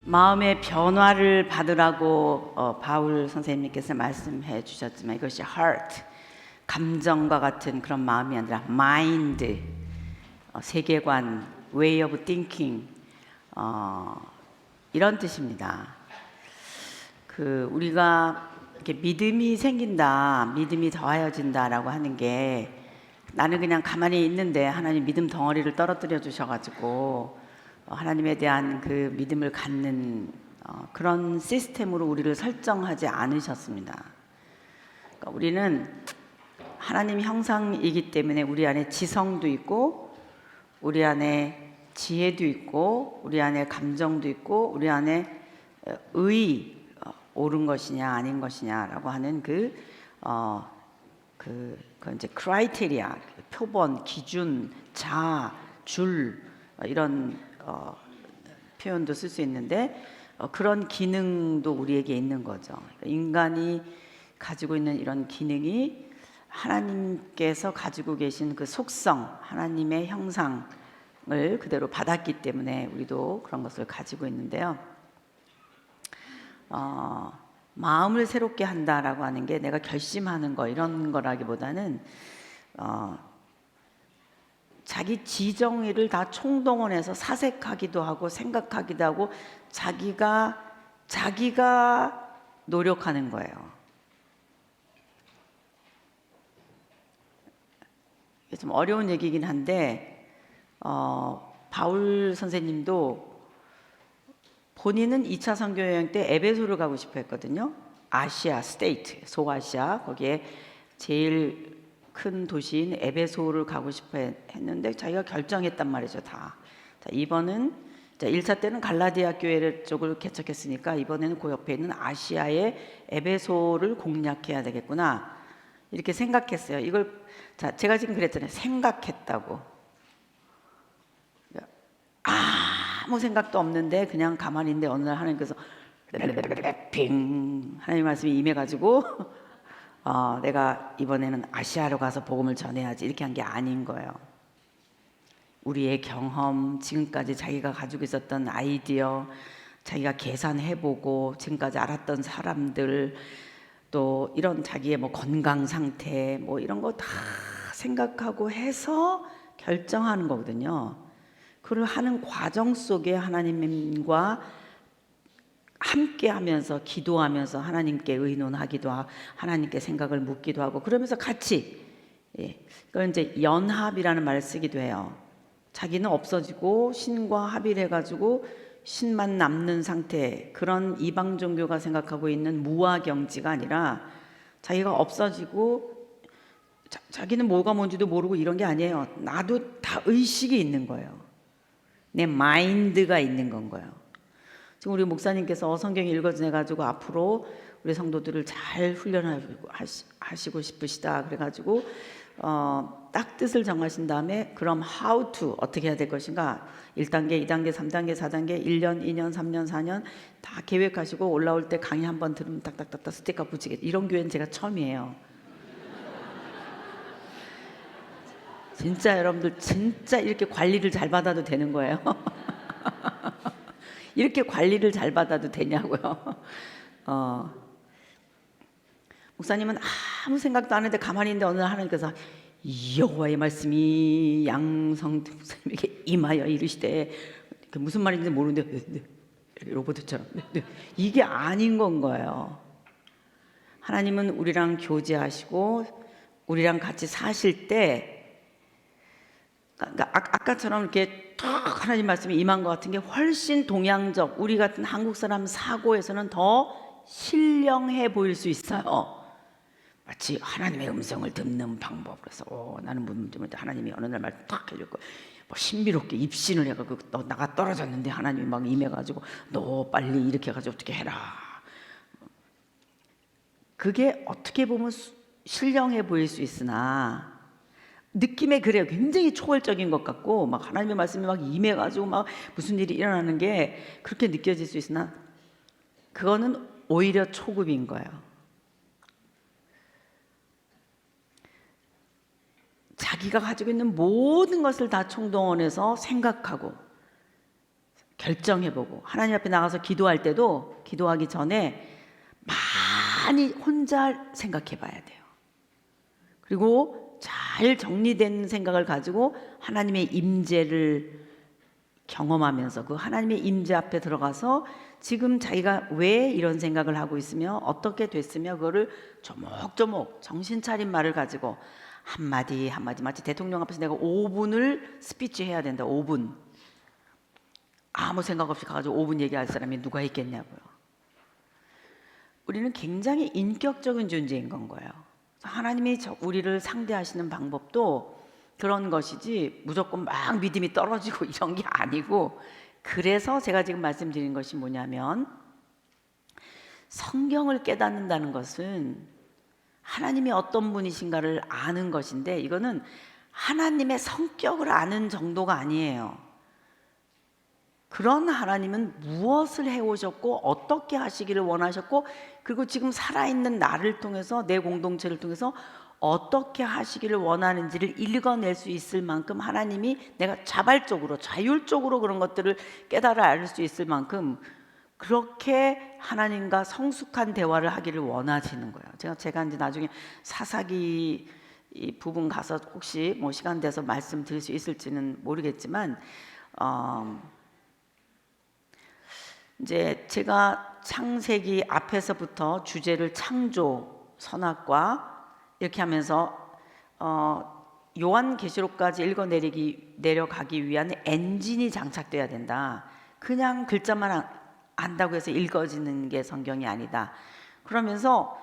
마음의 변화를 받으라고 바울 선생님께서 말씀해 주셨지만 이것이 heart, 감정과 같은 그런 마음이 아니라 mind, 세계관, way of thinking, 이런 뜻입니다. 우리가 이렇게 믿음이 생긴다, 믿음이 더하여진다라고 하는 게 나는 그냥 가만히 있는데 하나님 믿음 덩어리를 떨어뜨려 주셔가지고 하나님에 대한 그 믿음을 갖는 그런 시스템으로 우리를 설정하지 않으셨습니다. 그러니까 우리는 하나님 형상이기 때문에 우리 안에 지성도 있고 우리 안에 지혜도 있고 우리 안에 감정도 있고 우리 안에 옳은 것이냐 아닌 것이냐라고 하는 그 이제 크라이테리아, 표본, 기준, 줄 이런 표현도 쓸 수 있는데 그런 기능도 우리에게 있는 거죠. 인간이 가지고 있는 이런 기능이 하나님께서 가지고 계신 그 속성, 하나님의 형상을 그대로 받았기 때문에 우리도 그런 것을 가지고 있는데요. 마음을 새롭게 한다라고 하는 게 내가 결심하는 거 이런 거라기보다는 자기 지정의를 다 총동원해서 사색하기도 하고 생각하기도 하고 자기가 노력하는 거예요. 좀 어려운 얘기긴 한데 바울 선생님도 본인은 2차 선교 여행 때 에베소를 가고 싶어 했거든요. 아시아 스테이트, 소아시아, 거기에 제일 큰 도시인 에베소를 가고 싶어 했는데 자기가 결정했단 말이죠. 다. 자, 이번은 1차 때는 갈라디아 교회 쪽을 개척했으니까 이번에는 그 옆에 있는 아시아의 에베소를 공략해야 되겠구나 이렇게 생각했어요. 이걸 제가 지금 그랬잖아요. 생각했다고. 아무 생각도 없는데 그냥 가만히 있는데 어느 날 하나님께서 빙 하나님 말씀이 임해가지고 내가 이번에는 아시아로 가서 복음을 전해야지 이렇게 한 게 아닌 거예요. 우리의 경험, 지금까지 자기가 가지고 있었던 아이디어, 자기가 계산해보고 지금까지 알았던 사람들, 또 이런 자기의 건강 상태 이런 거 다 생각하고 해서 결정하는 거거든요. 그걸 하는 과정 속에 하나님과 함께 하면서 기도하면서 하나님께 의논하기도 하고 하나님께 생각을 묻기도 하고 그러면서 같이 그걸 이제 연합이라는 말을 쓰기도 해요. 자기는 없어지고 신과 합의를 해가지고 신만 남는 상태, 그런 이방 종교가 생각하고 있는 무아경지가 아니라 자기가 없어지고 자기는 뭐가 뭔지도 모르고 이런 게 아니에요. 나도 다 의식이 있는 거예요. 내 마인드가 있는 건 거예요. 지금 우리 목사님께서 성경 읽어내가지고 앞으로 우리 성도들을 잘 훈련하시고 싶으시다 그래가지고 딱 뜻을 정하신 다음에 그럼 how to 어떻게 해야 될 것인가 1단계, 2단계, 3단계, 4단계 1년, 2년, 3년, 4년 다 계획하시고 올라올 때 강의 한번 들으면 딱딱딱딱 스티커 붙이겠다. 이런 교회는 제가 처음이에요. 진짜 여러분들 진짜 이렇게 관리를 잘 받아도 되는 거예요? 이렇게 관리를 잘 받아도 되냐고요? 목사님은 아무 생각도 안 했는데 가만히 있는데 어느 날 하나님께서 여호와의 말씀이 양성 목사님에게 임하여 이르시되 무슨 말인지 모르는데 로봇처럼 이게 아닌 건 거예요. 하나님은 우리랑 교제하시고 우리랑 같이 사실 때 그러니까 아까처럼 이렇게 탁 하나님 말씀이 임한 것 같은 게 훨씬 동양적 우리 같은 한국 사람 사고에서는 더 신령해 보일 수 있어요. 마치 하나님의 음성을 듣는 방법. 그래서 나는 무슨 하나님이 어느 날 말 탁 해줬고 신비롭게 입신을 해가지고 너 나가 떨어졌는데 하나님이 막 임해가지고 너 빨리 이렇게 해가지고 어떻게 해라. 그게 어떻게 보면 신령해 보일 수 있으나 느낌에 그래요. 굉장히 초월적인 것 같고 막 하나님의 말씀이 막 임해가지고 막 무슨 일이 일어나는 게 그렇게 느껴질 수 있으나 그거는 오히려 초급인 거예요. 자기가 가지고 있는 모든 것을 다 총동원해서 생각하고 결정해보고 하나님 앞에 나가서 기도할 때도 기도하기 전에 많이 혼자 생각해봐야 돼요. 그리고 잘 정리된 생각을 가지고 하나님의 임재를 경험하면서 그 하나님의 임재 앞에 들어가서 지금 자기가 왜 이런 생각을 하고 있으며 어떻게 됐으며 그거를 조목조목 정신 차린 말을 가지고 한마디 한마디, 마치 대통령 앞에서 내가 5분을 스피치 해야 된다. 5분 아무 생각 없이 가가지고 5분 얘기할 사람이 누가 있겠냐고요. 우리는 굉장히 인격적인 존재인 건 거예요. 하나님이 우리를 상대하시는 방법도 그런 것이지 무조건 막 믿음이 떨어지고 이런 게 아니고, 그래서 제가 지금 말씀드린 것이 뭐냐면 성경을 깨닫는다는 것은 하나님이 어떤 분이신가를 아는 것인데, 이거는 하나님의 성격을 아는 정도가 아니에요. 그런 하나님은 무엇을 해오셨고 어떻게 하시기를 원하셨고, 그리고 지금 살아있는 나를 통해서 내 공동체를 통해서 어떻게 하시기를 원하는지를 읽어낼 수 있을 만큼 하나님이 내가 자발적으로 자율적으로 그런 것들을 깨달아 알 수 있을 만큼 그렇게 하나님과 성숙한 대화를 하기를 원하시는 거예요. 제가 이제 나중에 사사기 이 부분 가서 혹시 뭐 시간 돼서 말씀드릴 수 있을지는 모르겠지만 이제 제가 창세기 앞에서부터 주제를 창조, 선악과 이렇게 하면서 요한계시록까지 내려가기 위한 엔진이 장착돼야 된다. 그냥 글자만 안다고 해서 읽어지는 게 성경이 아니다. 그러면서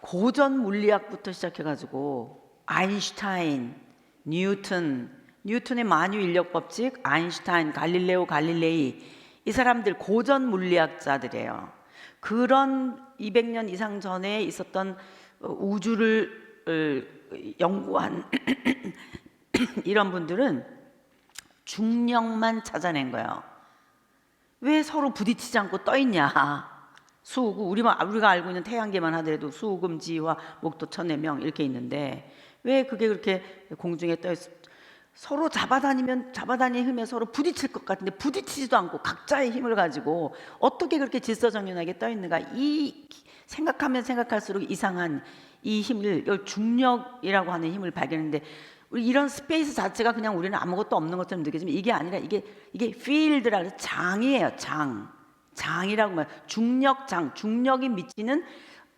고전 물리학부터 시작해가지고 아인슈타인, 뉴턴의 만유 인력 법칙, 아인슈타인, 갈릴레오 갈릴레이, 이 사람들 고전 물리학자들이에요. 그런 200년 이상 전에 있었던 우주를 연구한 이런 분들은 중력만 찾아낸 거예요. 왜 서로 부딪히지 않고 떠 있냐? 수우금, 우리가 알고 있는 태양계만 하더라도 수우금, 지화, 목도, 천해명 이렇게 있는데 왜 그게 그렇게 공중에 떠 있어? 서로 잡아다니는 힘에 서로 부딪힐 것 같은데 부딪히지도 않고 각자의 힘을 가지고 어떻게 그렇게 질서정연하게 떠 있는가? 이 생각하면 생각할수록 이상한 이 힘을, 이걸 중력이라고 하는 힘을 발견했는데, 우리 이런 스페이스 자체가 그냥 우리는 아무것도 없는 것처럼 느껴지면 이게 아니라 이게 필드라 그래서 장이에요. 장이라고 말해요. 중력장, 중력이 미치는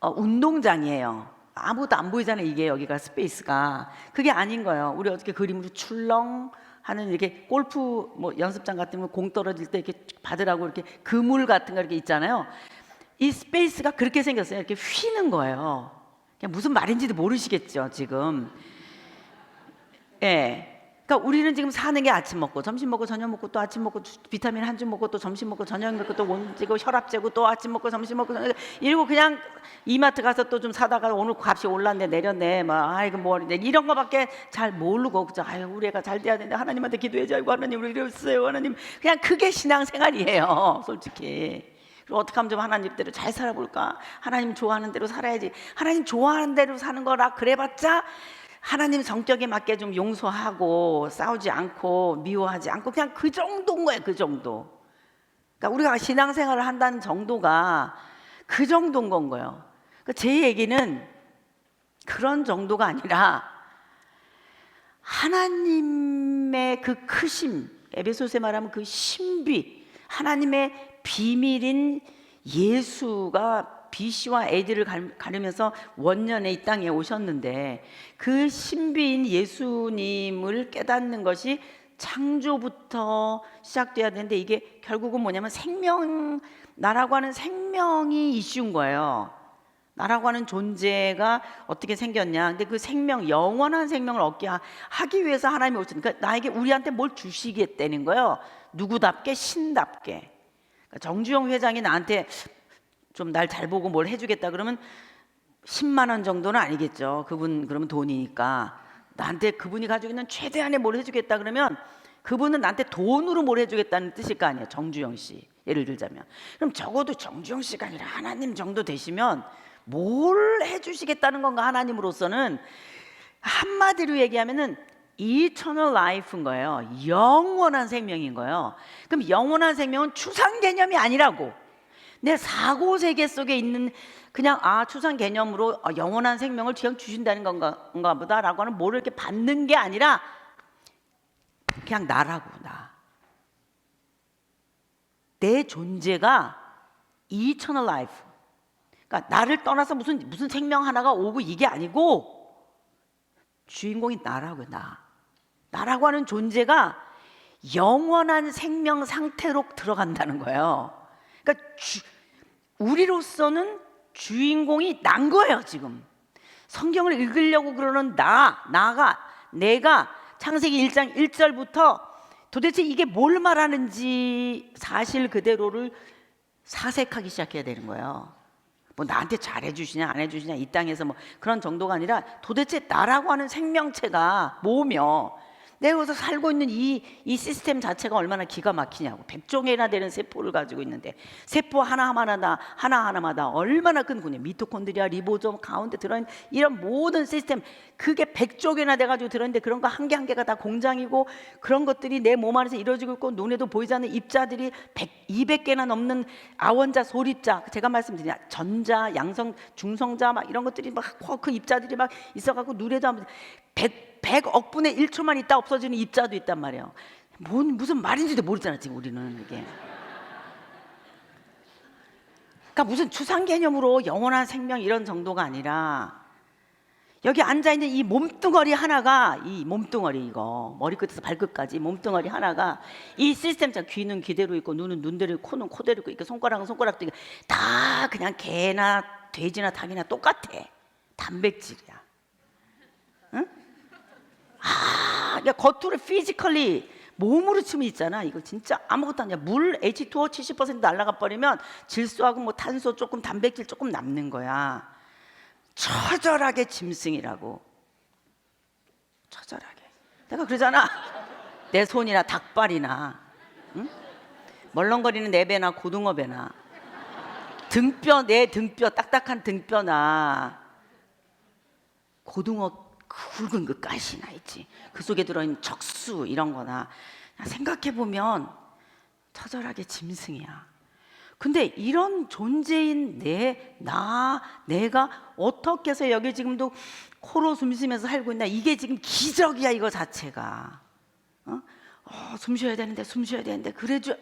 운동장이에요. 아무것도 안 보이잖아요. 이게 여기가 스페이스가. 그게 아닌 거예요. 우리 어떻게 그림으로 출렁 하는 이렇게 골프 뭐 연습장 같은 거 공 떨어질 때 이렇게 받으라고 이렇게 그물 같은 거 이렇게 있잖아요. 이 스페이스가 그렇게 생겼어요. 이렇게 휘는 거예요. 그냥 무슨 말인지도 모르시겠죠, 지금. 예. 그러니까 우리는 지금 사는 게 아침 먹고 점심 먹고 저녁 먹고 또 아침 먹고 비타민 한 줌 먹고 또 점심 먹고 저녁 먹고 또 온지고 혈압 재고 또 아침 먹고 점심 먹고 저녁 이러고 그냥 이마트 가서 또 좀 사다가 오늘 값이 올랐네 내렸네 막 아이고 뭐 이런 거밖에 잘 모르고 그죠. 아유 우리 애가 잘 돼야 되는데 하나님한테 기도해줘. 아이고 하나님 우리 이랬어요 하나님. 그냥 그게 신앙생활이에요 솔직히. 그리고 어떻게 하면 좀 하나님대로 잘 살아볼까. 하나님 좋아하는 대로 살아야지. 하나님 좋아하는 대로 사는 거라 그래봤자 하나님 성격에 맞게 좀 용서하고 싸우지 않고 미워하지 않고 그냥 그 정도인 거예요. 그 정도. 그러니까 우리가 신앙생활을 한다는 정도가 그 정도인 건 거예요. 그러니까 제 얘기는 그런 정도가 아니라 하나님의 그 크심, 에베소서에 말하면 그 신비, 하나님의 비밀인 예수가 BC와 AD를 가르면서 원년에 이 땅에 오셨는데 그 신비인 예수님을 깨닫는 것이 창조부터 시작돼야 되는데 이게 결국은 뭐냐면 나라고 하는 생명이 이슈인 거예요. 나라고 하는 존재가 어떻게 생겼냐. 근데 그 생명, 영원한 생명을 얻게 하기 위해서 하나님이 오셨으니까 나에게 우리한테 뭘 주시겠다는 거예요. 누구답게 신답게. 그러니까 정주영 회장이 나한테 좀 날 잘 보고 뭘 해주겠다 그러면 10만 원 정도는 아니겠죠. 그분 그러면 돈이니까 나한테 그분이 가지고 있는 최대한의 뭘 해주겠다 그러면 그분은 나한테 돈으로 뭘 해주겠다는 뜻일 거 아니에요. 정주영 씨 예를 들자면 그럼 적어도 정주영 씨가 아니라 하나님 정도 되시면 뭘 해주시겠다는 건가. 하나님으로서는 한마디로 얘기하면은 eternal life인 거예요. 영원한 생명인 거예요. 그럼 영원한 생명은 추상 개념이 아니라고. 내 사고 세계 속에 있는 그냥 추상 개념으로 영원한 생명을 그냥 주신다는 건가 보다라고 하는 뭐를 이렇게 받는 게 아니라 그냥 나라고. 내 존재가 eternal life. 그러니까 나를 떠나서 무슨 생명 하나가 오고 이게 아니고 주인공이 나라고요. 나라고 하는 존재가 영원한 생명 상태로 들어간다는 거예요. 그러니까 우리로서는 주인공이 난 거예요. 지금 성경을 읽으려고 그러는 내가 창세기 1장 1절부터 도대체 이게 뭘 말하는지 사실 그대로를 사색하기 시작해야 되는 거예요. 뭐 나한테 잘해 주시냐 안 해주시냐 이 땅에서 뭐 그런 정도가 아니라 도대체 나라고 하는 생명체가 뭐며 내가 여기서 살고 있는 이 시스템 자체가 얼마나 기가 막히냐고. 100종이나 되는 세포를 가지고 있는데 세포 하나하나마다 얼마나 큰 군요. 미토콘드리아, 리보솜 가운데 들어있는 이런 모든 시스템, 그게 100종이나 돼가지고 들어있는데 그런 거 한 개 한 개가 다 공장이고 그런 것들이 내 몸 안에서 이루어지고 있고 눈에도 보이지 않는 입자들이 200개나 넘는 아원자, 소립자, 제가 말씀드린 전자, 양성, 중성자 막 이런 것들이 막 그 입자들이 막 있어갖고 눈에도 100억 분의 1초만 있다 없어지는 입자도 있단 말이에요. 무슨 말인지도 모르잖아 지금 우리는 이게. 그러니까 무슨 추상 개념으로 영원한 생명 이런 정도가 아니라 여기 앉아 있는 이 몸뚱어리 하나가, 이 몸뚱어리 이거 머리끝에서 발끝까지 몸뚱어리 하나가 이 시스템상 귀는 귀대로 있고 눈은 눈대로 있고 코는 코대로 있고 손가락은 손가락도 있고 다 그냥 개나 돼지나 닭이나 똑같아. 단백질이야. 응? 야, 겉으로 피지컬리 몸으로 치면 있잖아. 이거 진짜 아무것도 아니야. 물 H2O 70% 날아가 버리면 질소하고 뭐 탄소 조금 단백질 조금 남는 거야. 처절하게 짐승이라고. 처절하게. 내가 그러잖아. 내 손이나 닭발이나 응? 멀렁거리는 내 배나 고등어 배나 등뼈, 내 등뼈 딱딱한 등뼈나 고등어 굵은 그 가시나 있지. 그 속에 들어있는 척수 이런 거나 생각해보면 처절하게 짐승이야. 근데 이런 존재인 내가 어떻게 해서 여기 지금도 코로 숨 쉬면서 살고 있나. 이게 지금 기적이야 이거 자체가. 숨 쉬어야 되는데 그러지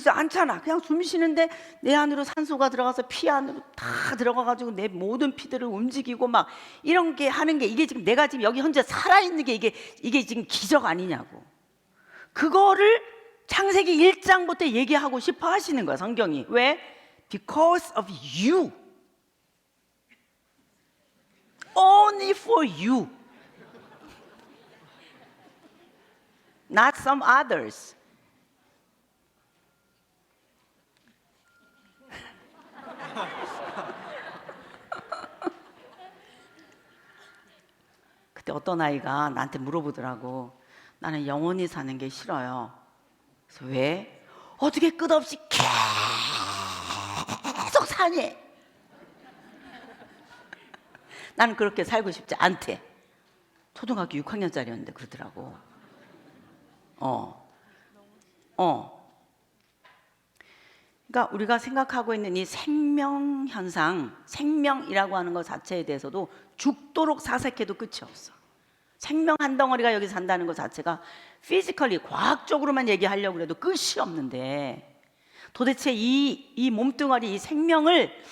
않잖아. 그냥 숨 쉬는데 내 안으로 산소가 들어가서 피 안으로 다 들어가가지고 내 모든 피들을 움직이고 막 이런 게 하는 게 이게 지금 내가 지금 여기 현재 살아있는 게 이게 지금 기적 아니냐고. 그거를 창세기 1장부터 얘기하고 싶어 하시는 거야 성경이. 왜? Because of you. Only for you. Not some others. 그때 어떤 아이가 나한테 물어보더라고. 나는 영원히 사는 게 싫어요. 그래서 왜? 어떻게 끝없이 계속 사니? 나는 그렇게 살고 싶지 않대. 초등학교 6학년짜리였는데 그러더라고. 그러니까 우리가 생각하고 있는 이 생명 현상, 생명이라고 하는 것 자체에 대해서도 죽도록 사색해도 끝이 없어. 생명 한 덩어리가 여기 산다는 것 자체가 피지컬리 과학적으로만 얘기하려고 해도 끝이 없는데 도대체 이 몸뚱아리, 이 생명을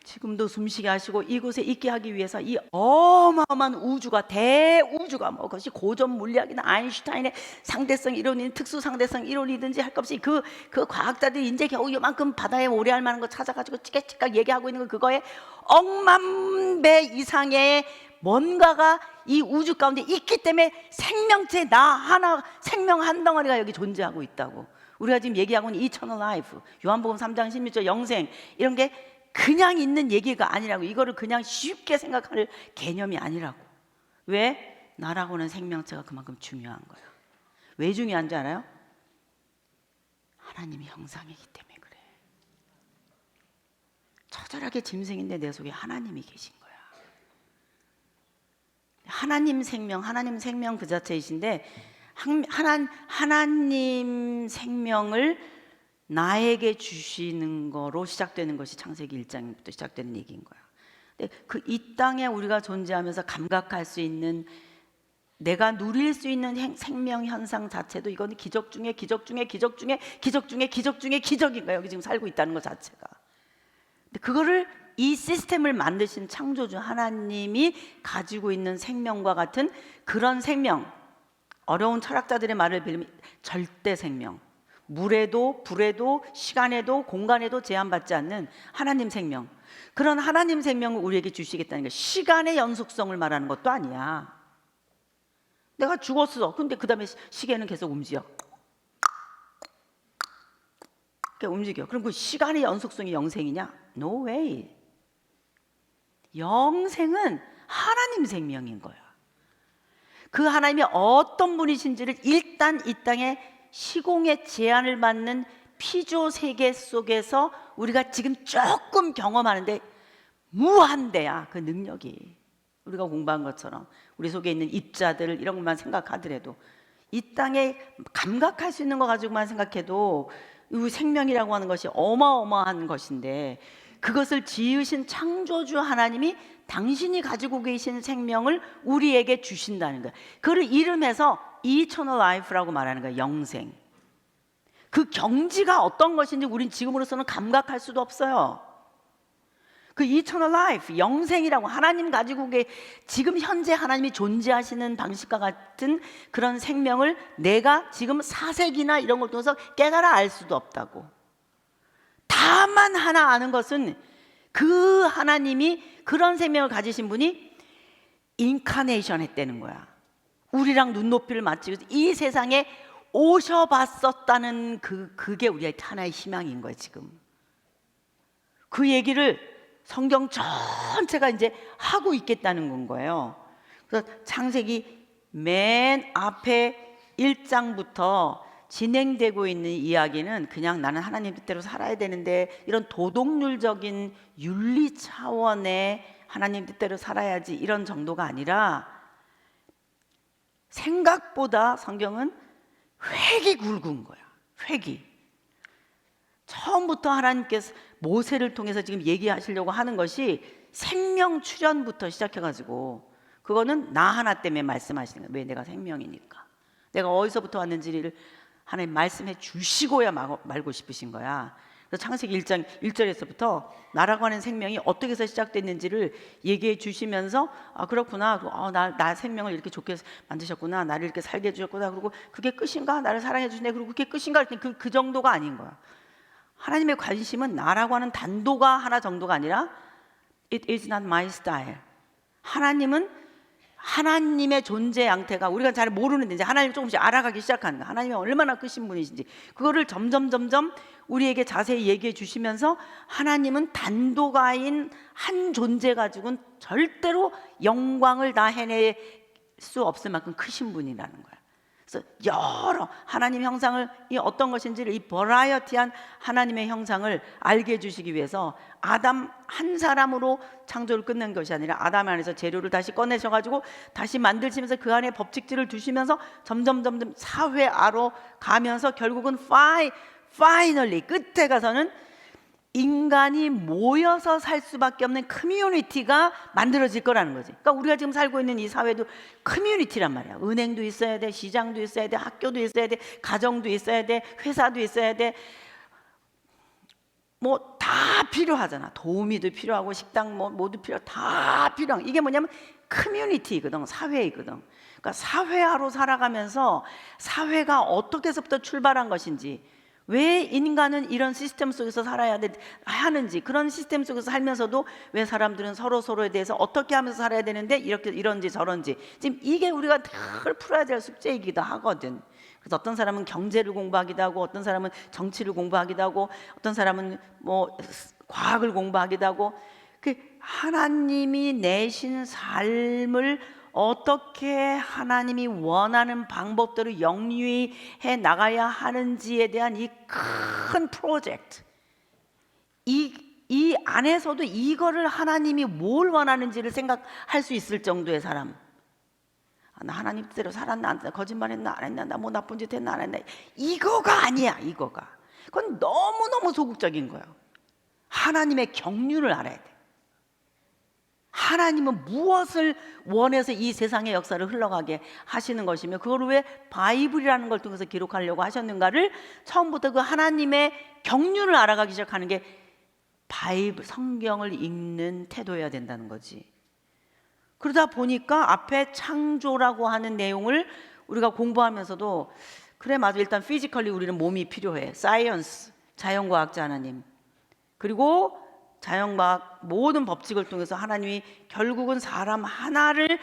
지금도 숨쉬게 하시고 이곳에 있게 하기 위해서 이 어마어마한 우주가, 대우주가 뭐 그것이 고전 물리학이나 아인슈타인의 상대성 이론이 특수 상대성 이론이든지 할 것 없이 그 과학자들이 이제 겨우 이만큼 바다에 오래할 만한 거 찾아가지고 찌깍찌깍 얘기하고 있는 거, 그거에 억만 배 이상의 뭔가가 이 우주 가운데 있기 때문에 생명체 나 하나, 생명 한 덩어리가 여기 존재하고 있다고. 우리가 지금 얘기하고 있는 eternal life, 요한복음 3장 16절 영생, 이런 게 그냥 있는 얘기가 아니라고. 이거를 그냥 쉽게 생각할 개념이 아니라고. 왜? 나라고는 생명체가 그만큼 중요한 거야. 왜 중요한 줄 알아요? 하나님의 형상이기 때문에 그래. 처절하게 짐승인데 내 속에 하나님이 계신 거야. 하나님 생명 그 자체이신데 하나님 생명을 나에게 주시는 거로 시작되는 것이 창세기 1장부터 시작되는 얘기인 거야. 근데 이 땅에 우리가 존재하면서 감각할 수 있는, 내가 누릴 수 있는 생명 현상 자체도 이거는 기적 중에 기적인 거야. 여기 지금 살고 있다는 것 자체가. 근데 그거를 이 시스템을 만드신 창조주 하나님이 가지고 있는 생명과 같은 그런 생명, 어려운 철학자들의 말을 빌리면 절대 생명, 물에도 불에도 시간에도 공간에도 제한받지 않는 하나님 생명, 그런 하나님 생명을 우리에게 주시겠다는 게 시간의 연속성을 말하는 것도 아니야. 내가 죽었어. 근데 그 다음에 시계는 계속 움직여. 움직여. 그럼 그 시간의 연속성이 영생이냐? No way. 영생은 하나님 생명인 거야. 그 하나님이 어떤 분이신지를 일단 이 땅에 시공의 제한을 받는 피조 세계 속에서 우리가 지금 조금 경험하는데 무한대야. 그 능력이 우리가 공부한 것처럼 우리 속에 있는 입자들 이런 것만 생각하더라도 이 땅에 감각할 수 있는 거 가지고만 생각해도 이 생명이라고 하는 것이 어마어마한 것인데, 그것을 지으신 창조주 하나님이 당신이 가지고 계신 생명을 우리에게 주신다는 거야. 그를 이름해서 eternal life라고 말하는 거야. 영생. 그 경지가 어떤 것인지 우린 지금으로서는 감각할 수도 없어요. 그 eternal life, 영생이라고 하나님 가지고 지금 현재 하나님이 존재하시는 방식과 같은 그런 생명을 내가 지금 사색이나 이런 걸 통해서 깨달아 알 수도 없다고. 다만 하나 아는 것은 그 하나님이 그런 생명을 가지신 분이 인카네이션 했다는 거야. 우리랑 눈높이를 맞추고 이 세상에 오셔봤었다는 그게 우리의 하나의 희망인 거예요. 지금 그 얘기를 성경 전체가 이제 하고 있겠다는 건 거예요. 그래서 창세기 맨 앞에 1장부터 진행되고 있는 이야기는 그냥 나는 하나님 뜻대로 살아야 되는데 이런 도덕률적인 윤리 차원의 하나님 뜻대로 살아야지 이런 정도가 아니라, 생각보다 성경은 획이 굵은 거야. 획이. 처음부터 하나님께서 모세를 통해서 지금 얘기하시려고 하는 것이 생명 출현부터 시작해가지고, 그거는 나 하나 때문에 말씀하시는 거예요. 왜? 내가 생명이니까. 내가 어디서부터 왔는지를 하나님 말씀해 주시고야 말고 싶으신 거야. 그래서 창세기 1장 1절에서부터 나라고 하는 생명이 어떻게 해서 시작됐는지를 얘기해 주시면서, 아 그렇구나, 나 생명을 이렇게 좋게 만드셨구나, 나를 이렇게 살게 해주셨구나, 그리고 그게 끝인가? 나를 사랑해 주시네, 그리고 그게 끝인가? 그 정도가 아닌 거야. 하나님의 관심은 나라고 하는 단도가 하나 정도가 아니라 It is not my style. 하나님은 하나님의 존재 양태가 우리가 잘 모르는데 이제 하나님을 조금씩 알아가기 시작하는 거야. 하나님이 얼마나 크신 분이신지 그거를 점점 우리에게 자세히 얘기해 주시면서, 하나님은 단도가인 한 존재 가지고는 절대로 영광을 다 해낼 수 없을 만큼 크신 분이라는 거야. 그래서 여러 하나님 형상을 이 어떤 것인지를, 이 버라이어티한 하나님의 형상을 알게 해주시기 위해서 아담 한 사람으로 창조를 끝낸 것이 아니라 아담 안에서 재료를 다시 꺼내셔가지고 다시 만드시면서 그 안에 법칙들을 두시면서 점점 사회화로 가면서 결국은 파이널리 끝에 가서는 인간이 모여서 살 수밖에 없는 커뮤니티가 만들어질 거라는 거지. 그러니까 우리가 지금 살고 있는 이 사회도 커뮤니티란 말이야. 은행도 있어야 돼, 시장도 있어야 돼, 학교도 있어야 돼, 가정도 있어야 돼, 회사도 있어야 돼. 뭐 다 필요하잖아. 도우미도 필요하고 식당 모두 다 필요한. 이게 뭐냐면 커뮤니티거든, 사회이거든. 그러니까 사회화로 살아가면서 사회가 어떻게 해서부터 출발한 것인지, 왜 인간은 이런 시스템 속에서 살아야 하는지, 그런 시스템 속에서 살면서도 왜 사람들은 서로에 대해서 어떻게 하면서 살아야 되는데 이런지 저런지, 지금 이게 우리가 늘 풀어야 될 숙제이기도 하거든. 그래서 어떤 사람은 경제를 공부하기도 하고, 어떤 사람은 정치를 공부하기도 하고, 어떤 사람은 뭐 과학을 공부하기도 하고, 그 하나님이 내신 삶을 어떻게 하나님이 원하는 방법대로 영위해 나가야 하는지에 대한 이 큰 프로젝트, 이 안에서도 이거를 하나님이 뭘 원하는지를 생각할 수 있을 정도의 사람, 나 하나님 뜻대로 살았나 안 했나, 거짓말했나 안 했나, 나 뭐 나쁜 짓 했나 안 했나, 이거가 아니야. 이거가 그건 너무너무 소극적인 거예요. 하나님의 경륜을 알아야 돼. 하나님은 무엇을 원해서 이 세상의 역사를 흘러가게 하시는 것이며 그걸 왜 바이블이라는 걸 통해서 기록하려고 하셨는가를 처음부터 그 하나님의 경륜을 알아가기 시작하는 게 바이블, 성경을 읽는 태도여야 된다는 거지. 그러다 보니까 앞에 창조라고 하는 내용을 우리가 공부하면서도 그래 맞아, 일단 피지컬리 우리는 몸이 필요해. 사이언스, 자연과학자 하나님, 그리고 자연과학 모든 법칙을 통해서 하나님이 결국은 사람 하나를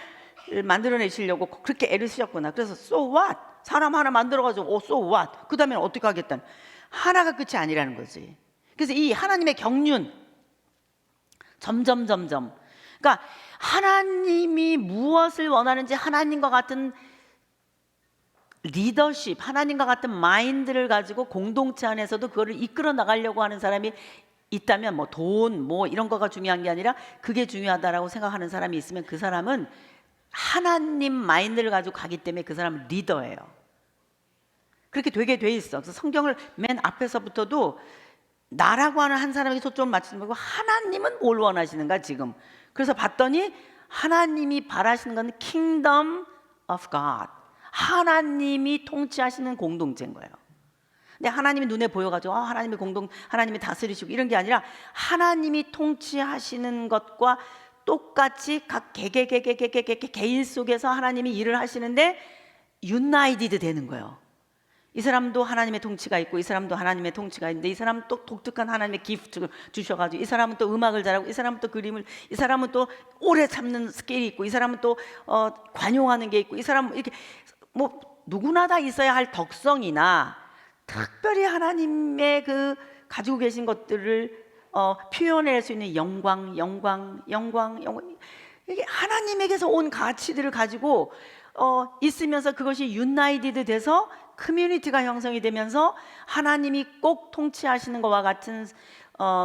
만들어내시려고 그렇게 애를 쓰셨구나. 그래서 so what? 사람 하나 만들어가지고 so what? 그 다음에는 어떻게 하겠다는, 하나가 끝이 아니라는 거지. 그래서 이 하나님의 경륜 점점 그러니까 하나님이 무엇을 원하는지, 하나님과 같은 리더십, 하나님과 같은 마인드를 가지고 공동체 안에서도 그거를 이끌어 나가려고 하는 사람이 있다면, 뭐 돈, 뭐 이런 거가 중요한 게 아니라 그게 중요하다라고 생각하는 사람이 있으면 그 사람은 하나님 마인드를 가지고 가기 때문에 그 사람은 리더예요. 그렇게 되게 돼 있어. 그래서 성경을 맨 앞에서부터도 나라고 하는 한 사람에게 초점을 맞추는 거고, 하나님은 뭘 원하시는가 지금. 그래서 봤더니 하나님이 바라시는 건 Kingdom of God, 하나님이 통치하시는 공동체인 거예요. 근데 하나님이 눈에 보여가지고 하나님이 다스리시고 이런 게 아니라 하나님이 통치하시는 것과 똑같이 각 개인 속에서 하나님이 일을 하시는데 유나이티드 되는 거예요. 이 사람도 하나님의 통치가 있고 이 사람도 하나님의 통치가 있는데, 이 사람은 또 독특한 하나님의 기프트를 주셔가지고 이 사람은 또 음악을 잘하고 이 사람은 또 그림을, 이 사람은 또 오래 참는 스킬이 있고 이 사람은 또 관용하는 게 있고, 이 사람은 이렇게 뭐 누구나 다 있어야 할 덕성이나 특별히 하나님의 그 가지고 계신 것들을 표현할 수 있는 영광, 이게 하나님에게서 온 가치들을 가지고 있으면서 그것이 유나이티드 돼서 커뮤니티가 형성이 되면서 하나님이 꼭 통치하시는 것과 같은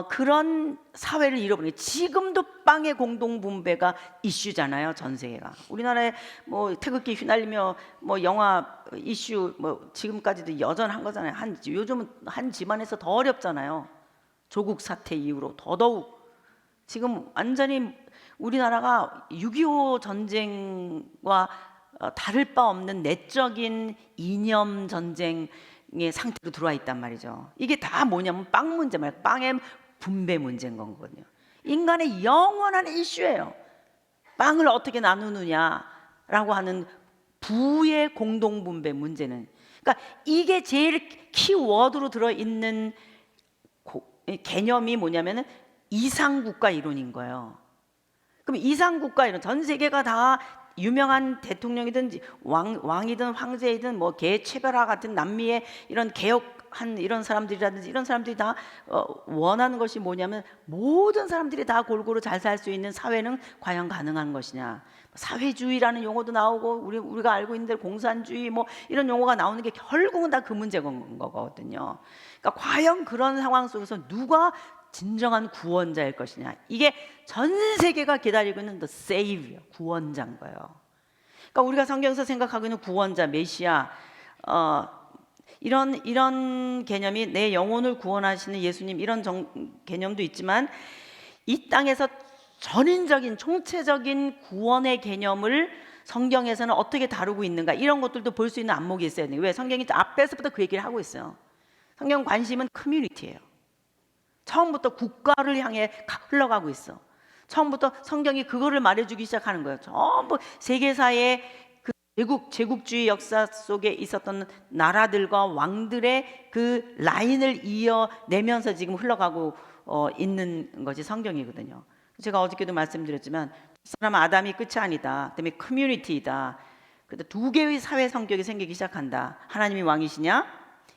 그런 사회를 잃어버린, 지금도 빵의 공동분배가 이슈잖아요. 전 세계가. 우리나라에 뭐 태극기 휘날리며 뭐 영화 이슈 뭐 지금까지도 여전한 거잖아요. 요즘은 한 집안에서 더 어렵잖아요. 조국 사태 이후로 더더욱 지금 완전히 우리나라가 6.25 전쟁과 다를 바 없는 내적인 이념 전쟁의 상태로 들어와 있단 말이죠. 이게 다 뭐냐면 빵 문제 말고 빵의 분배 문제인 거거든요. 인간의 영원한 이슈예요. 빵을 어떻게 나누느냐라고 하는 부의 공동 분배 문제는, 그러니까 이게 제일 키워드로 들어있는 개념이 뭐냐면은 이상국가 이론인 거예요. 그럼 이상국가 이론, 전 세계가 다 유명한 대통령이든 왕이든 황제이든 뭐 개체별화 같은 남미의 이런 개혁한 이런 사람들이라든지 이런 사람들이 다 원하는 것이 뭐냐면 모든 사람들이 다 골고루 잘 살 수 있는 사회는 과연 가능한 것이냐. 사회주의라는 용어도 나오고 우리가 알고 있는 대로 공산주의 뭐 이런 용어가 나오는 게 결국은 다 그 문제인 거거든요. 그러니까 과연 그런 상황 속에서 누가 진정한 구원자일 것이냐, 이게 전 세계가 기다리고 있는 the savior, 구원자인 거예요. 그러니까 우리가 성경에서 생각하고 있는 구원자, 메시아, 이런 개념이 내 영혼을 구원하시는 예수님, 이런 개념도 있지만 이 땅에서 전인적인 총체적인 구원의 개념을 성경에서는 어떻게 다루고 있는가, 이런 것들도 볼 수 있는 안목이 있어야 돼요. 왜? 성경이 앞에서부터 그 얘기를 하고 있어요. 성경 관심은 커뮤니티예요. 처음부터 국가를 향해 흘러가고 있어. 처음부터 성경이 그거를 말해주기 시작하는 거예요. 전부 세계사의 그 제국주의 역사 속에 있었던 나라들과 왕들의 그 라인을 이어내면서 지금 흘러가고 있는 것이 성경이거든요. 제가 어저께도 말씀드렸지만 사람은 아담이 끝이 아니다. 그다음에 커뮤니티이다. 그런데 두 개의 사회 성격이 생기기 시작한다. 하나님이 왕이시냐?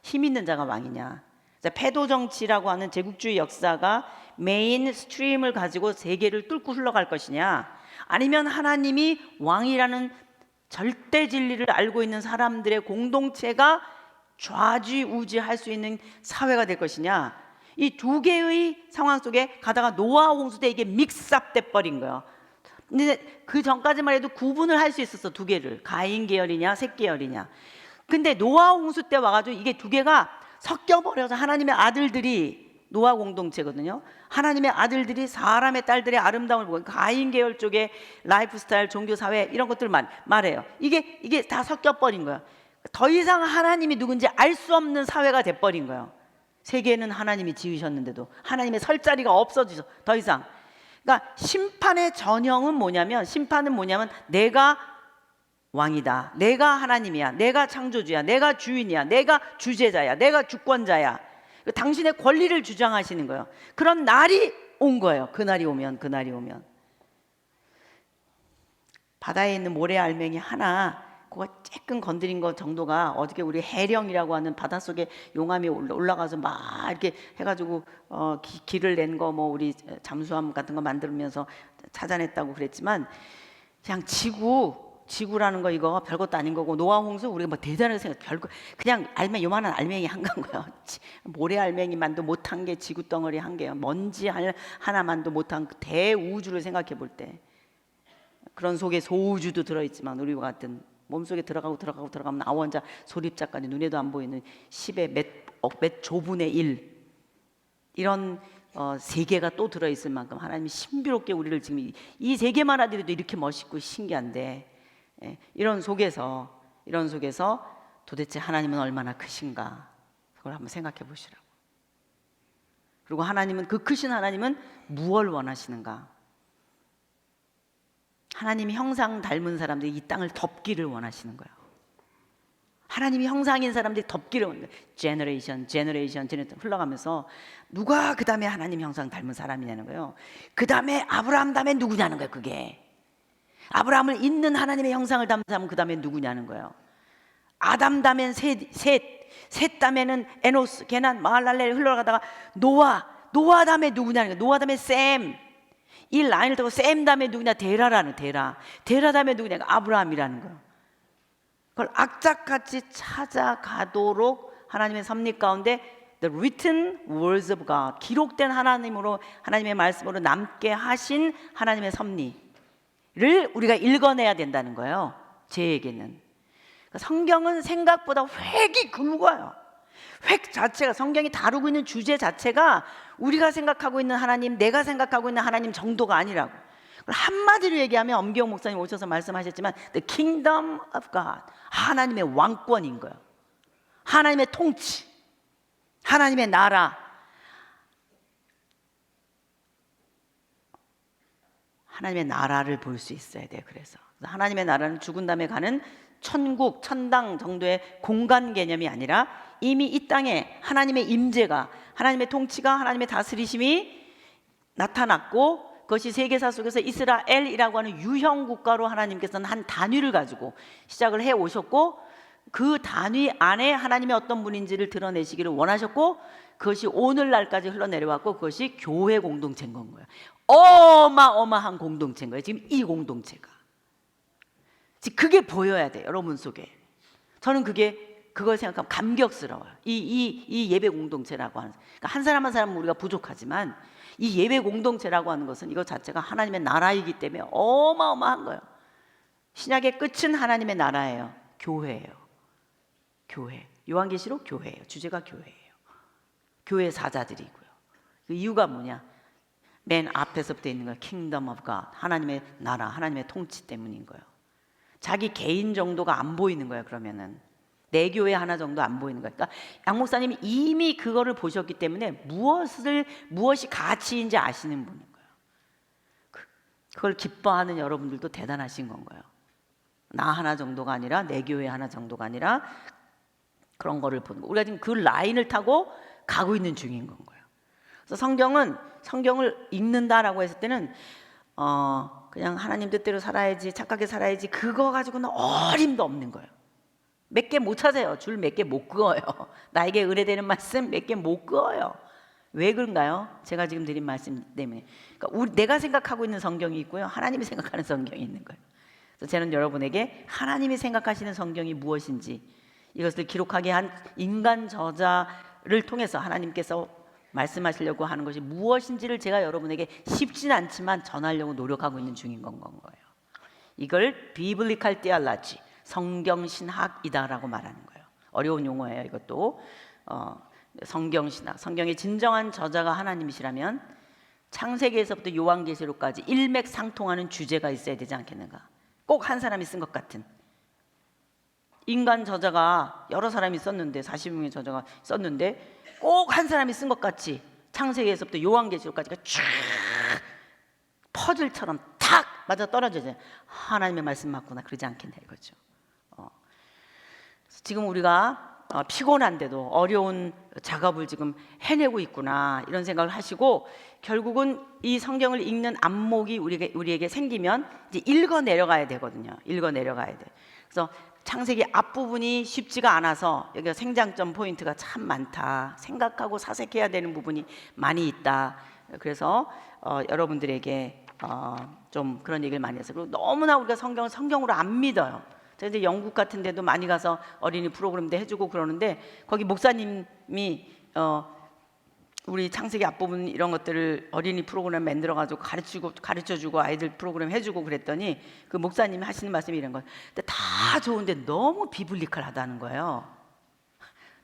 힘 있는 자가 왕이냐? 패도 정치라고 하는 제국주의 역사가 메인 스트림을 가지고 세계를 뚫고 흘러갈 것이냐, 아니면 하나님이 왕이라는 절대 진리를 알고 있는 사람들의 공동체가 좌지우지할 수 있는 사회가 될 것이냐, 이 두 개의 상황 속에 가다가 노아 홍수 때 이게 믹스업 돼 버린 거예요. 근데 그 전까지만 해도 구분을 할 수 있었어. 두 개를. 가인 계열이냐 셋 계열이냐. 근데 노아 홍수 때 와가지고 이게 두 개가 섞여버려서 하나님의 아들들이, 노아 공동체거든요. 하나님의 아들들이 사람의 딸들의 아름다움을 보고, 가인 계열 쪽에 라이프 스타일, 종교 사회 이런 것들만 말해요. 이게 다 섞여버린 거야. 더 이상 하나님이 누군지 알 수 없는 사회가 돼버린 거예요. 세계는 하나님이 지으셨는데도 하나님의 설 자리가 없어지죠. 더 이상. 그러니까 심판의 전형은 뭐냐면, 심판은 뭐냐면 내가 왕이다, 내가 하나님이야, 내가 창조주야, 내가 주인이야, 내가 주제자야, 내가 주권자야, 당신의 권리를 주장하시는 거예요. 그런 날이 온 거예요. 그날이 오면 바다에 있는 모래알맹이 하나, 그거 쬐끔 건드린 것 정도가 어저께 우리 해령이라고 하는 바닷속에 용암이 올라가서 막 이렇게 해가지고 길을 낸 거, 뭐 우리 잠수함 같은 거 만들면서 찾아냈다고 그랬지만, 그냥 지구라는 거 이거 별것도 아닌 거고, 노아 홍수 우리가 뭐 대단하게 생각, 별거 그냥 요만한 알맹이 한 거예요. 모래 알맹이만도 못한 게 지구 덩어리 한 개예요. 먼지 하나만도 못한 대우주를 생각해 볼 때, 그런 속에 소우주도 들어있지만 우리와 같은 몸속에 들어가면 나 혼자 소립자까지 눈에도 안 보이는 10의 몇 조분의 1 이런 세계가 또 들어있을 만큼 하나님이 신비롭게 우리를 지금 이 세계만 하더라도 이렇게 멋있고 신기한데, 이런 속에서 도대체 하나님은 얼마나 크신가, 그걸 한번 생각해 보시라고. 그리고 하나님은, 그 크신 하나님은 무엇을 원하시는가? 하나님이 형상 닮은 사람들이 이 땅을 덮기를 원하시는 거예요. 하나님이 형상인 사람들이 덮기를 원해요. 제너레이션 흘러가면서 누가 그 다음에 하나님 형상 닮은 사람이냐는 거예요. 그 다음에 아브라함 다음에 누구냐는 거예요. 그게 아브라함을 잇는 하나님의 형상을 담은 사람은 그 다음에 누구냐는 거예요. 아담 다음엔 셋 다음에는 에노스, 게난, 마할랄렐 흘러가다가 노아 다음에 누구냐는 거예요. 노아 다음에 셈. 이 라인을 타고 셈 다음에 누구냐? 데라 다음에 누구냐? 아브라함이라는 거예요. 그걸 악착같이 찾아가도록 하나님의 섭리 가운데 The written words of God, 기록된 하나님의 말씀으로 남게 하신 하나님의 섭리를 우리가 읽어내야 된다는 거예요. 제에게는. 성경은 생각보다 획이 굵어요. 획 자체가, 성경이 다루고 있는 주제 자체가 우리가 생각하고 있는 하나님, 내가 생각하고 있는 하나님 정도가 아니라고. 한마디로 얘기하면 엄기영 목사님 오셔서 말씀하셨지만 The kingdom of God, 하나님의 왕권인 거예요. 하나님의 통치, 하나님의 나라. 하나님의 나라를 볼 수 있어야 돼요. 그래서 하나님의 나라는 죽은 다음에 가는 천국, 천당 정도의 공간 개념이 아니라 이미 이 땅에 하나님의 임재가, 하나님의 통치가, 하나님의 다스리심이 나타났고, 그것이 세계사 속에서 이스라엘이라고 하는 유형 국가로 하나님께서는 한 단위를 가지고 시작을 해 오셨고, 그 단위 안에 하나님의 어떤 분인지를 드러내시기를 원하셨고, 그것이 오늘날까지 흘러내려왔고, 그것이 교회 공동체인 건 거예요. 어마어마한 공동체인 거예요. 지금 이 공동체가 지금 그게 보여야 돼요, 여러분 속에. 저는 그걸 생각하면 감격스러워요. 이 예배 공동체라고 하는, 그러니까 한 사람 한 사람은 우리가 부족하지만 이 예배 공동체라고 하는 것은 이것 자체가 하나님의 나라이기 때문에 어마어마한 거예요. 신약의 끝은 하나님의 나라예요. 교회예요. 교회. 요한계시록 교회예요. 주제가 교회예요. 교회 사자들이고요. 그 이유가 뭐냐? 맨 앞에서부터 있는 거예요. Kingdom of God, 하나님의 나라, 하나님의 통치 때문인 거예요. 자기 개인 정도가 안 보이는 거예요. 그러면은 내 교회 하나 정도 안 보이는 거예요. 그러니까 양 목사님이 이미 그거를 보셨기 때문에 무엇이 가치인지 아시는 분인 거예요. 그걸 기뻐하는 여러분들도 대단하신 건 거예요. 나 하나 정도가 아니라, 내 교회 하나 정도가 아니라, 그런 거를 보는 거. 우리가 지금 그 라인을 타고 가고 있는 중인 건 거예요. 그래서 성경을 읽는다라고 했을 때는 그냥 하나님 뜻대로 살아야지, 착하게 살아야지, 그거 가지고는 어림도 없는 거예요. 몇 개 못 찾아요. 줄 몇 개 못 그어요. 나에게 의뢰되는 말씀 몇 개 못 그어요. 왜 그런가요? 제가 지금 드린 말씀 때문에. 그러니까 내가 생각하고 있는 성경이 있고요, 하나님이 생각하는 성경이 있는 거예요. 그래서 저는 여러분에게 하나님이 생각하시는 성경이 무엇인지, 이것을 기록하게 한 인간 저자를 통해서 하나님께서 말씀하시려고 하는 것이 무엇인지를 제가 여러분에게 쉽진 않지만 전하려고 노력하고 있는 중인 건 거예요. 이걸 비블리칼 티올로지, 성경신학이다라고 말하는 거예요. 어려운 용어예요. 이것도 성경신학, 성경의 진정한 저자가 하나님이시라면 창세기에서부터 요한계시록까지 일맥상통하는 주제가 있어야 되지 않겠는가. 꼭 한 사람이 쓴 것 같은. 인간 저자가 여러 사람이 썼는데 40명의 저자가 썼는데 꼭 한 사람이 쓴 것 같이 창세기에서부터 요한계시록까지가 쫙 퍼즐처럼 탁 맞아 떨어져요. 하나님의 말씀 맞구나 그러지 않겠냐 이거죠. 지금 우리가 피곤한데도 어려운 작업을 지금 해내고 있구나 이런 생각을 하시고, 결국은 이 성경을 읽는 안목이 우리에게 생기면 이제 읽어 내려가야 되거든요. 읽어 내려가야 돼. 그래서 창세기 앞부분이 쉽지가 않아서 여기가 생장점 포인트가 참 많다, 생각하고 사색해야 되는 부분이 많이 있다. 그래서 여러분들에게 좀 그런 얘기를 많이 했어요. 그리고 너무나 우리가 성경을 성경으로 안 믿어요. 제가 이제 영국 같은 데도 많이 가서 어린이 프로그램도 해주고 그러는데, 거기 목사님이 우리 창세기 앞부분 이런 것들을 어린이 프로그램 만들어가지고 가르쳐주고 아이들 프로그램 해주고 그랬더니 그 목사님이 하시는 말씀이 이런 거예요. 근데 다 좋은데 너무 비블리컬하다는 거예요.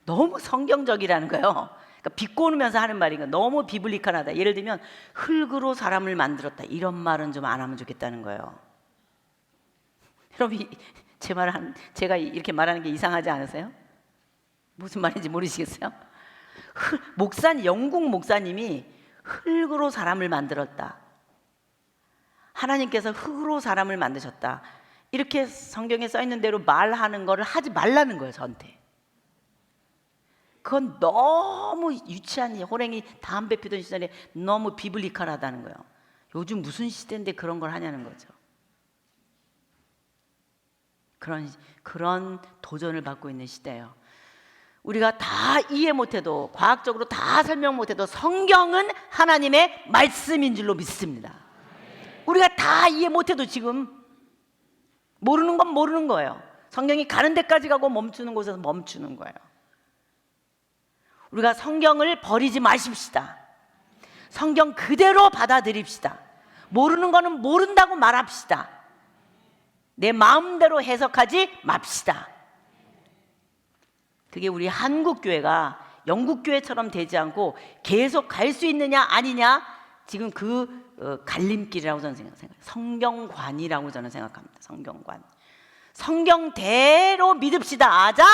너무 성경적이라는 거예요. 그러니까 비꼬면서 하는 말이니까 너무 비블리컬하다. 예를 들면 흙으로 사람을 만들었다 이런 말은 좀 안 하면 좋겠다는 거예요. 여러분 제가 이렇게 말하는 게 이상하지 않으세요? 무슨 말인지 모르시겠어요? 영국 목사님이 흙으로 사람을 만들었다, 하나님께서 흙으로 사람을 만드셨다, 이렇게 성경에 써 있는 대로 말하는 거를 하지 말라는 거예요. 저한테 그건 너무 유치한, 호랭이 담배 피던 시절에 너무 비블리컬하다는 거예요. 요즘 무슨 시대인데 그런 걸 하냐는 거죠. 그런 도전을 받고 있는 시대예요. 우리가 다 이해 못해도, 과학적으로 다 설명 못해도 성경은 하나님의 말씀인 줄로 믿습니다. 우리가 다 이해 못해도 지금 모르는 건 모르는 거예요. 성경이 가는 데까지 가고 멈추는 곳에서 멈추는 거예요. 우리가 성경을 버리지 마십시다. 성경 그대로 받아들입시다. 모르는 거는 모른다고 말합시다. 내 마음대로 해석하지 맙시다. 그게 우리 한국교회가 영국교회처럼 되지 않고 계속 갈 수 있느냐 아니냐, 지금 그 갈림길이라고 저는 생각해요. 성경관이라고 저는 생각합니다. 성경관. 성경대로 믿읍시다. 아자?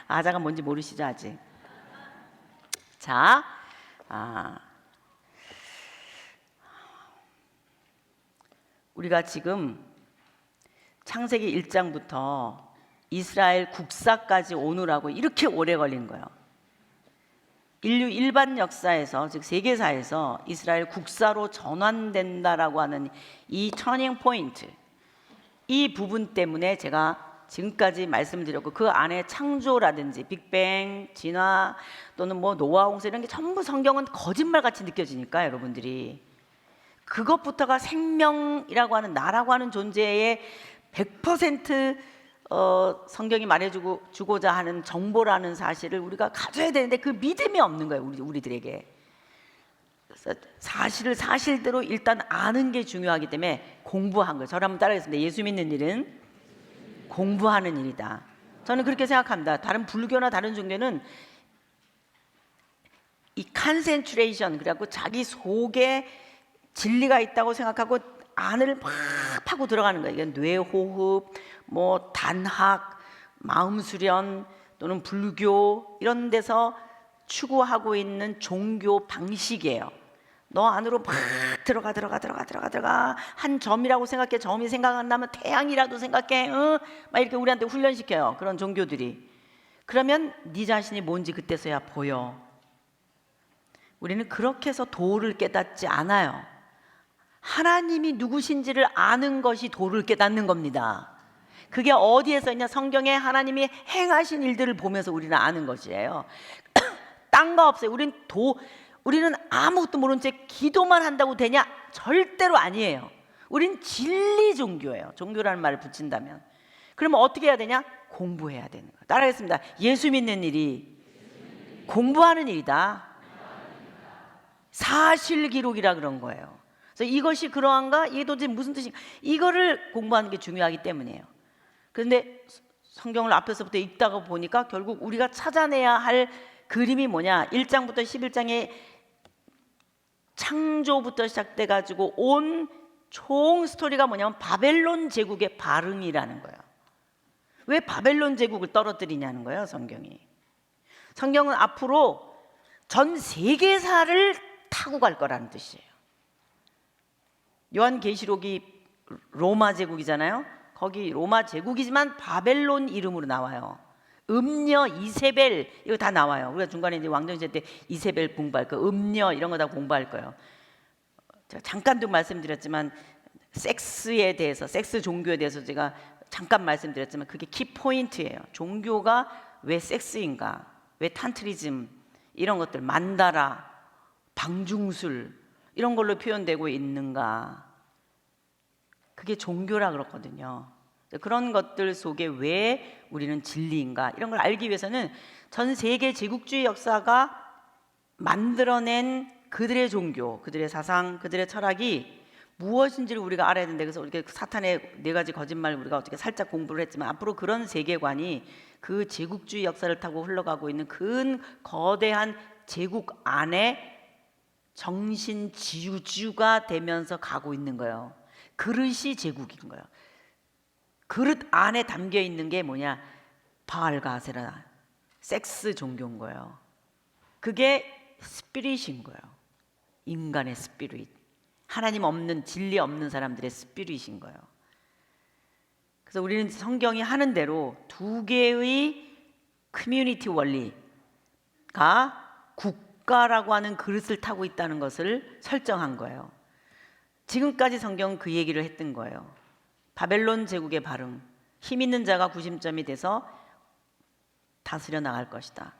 아자가 뭔지 모르시죠 아직? 자, 우리가 지금 창세기 1장부터 이스라엘 국사까지 오느라고 이렇게 오래 걸린 거예요. 인류 일반 역사에서, 즉 세계사에서 이스라엘 국사로 전환된다라고 하는 이 터닝 포인트, 이 부분 때문에 제가 지금까지 말씀드렸고, 그 안에 창조라든지 빅뱅, 진화 또는 뭐 노아 홍수 이런 게 전부 성경은 거짓말같이 느껴지니까 여러분들이 그것부터가 생명이라고 하는, 나라고 하는 존재의 100% 성경이 말해주고자 하는 정보라는 사실을 우리가 가져야 되는데 그 믿음이 없는 거예요. 우리들에게. 그래서 사실대로 일단 아는 게 중요하기 때문에 공부한 거예요. 저를 한번 따라하겠습니다. 예수 믿는 일은 공부하는 일이다. 저는 그렇게 생각합니다. 다른 불교나 다른 종교는 이 컨센트레이션, 그래갖고 자기 속에 진리가 있다고 생각하고 안을 막 파고 들어가는 거예요. 이게 뇌호흡, 뭐 단학, 마음 수련 또는 불교 이런 데서 추구하고 있는 종교 방식이에요. 너 안으로 막 들어가 한 점이라고 생각해. 점이 생각 안 나면 태양이라도 생각해. 막 이렇게 우리한테 훈련시켜요. 그런 종교들이. 그러면 네 자신이 뭔지 그때서야 보여. 우리는 그렇게 해서 도를 깨닫지 않아요. 하나님이 누구신지를 아는 것이 도를 깨닫는 겁니다. 그게 어디에 써 있냐? 성경에 하나님이 행하신 일들을 보면서 우리는 아는 것이에요. 딴 거 없어요. 우리는 아무것도 모른 채 기도만 한다고 되냐? 절대로 아니에요. 우린 진리 종교예요. 종교라는 말을 붙인다면. 그러면 어떻게 해야 되냐? 공부해야 되는 거예요. 따라하겠습니다. 예수 믿는 일이 공부하는 일이다. 사실 기록이라 그런 거예요. 그래서 이것이 그러한가? 이게 도대체 무슨 뜻인가? 이거를 공부하는 게 중요하기 때문이에요. 그런데 성경을 앞에서부터 읽다가 보니까 결국 우리가 찾아내야 할 그림이 뭐냐? 1장부터 11장에 창조부터 시작돼 가지고 온 총 스토리가 뭐냐면 바벨론 제국의 발흥이라는 거예요. 왜 바벨론 제국을 떨어뜨리냐는 거예요, 성경이. 성경은 앞으로 전 세계사를 타고 갈 거라는 뜻이에요. 요한계시록이 로마 제국이잖아요. 거기 로마 제국이지만 바벨론 이름으로 나와요. 음녀, 이세벨 이거 다 나와요. 우리가 중간에 이제 왕정시대 때 이세벨 공부할 거, 음녀 이런 거 다 공부할 거예요. 제가 잠깐도 말씀드렸지만 섹스에 대해서, 섹스 종교에 대해서 제가 잠깐 말씀드렸지만 그게 키포인트예요. 종교가 왜 섹스인가, 왜 탄트리즘 이런 것들, 만다라, 방중술 이런 걸로 표현되고 있는가, 그게 종교라 그렇거든요. 그런 것들 속에 왜 우리는 진리인가 이런 걸 알기 위해서는 전 세계 제국주의 역사가 만들어낸 그들의 종교, 그들의 사상, 그들의 철학이 무엇인지를 우리가 알아야 되는데, 그래서 이렇게 사탄의 4가지 거짓말 우리가 어떻게 살짝 공부를 했지만 앞으로 그런 세계관이 그 제국주의 역사를 타고 흘러가고 있는 큰 거대한 제국 안에 정신 지주가 되면서 가고 있는 거예요. 그릇이 제국인 거예요. 그릇 안에 담겨 있는 게 뭐냐? 바알과 아세라, 섹스 종교인 거예요. 그게 스피릿인 거예요. 인간의 스피릿, 하나님 없는, 진리 없는 사람들의 스피릿인 거예요. 그래서 우리는 성경이 하는 대로 2개의 커뮤니티 원리가 국가라고 하는 그릇을 타고 있다는 것을 설정한 거예요. 지금까지 성경은 그 얘기를 했던 거예요. 바벨론 제국의 발흥, 힘 있는 자가 구심점이 돼서 다스려 나갈 것이다.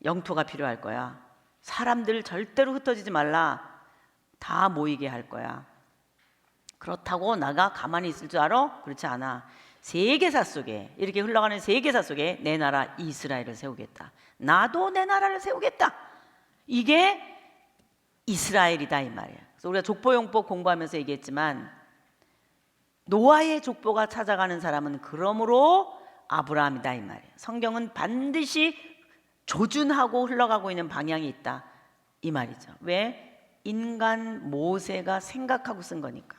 영토가 필요할 거야. 사람들 절대로 흩어지지 말라. 다 모이게 할 거야. 그렇다고 나가 가만히 있을 줄 알아? 그렇지 않아. 세계사 속에, 이렇게 흘러가는 세계사 속에 내 나라 이스라엘을 세우겠다. 나도 내 나라를 세우겠다. 이게 이스라엘이다 이 말이야. 그래서 우리가 족보용법 공부하면서 얘기했지만 노아의 족보가 찾아가는 사람은 그러므로 아브라함이다 이 말이에요. 성경은 반드시 조준하고 흘러가고 있는 방향이 있다 이 말이죠. 왜? 인간 모세가 생각하고 쓴 거니까.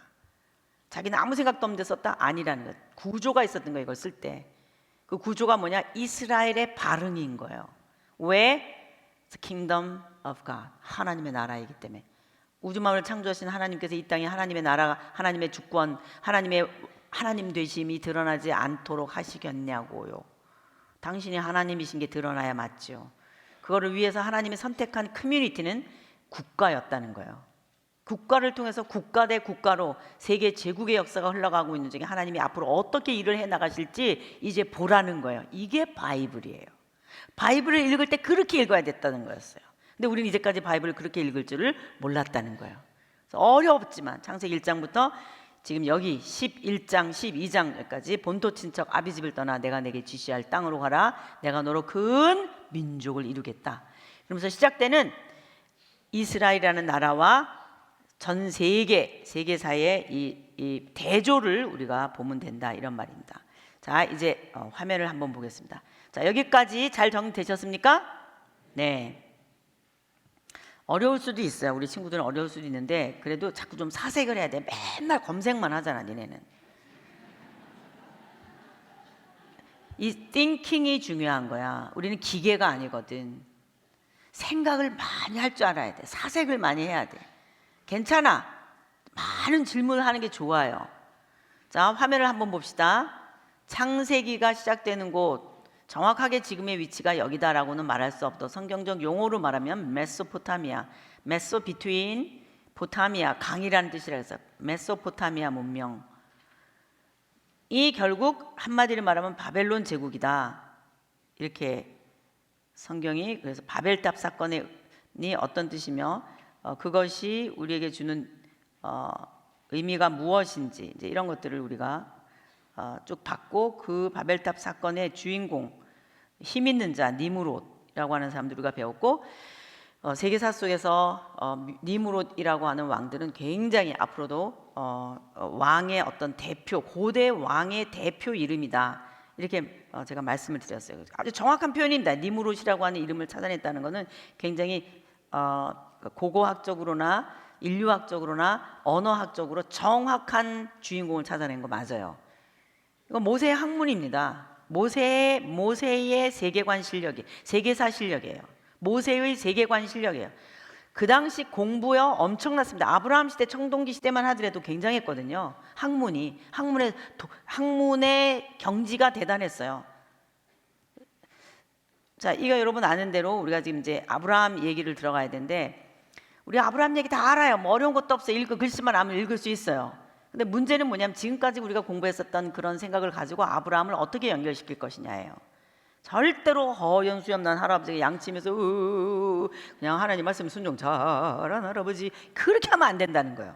자기는 아무 생각도 없는데 썼다? 아니라는 것. 구조가 있었던 거예요. 이걸 쓸 때. 그 구조가 뭐냐? 이스라엘의 발흥인 거예요. 왜? The kingdom of God, 하나님의 나라이기 때문에. 우주만을 창조하신 하나님께서 이 땅에 하나님의 나라, 하나님의 주권, 하나님 되심이 드러나지 않도록 하시겠냐고요. 당신이 하나님이신 게 드러나야 맞죠. 그거를 위해서 하나님이 선택한 커뮤니티는 국가였다는 거예요. 국가를 통해서 국가 대 국가로 세계 제국의 역사가 흘러가고 있는 중에 하나님이 앞으로 어떻게 일을 해 나가실지 이제 보라는 거예요. 이게 바이블이에요. 바이블을 읽을 때 그렇게 읽어야 됐다는 거였어요. 근데 우리는 이제까지 바이블을 그렇게 읽을 줄을 몰랐다는 거예요. 그래서 어렵지만 창세기 1장부터 지금 여기 11장, 12장까지 본토 친척 아비집을 떠나 내가 내게 지시할 땅으로 가라. 내가 너로 큰 민족을 이루겠다. 그러면서 시작되는 이스라엘이라는 나라와 전 세계사의 이 대조를 우리가 보면 된다 이런 말입니다. 자, 이제 화면을 한번 보겠습니다. 자, 여기까지 잘 정리되셨습니까? 네. 어려울 수도 있어요. 우리 친구들은 어려울 수도 있는데 그래도 자꾸 좀 사색을 해야 돼. 맨날 검색만 하잖아, 니네는. 이 thinking이 중요한 거야. 우리는 기계가 아니거든. 생각을 많이 할 줄 알아야 돼. 사색을 많이 해야 돼. 괜찮아. 많은 질문을 하는 게 좋아요. 자, 화면을 한번 봅시다. 창세기가 시작되는 곳, 정확하게 지금의 위치가 여기다라고는 말할 수 없도 성경적 용어로 말하면 메소포타미아, 메소 비트윈 포타미아, 강이라는 뜻이라 해서 메소포타미아 문명. 이 결국 한마디로 말하면 바벨론 제국이다. 이렇게 성경이, 그래서 바벨탑 사건이 어떤 뜻이며 그것이 우리에게 주는 의미가 무엇인지 이제 이런 것들을 우리가 쭉 봤고, 그 바벨탑 사건의 주인공, 힘 있는 자 니므롯, 니무롯이라고 하는 사람들 우리가 배웠고, 세계사 속에서 니무롯이라고 하는 왕들은 굉장히 앞으로도 왕의 어떤 대표, 고대 왕의 대표 이름이다, 이렇게 제가 말씀을 드렸어요. 아주 정확한 표현입니다. 니무롯이라고 하는 이름을 찾아냈다는 것은 굉장히 고고학적으로나 인류학적으로나 언어학적으로 정확한 주인공을 찾아낸 거 맞아요. 이건 모세의 학문입니다. 모세의 세계관 실력이, 세계사 실력이에요. 모세의 세계관 실력이에요. 그 당시 공부요 엄청났습니다. 아브라함 시대, 청동기 시대만 하더라도 굉장했거든요. 학문의 경지가 대단했어요. 자, 이거 여러분 아는 대로 우리가 지금 이제 아브라함 얘기를 들어가야 되는데, 우리 아브라함 얘기 다 알아요. 뭐 어려운 것도 없어요. 글씨만 알면 읽을 수 있어요. 근데 문제는 뭐냐면 지금까지 우리가 공부했었던 그런 생각을 가지고 아브라함을 어떻게 연결시킬 것이냐예요. 절대로 허연수염난 할아버지가 양치면서 그냥 하나님 말씀 순종 잘한 할아버지, 그렇게 하면 안 된다는 거예요.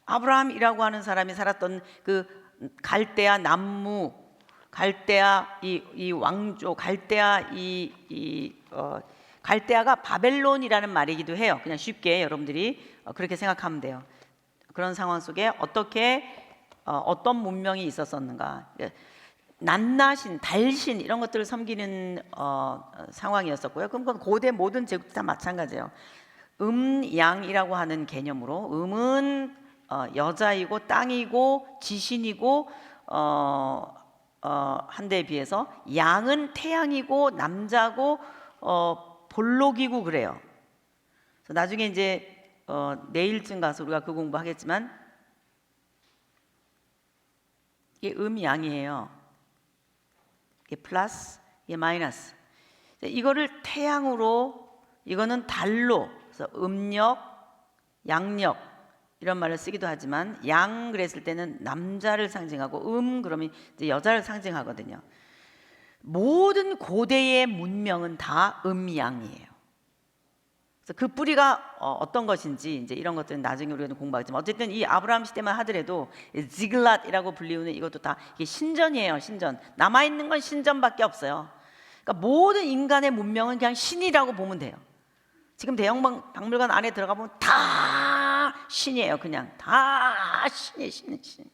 아브라함이라고 하는 사람이 살았던 그 갈대아 남무, 갈대아 이 왕조, 갈대아가 바벨론이라는 말이기도 해요. 그냥 쉽게 여러분들이 그렇게 생각하면 돼요. 그런 상황 속에 어떤 문명이 있었었는가, 낮나신, 달신 이런 것들을 섬기는 상황이었었고요. 그럼 고대 모든 제국도 다 마찬가지예요. 양이라고 하는 개념으로, 음은 여자이고 땅이고 지신이고 한 데에 비해서 양은 태양이고 남자고 볼록이고 그래요. 그래서 나중에 이제 내일쯤 가서 우리가 그 공부하겠지만, 이게 양이에요. 이게 플러스, 이게 마이너스. 이거를 태양으로, 이거는 달로, 그래서 음력, 양력 이런 말을 쓰기도 하지만, 양 그랬을 때는 남자를 상징하고, 그러면 이제 여자를 상징하거든요. 모든 고대의 문명은 다 양이에요. 그래서 그 뿌리가 어떤 것인지 이제 이런 것들은 나중에 우리가 공부하겠지만, 어쨌든 이 아브라함 시대만 하더라도 지글랏이라고 불리우는 이것도 다 이게 신전이에요. 신전. 남아 있는 건 신전밖에 없어요. 그러니까 모든 인간의 문명은 그냥 신이라고 보면 돼요. 지금 대형 박물관 안에 들어가 보면 다 신이에요. 그냥 다 신.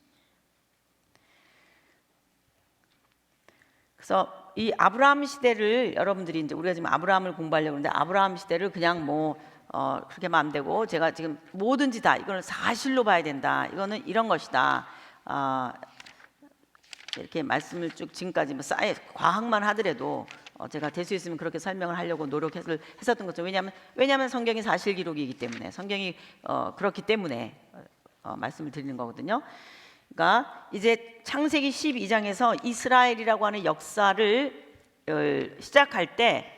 그래서 이 아브라함 시대를 여러분들이 이제 우리가 지금 아브라함을 공부하려고 하는데, 아브라함 시대를 그냥 그렇게 하면 안 되고, 제가 지금 뭐든지 다 이거는 사실로 봐야 된다, 이거는 이런 것이다, 이렇게 말씀을 쭉 지금까지 과학만 하더라도 제가 될 수 있으면 그렇게 설명을 하려고 노력했었던 거죠. 왜냐하면 성경이 사실 기록이기 때문에, 성경이 그렇기 때문에 말씀을 드리는 거거든요. 그러니까 이제 창세기 12장에서 이스라엘이라고 하는 역사를 시작할 때,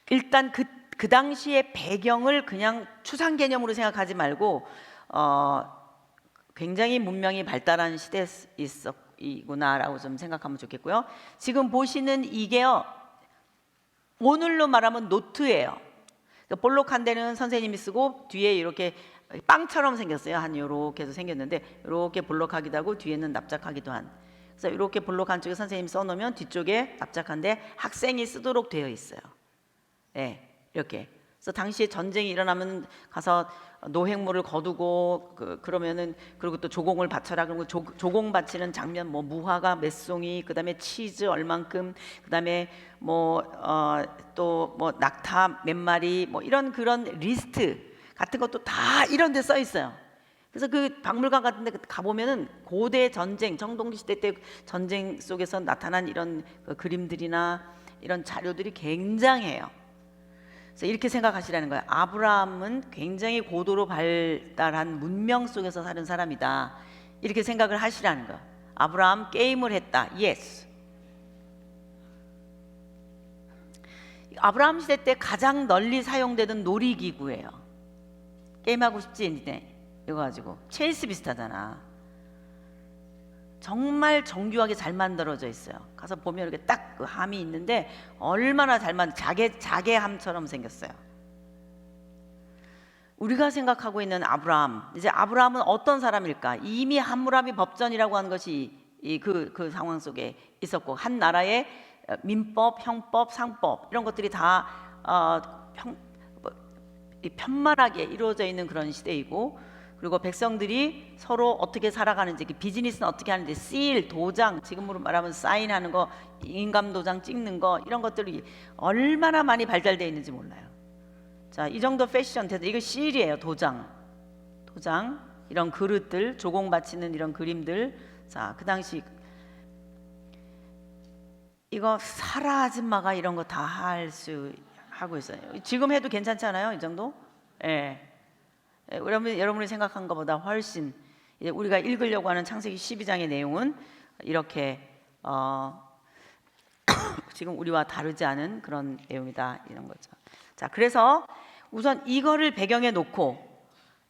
일단 그 당시의 배경을 그냥 추상 개념으로 생각하지 말고 굉장히 문명이 발달한 시대이구나라고 좀 생각하면 좋겠고요. 지금 보시는 이게요, 오늘로 말하면 노트예요. 볼록한 데는 선생님이 쓰고, 뒤에 이렇게 빵처럼 생겼어요. 한 요렇게 해서 생겼는데, 요렇게 볼록하기도 하고 뒤에는 납작하기도 한. 그래서 이렇게 볼록한 쪽에 선생님이 써놓으면 뒤쪽에 납작한데 학생이 쓰도록 되어 있어요. 네, 이렇게. 그래서 당시에 전쟁이 일어나면 가서 노획물을 거두고 그러면은, 그리고 또 조공을 바쳐라, 그리고 조공 바치는 장면, 무화과 몇 송이, 그다음에 치즈 얼만큼, 그다음에 또 낙타 몇 마리, 이런 그런 리스트 같은 것도 다 이런 데 써 있어요. 그래서 그 박물관 같은 데 가보면은 고대 전쟁, 청동기 시대 때 전쟁 속에서 나타난 이런 그림들이나 이런 자료들이 굉장해요. 그래서 이렇게 생각하시라는 거예요. 아브라함은 굉장히 고도로 발달한 문명 속에서 사는 사람이다, 이렇게 생각을 하시라는 거예요. 아브라함 게임을 했다. 예스. 아브라함 시대 때 가장 널리 사용되던 놀이기구예요. 게임하고 싶지, 이거 가지고. 첼시 비슷하잖아. 정말 정교하게 잘 만들어져 있어요. 가서 보면 이렇게 딱 그 함이 있는데 얼마나 잘 자개함처럼 생겼어요. 우리가 생각하고 있는 아브라함, 이제 아브라함은 어떤 사람일까? 이미 함무라비 법전이라고 하는 것이 그 상황 속에 있었고, 한 나라의 민법, 형법, 상법 이런 것들이 다 편만하게 이루어져 있는 그런 시대이고, 그리고 백성들이 서로 어떻게 살아가는지, 비즈니스는 어떻게 하는지, 씰, 도장, 지금으로 말하면 사인하는 거, 인감 도장 찍는 거, 이런 것들이 얼마나 많이 발달되어 있는지 몰라요. 자, 이 정도 패션 돼서 이거 씰이에요. 도장 이런 그릇들, 조공 바치는 이런 그림들. 자, 그 당시 이거 사라 아줌마가 이런 거 다 하고 있어요. 지금 해도 괜찮지 않아요? 이 정도? 예. 여러분이 생각한 것보다 훨씬, 우리가 읽으려고 하는 창세기 12장의 내용은 이렇게 지금 우리와 다르지 않은 그런 내용이다, 이런 거죠. 자, 그래서 우선 이거를 배경에 놓고,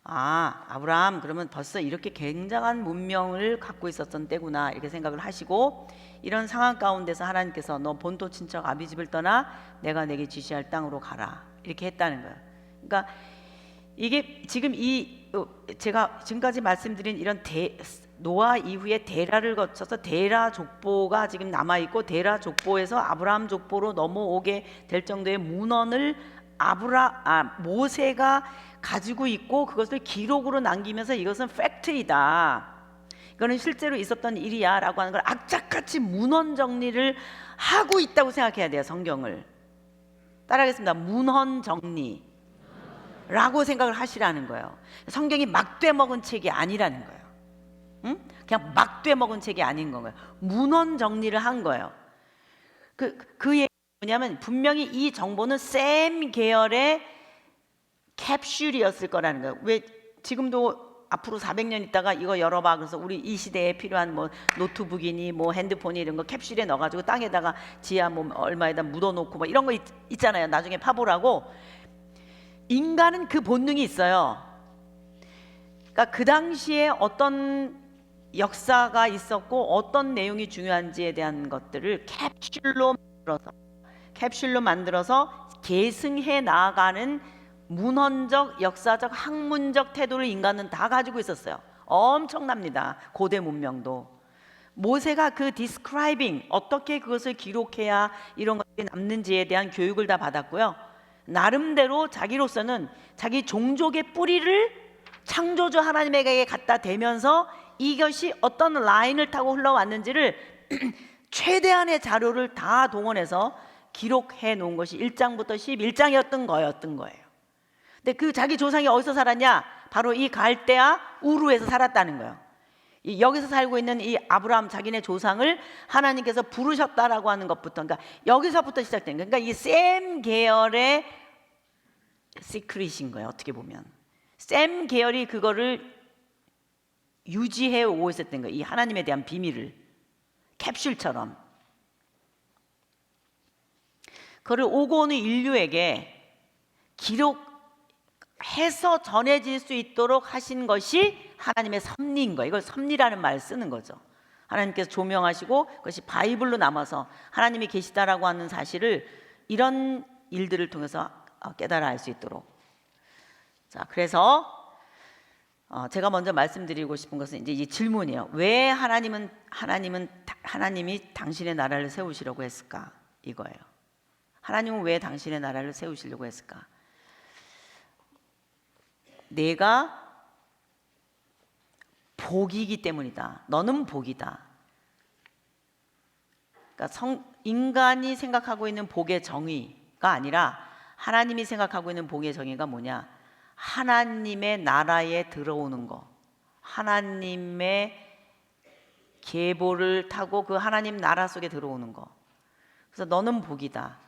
아브라함 그러면 벌써 이렇게 굉장한 문명을 갖고 있었던 때구나, 이렇게 생각을 하시고, 이런 상황 가운데서 하나님께서 너 본토 친척 아비집을 떠나 내가 내게 지시할 땅으로 가라, 이렇게 했다는 거예요. 그러니까 이게 지금 제가 지금까지 말씀드린 이런 노아 이후에 데라를 거쳐서 데라 족보가 지금 남아있고, 데라 족보에서 아브라함 족보로 넘어오게 될 정도의 문헌을 모세가 가지고 있고, 그것을 기록으로 남기면서 이것은 팩트이다, 이거는 실제로 있었던 일이야 라고 하는 걸 악착같이 문헌 정리를 하고 있다고 생각해야 돼요. 성경을 따라하겠습니다. 문헌 정리 라고 생각을 하시라는 거예요. 성경이 막 되먹은 책이 아니라는 거예요. 응? 그냥 막 되먹은 책이 아닌 거예요. 문헌 정리를 한 거예요. 그 얘기 뭐냐면, 분명히 이 정보는 샘 계열의 캡슐이었을 거라는 거예요. 왜 지금도 앞으로 400년 있다가 이거 열어봐, 그래서 우리 이 시대에 필요한 뭐 노트북이니 뭐 핸드폰이 이런 거 캡슐에 넣어가지고 땅에다가 지하 뭐 얼마에다 묻어놓고 뭐 이런 거 있잖아요. 나중에 파보라고. 인간은 그 본능이 있어요. 그러니까 그 당시에 어떤 역사가 있었고 어떤 내용이 중요한지에 대한 것들을 캡슐로 만들어서 계승해 나아가는 문헌적, 역사적, 학문적 태도를 인간은 다 가지고 있었어요. 엄청납니다. 고대 문명도. 모세가 그 디스크라이빙, 어떻게 그것을 기록해야 이런 것들이 남는지에 대한 교육을 다 받았고요. 나름대로 자기로서는 자기 종족의 뿌리를 창조주 하나님에게 갖다 대면서 이것이 어떤 라인을 타고 흘러왔는지를 최대한의 자료를 다 동원해서 기록해 놓은 것이 1장부터 11장이었던 거예요. 근데 그 자기 조상이 어디서 살았냐? 바로 이 갈대아 우르에서 살았다는 거예요. 여기서 살고 있는 이 아브라함, 자기네 조상을 하나님께서 부르셨다라고 하는 것부터, 그러니까 여기서부터 시작된 거예요. 그러니까 이 셈 계열의 시크릿인 거예요. 어떻게 보면 셈 계열이 그거를 유지해 오고 있었던 거예요. 이 하나님에 대한 비밀을 캡슐처럼 그를 오고 오는 인류에게 기록해서 전해질 수 있도록 하신 것이 하나님의 섭리인 거예요. 이걸 섭리라는 말을 쓰는 거죠. 하나님께서 조명하시고 그것이 바이블로 남아서 하나님이 계시다라고 하는 사실을 이런 일들을 통해서 깨달아 알 수 있도록. 자, 그래서 제가 먼저 말씀드리고 싶은 것은 이제 이 질문이에요. 왜 하나님이 당신의 나라를 세우시려고 했을까? 이거예요. 하나님은 왜 당신의 나라를 세우시려고 했을까? 내가 복이기 때문이다. 너는 복이다. 그러니까 인간이 생각하고 있는 복의 정의가 아니라 하나님이 생각하고 있는 복의 정의가 뭐냐? 하나님의 나라에 들어오는 거, 하나님의 계보를 타고 그 하나님 나라 속에 들어오는 거. 그래서 너는 복이다.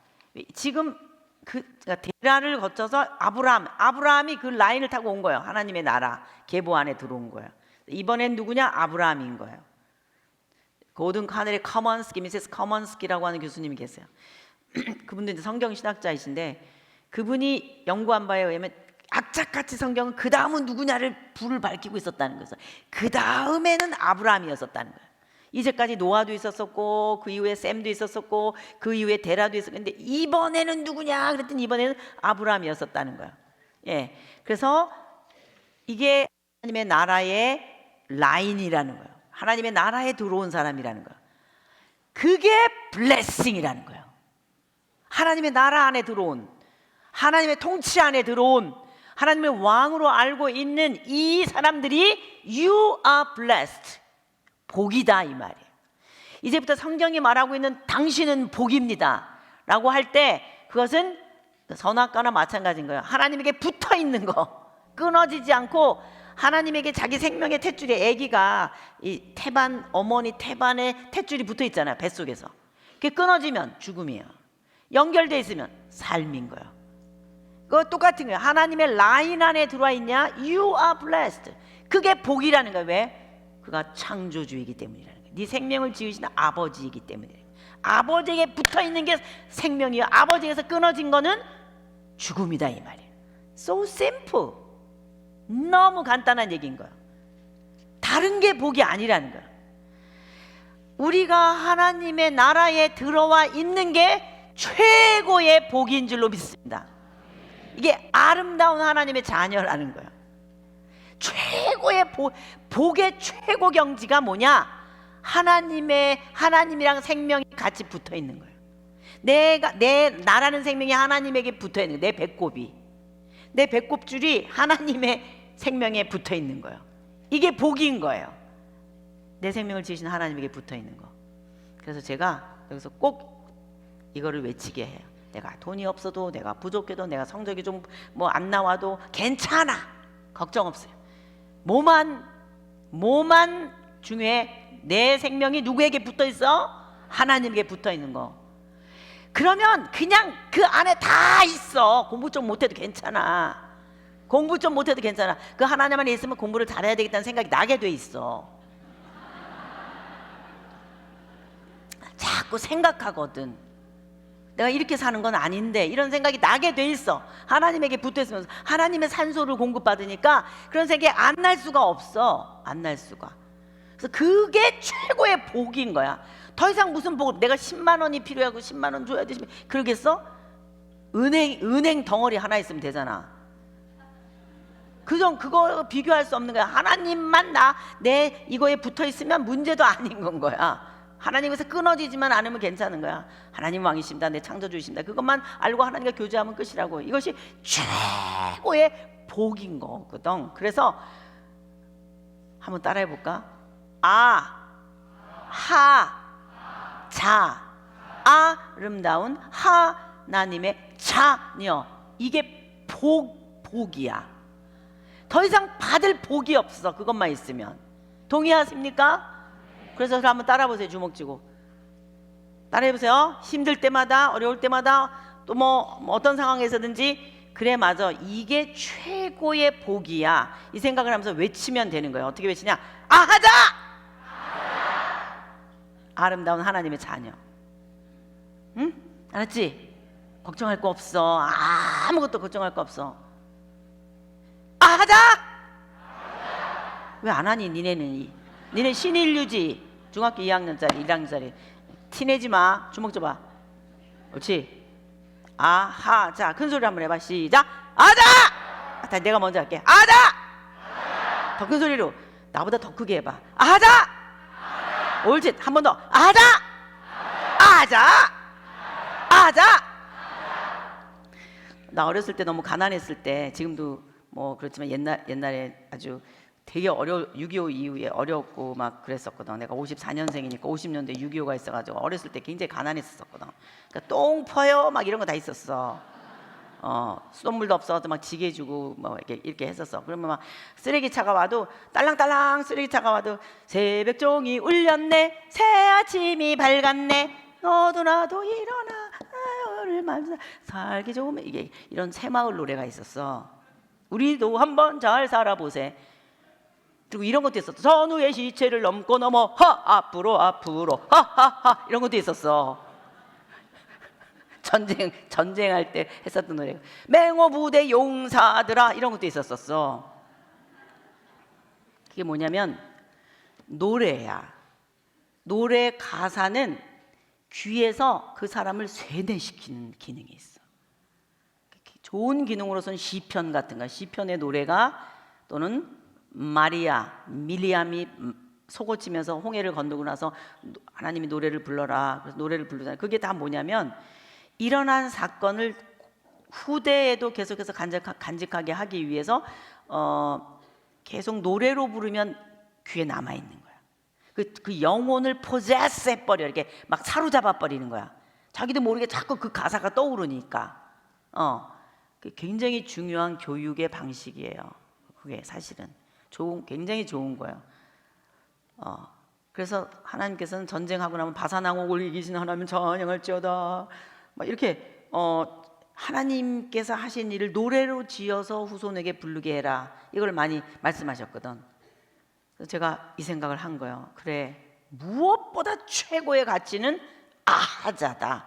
지금 그러니까 데라를 거쳐서 아브라함이 그 라인을 타고 온 거예요. 하나님의 나라 계보 안에 들어온 거예요. 이번엔 누구냐? 아브라함인 거예요. 고든 카넬의 커먼스키, 미세스 커먼스키라고 하는 교수님이 계세요. 그분도 이제 성경 신학자이신데, 그분이 연구한 바에 의하면 악착같이 성경은 그 다음은 누구냐를 불을 밝히고 있었다는 거죠. 그 다음에는 아브라함이었었다는 거예요. 이제까지 노아도 있었었고, 그 이후에 셈도 있었었고, 그 이후에 데라도 있었는데 이번에는 누구냐 그랬더니 이번에는 아브라함이었었다는 거예요. 예, 그래서 이게 하나님의 나라의 라인이라는 거예요. 하나님의 나라에 들어온 사람이라는 거예요. 그게 블레싱이라는 거예요. 하나님의 나라 안에 들어온, 하나님의 통치 안에 들어온, 하나님의 왕으로 알고 있는 이 사람들이 You are blessed, 복이다 이 말이에요. 이제부터 성경이 말하고 있는 당신은 복입니다 라고 할 때 그것은 선악과나 마찬가지인 거예요. 하나님에게 붙어 있는 거, 끊어지지 않고 하나님에게 자기 생명의 탯줄에 아기가 이 태반, 어머니 태반에 탯줄이 붙어 있잖아요, 뱃속에서. 그게 끊어지면 죽음이에요. 연결되어 있으면 삶인 거예요. 그거 똑같은 거예요. 하나님의 라인 안에 들어와 있냐? You are blessed. 그게 복이라는 거예요. 왜? 그가 창조주이기 때문이라는 거예요. 네 생명을 지으신 아버지이기 때문에. 아버지에게 붙어 있는 게 생명이요, 아버지에게서 끊어진 거는 죽음이다 이 말이에요. So simple. 너무 간단한 얘기인 거예요. 다른 게 복이 아니라는 거예요. 우리가 하나님의 나라에 들어와 있는 게 최고의 복인 줄로 믿습니다. 이게 아름다운 하나님의 자녀라는 거예요. 최고의 복의 최고 경지가 뭐냐? 하나님이랑 생명이 같이 붙어 있는 거예요. 나라는 생명이 하나님에게 붙어 있는 거예요. 내 배꼽이, 내 배꼽줄이 하나님의 생명에 붙어 있는 거예요. 이게 복인 거예요. 내 생명을 지으신 하나님에게 붙어 있는 거. 그래서 제가 여기서 꼭 이거를 외치게 해요. 내가 돈이 없어도, 내가 부족해도, 내가 성적이 좀 뭐 안 나와도 괜찮아. 걱정 없어요. 뭐만 중요해. 내 생명이 누구에게 붙어 있어? 하나님에게 붙어 있는 거. 그러면 그냥 그 안에 다 있어. 공부 좀 못해도 괜찮아. 공부 좀 못해도 괜찮아. 그 하나님 안에 있으면 공부를 잘해야 되겠다는 생각이 나게 돼 있어. 자꾸 생각하거든. 내가 이렇게 사는 건 아닌데, 이런 생각이 나게 돼 있어. 하나님에게 붙어 있으면서 하나님의 산소를 공급받으니까 그런 생각이 안 날 수가 없어. 안 날 수가. 그래서 그게 최고의 복인 거야. 더 이상 무슨 복, 내가 10만 원이 필요하고 10만 원 줘야 되지 그러겠어? 은행 덩어리 하나 있으면 되잖아. 그거 비교할 수 없는 거야. 하나님만 내 이거에 붙어 있으면 문제도 아닌 건 거야. 하나님에서 끊어지지만 않으면 괜찮은 거야. 하나님 왕이십니다, 내 창조주이십니다, 그것만 알고 하나님과 교제하면 끝이라고. 이것이 최고의 복인 거거든. 그래서 한번 따라해 볼까? 아름다운 하나님의 자녀. 이게 복이야. 더 이상 받을 복이 없어. 그것만 있으면. 동의하십니까? 그래서 한번 따라 보세요. 주먹 쥐고 따라해 보세요. 힘들 때마다, 어려울 때마다, 또 뭐 어떤 상황에서든지, 그래 맞아, 이게 최고의 복이야, 이 생각을 하면서 외치면 되는 거예요. 어떻게 외치냐? 하자! 아름다운 하나님의 자녀. 응? 알았지? 걱정할 거 없어. 아무것도 걱정할 거 없어. 하자! 왜 안 하니? 니네 신인류지. 중학교 2학년짜리 1학년짜리 티내지 마. 주먹 줘봐. 옳지. 자, 큰 소리 한번 해봐. 시작. 하자! 내가 먼저 할게. 하자! 더 큰 소리로. 나보다 더 크게 해봐. 하자! 옳지. 한 번 더. 하자! 하자! 나 어렸을 때 너무 가난했을 때, 지금도 뭐 그렇지만 옛날에 아주 되게 6.25 이후에 어렵고 막 그랬었거든. 내가 54년생이니까 50년대 6.25가 있어가지고 어렸을 때 굉장히 가난했었거든. 그러니까 똥 퍼요 막 이런 거 다 있었어. 수돗물도 없어서 막 지게 주고 뭐 이렇게 했었어. 그러면 막 쓰레기차가 와도, 딸랑딸랑 쓰레기차가 와도, 새벽종이 울렸네, 새 아침이 밝았네, 너도 나도 일어나 얼마나 살기 좋으면, 이게 이런 새마을 노래가 있었어. 우리도 한번 잘 살아보세. 그리고 이런 것도 있었어. 선우의 시체를 넘고 넘어 앞으로 하하하, 이런 것도 있었어. 전쟁할 때 했었던 노래. 맹호부대 용사들아, 이런 것도 있었었어. 그게 뭐냐면 노래야. 노래 가사는 귀에서 그 사람을 세뇌시키는 기능이 있어. 좋은 기능으로서는 시편 같은 거, 시편의 노래가, 또는 미리암이 속옷치면서 홍해를 건너고 나서 하나님이 노래를 불러라. 그래서 노래를 부르잖아요. 그게 다 뭐냐면 일어난 사건을 후대에도 계속해서 간직하게 하기 위해서 계속 노래로 부르면 귀에 남아 있는 거야. 그 영혼을 포제스 해버려. 이렇게 막 사로잡아 버리는 거야. 자기도 모르게 자꾸 그 가사가 떠오르니까. 굉장히 중요한 교육의 방식이에요. 그게 사실은 굉장히 좋은 거예요. 그래서 하나님께서는 전쟁하고 나면 바사나옥을 이기신 하나님 찬양할지어다 막 이렇게 하나님께서 하신 일을 노래로 지어서 후손에게 부르게 해라, 이걸 많이 말씀하셨거든. 그래서 제가 이 생각을 한 거예요. 그래, 무엇보다 최고의 가치는 아하자다.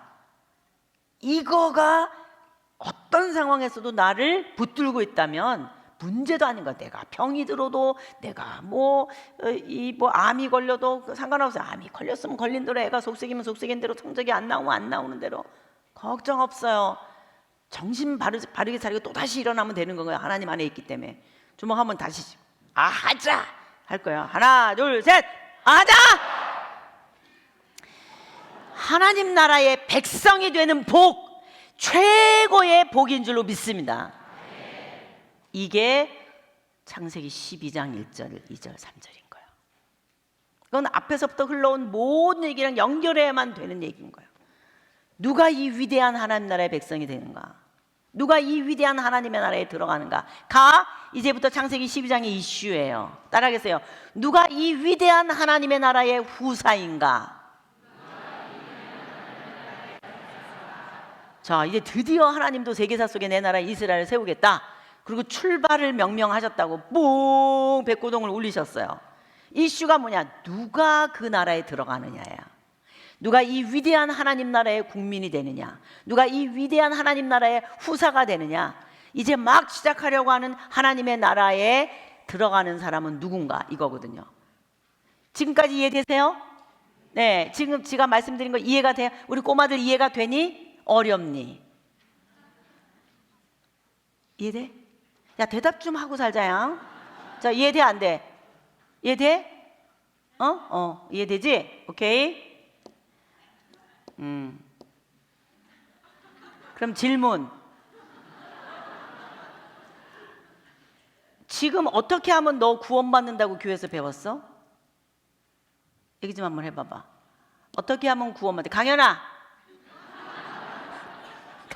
이거가 어떤 상황에서도 나를 붙들고 있다면 문제도 아닌 거야. 내가 병이 들어도, 내가 암이 걸려도 상관없어요. 암이 걸렸으면 걸린 대로, 애가 속썩이면 속썩인 대로, 성적이 안 나오면 안 나오는 대로 걱정 없어요. 정신 바르게 차리고 또 다시 일어나면 되는 거예요. 하나님 안에 있기 때문에. 주먹 한번 다시 아하자 할 거야. 하나 둘 셋 아하자. 하나님 나라의 백성이 되는 복, 최고의 복인 줄로 믿습니다. 이게 창세기 12장 1절, 2절, 3절인 거예요. 그건 앞에서부터 흘러온 모든 얘기랑 연결해야만 되는 얘기인 거예요. 누가 이 위대한 하나님 나라의 백성이 되는가? 누가 이 위대한 하나님의 나라에 들어가는가? 이제부터 창세기 12장의 이슈예요. 따라하겠어요. 누가 이 위대한 하나님의 나라의 후사인가? 자, 이제 드디어 하나님도 세계사 속에 내 나라 이스라엘을 세우겠다. 그리고 출발을 명명하셨다고 뽕 백고동을 울리셨어요. 이슈가 뭐냐? 누가 그 나라에 들어가느냐야. 누가 이 위대한 하나님 나라의 국민이 되느냐, 누가 이 위대한 하나님 나라의 후사가 되느냐. 이제 막 시작하려고 하는 하나님의 나라에 들어가는 사람은 누군가, 이거거든요. 지금까지 이해되세요? 네, 지금 제가 말씀드린 거 이해가 돼요? 우리 꼬마들 이해가 되니? 어렵니? 이해돼? 야, 대답 좀 하고 살자야. 자, 이해돼 안 돼? 이해돼? 이해되지? 오케이. 그럼 질문. 지금 어떻게 하면 너 구원받는다고 교회에서 배웠어? 얘기 좀 한번 해봐봐. 어떻게 하면 구원받는다? 강연아,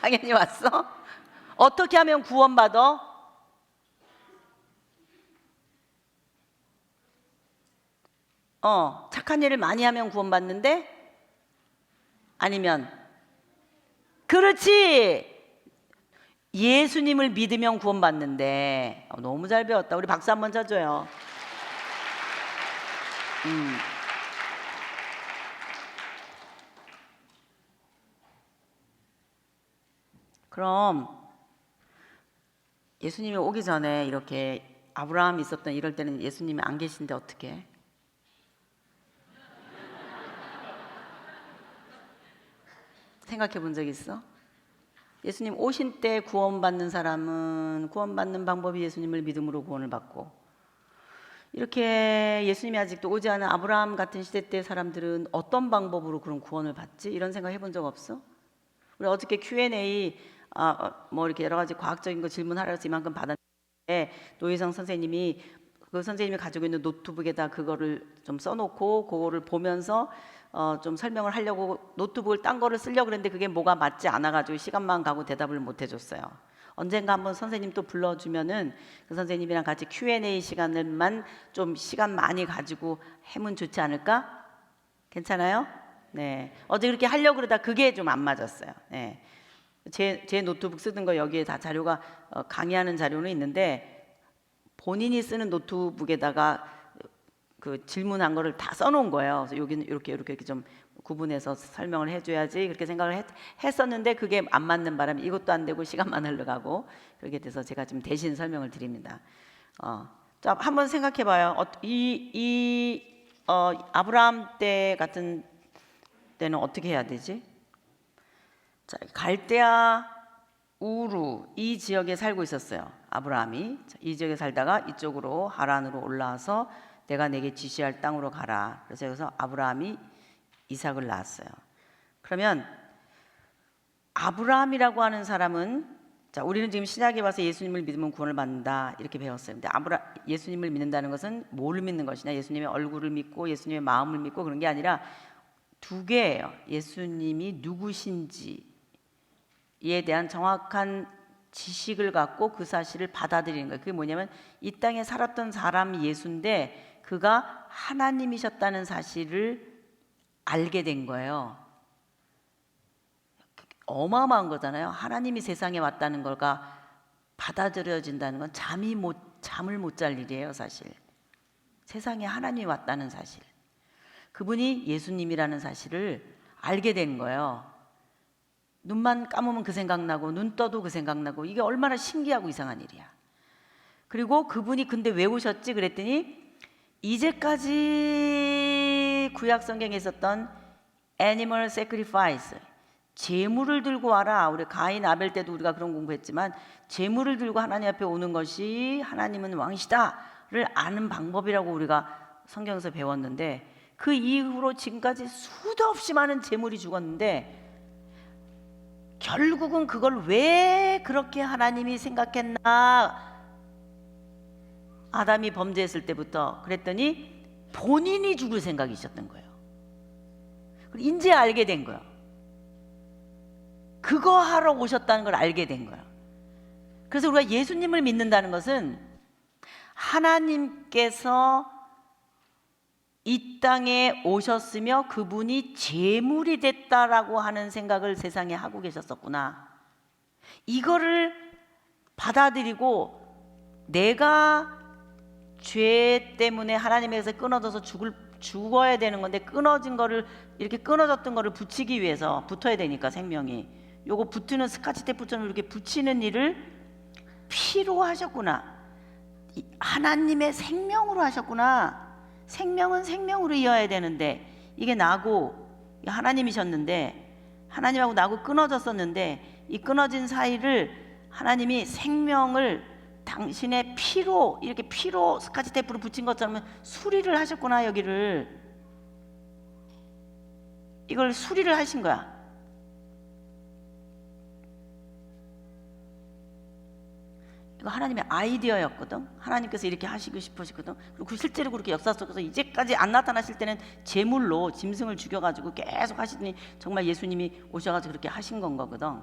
강연이 왔어? 어떻게 하면 구원받아? 착한 일을 많이 하면 구원받는데? 아니면, 그렇지, 예수님을 믿으면 구원받는데. 너무 잘 배웠다. 우리 박수 한번 쳐줘요. 그럼 예수님이 오기 전에 이렇게 아브라함이 있었던 이럴 때는 예수님이 안 계신데 어떻게 해? 생각해 본 적 있어? 예수님 오신 때 구원받는 사람은 구원받는 방법이 예수님을 믿음으로 구원을 받고, 이렇게 예수님이 아직도 오지 않은 아브라함 같은 시대 때 사람들은 어떤 방법으로 그런 구원을 받지? 이런 생각 해본 적 없어? 우리 어저께 Q&A 이렇게 여러 가지 과학적인 거 질문하라 해서 이만큼 받았는데, 노희성 선생님이 그 선생님이 가지고 있는 노트북에다 그거를 좀 써놓고 그거를 보면서 좀 설명을 하려고 노트북을 딴 거를 쓰려고 그랬는데 그게 뭐가 맞지 않아가지고 시간만 가고 대답을 못 해줬어요. 언젠가 한번 선생님 또 불러주면은 그 선생님이랑 같이 Q&A 시간을만 좀 시간 많이 가지고 하면 좋지 않을까? 괜찮아요? 네. 어제 그렇게 하려고 그러다 그게 좀 안 맞았어요. 네. 제 노트북 쓰던 거 여기에 다 자료가 강의하는 자료는 있는데, 본인이 쓰는 노트북에다가 그 질문한 거를 다 써놓은 거예요. 그래서 여기는 이렇게 좀 구분해서 설명을 해줘야지 그렇게 생각을 했었는데 그게 안 맞는 바람에 이것도 안 되고 시간만 흘러가고 그렇게 돼서 제가 좀 대신 설명을 드립니다. 자, 한번 생각해봐요. 아브라함 때 같은 때는 어떻게 해야 되지? 자, 갈대아 우루 이 지역에 살고 있었어요. 아브라함이 이 지역에 살다가 이쪽으로 하란으로 올라와서 내가 내게 지시할 땅으로 가라. 그래서 여기서 아브라함이 이삭을 낳았어요. 그러면 아브라함이라고 하는 사람은, 자, 우리는 지금 신약에 와서 예수님을 믿으면 구원을 받는다 이렇게 배웠어요. 근데 예수님을 믿는다는 것은 뭘 믿는 것이냐? 예수님의 얼굴을 믿고 예수님의 마음을 믿고 그런 게 아니라 두 개예요. 예수님이 누구신지에 대한 정확한 지식을 갖고 그 사실을 받아들이는 거예요. 그게 뭐냐면 이 땅에 살았던 사람이 예수인데 그가 하나님이셨다는 사실을 알게 된 거예요. 어마어마한 거잖아요. 하나님이 세상에 왔다는 걸가 받아들여진다는 건 잠을 못 잘 일이에요. 사실 세상에 하나님이 왔다는 사실, 그분이 예수님이라는 사실을 알게 된 거예요. 눈만 감으면 그 생각나고 눈 떠도 그 생각나고, 이게 얼마나 신기하고 이상한 일이야. 그리고 그분이 근데 왜 오셨지 그랬더니 이제까지 구약 성경에 있었던 애니멀 세크리파이스, 제물을 들고 와라. 우리 가인 아벨 때도 우리가 그런 공부했지만 제물을 들고 하나님 앞에 오는 것이 하나님은 왕이시다를 아는 방법이라고 우리가 성경에서 배웠는데, 그 이후로 지금까지 수도 없이 많은 제물이 죽었는데 결국은 그걸 왜 그렇게 하나님이 생각했나? 아담이 범죄했을 때부터 그랬더니 본인이 죽을 생각이 있었던 거예요. 그리고 이제 알게 된 거예요. 그거 하러 오셨다는 걸 알게 된 거예요. 그래서 우리가 예수님을 믿는다는 것은 하나님께서 이 땅에 오셨으며 그분이 제물이 됐다라고 하는 생각을 세상에 하고 계셨었구나, 이거를 받아들이고 내가 죄 때문에 하나님에게서 끊어져서 죽어야 되는 건데 끊어진 거를, 이렇게 끊어졌던 거를 붙이기 위해서, 붙어야 되니까 생명이, 요거 붙는 스카치 테이프처럼 이렇게 붙이는 일을 피로 하셨구나, 하나님의 생명으로 하셨구나. 생명은 생명으로 이어야 되는데 이게 나고 하나님이셨는데, 하나님하고 나고 끊어졌었는데 이 끊어진 사이를 하나님이 생명을 당신의 피로, 이렇게 피로 스카치 테이프로 붙인 것처럼 수리를 하셨구나. 여기를, 이걸 수리를 하신 거야. 이거 하나님의 아이디어였거든. 하나님께서 이렇게 하시고 싶으시거든. 그리고 실제로 그렇게 역사 속에서 이제까지 안 나타나실 때는 제물로 짐승을 죽여가지고 계속 하시더니 정말 예수님이 오셔가지고 그렇게 하신 건 거거든.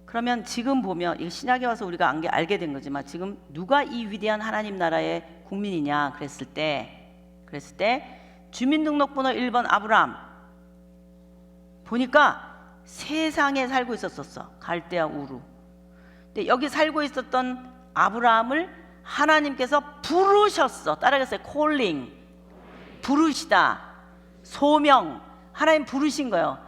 그러면 지금 보면, 이 신약에 와서 우리가 알게 된 거지만, 지금 누가 이 위대한 하나님 나라의 국민이냐 그랬을 때 주민등록번호 1번 아브라함 보니까 세상에 살고 있었어. 갈대아 우루. 근데 여기 살고 있었던 아브라함을 하나님께서 부르셨어. 따라하겠어요. 콜링, 부르시다, 소명. 하나님 부르신 거예요.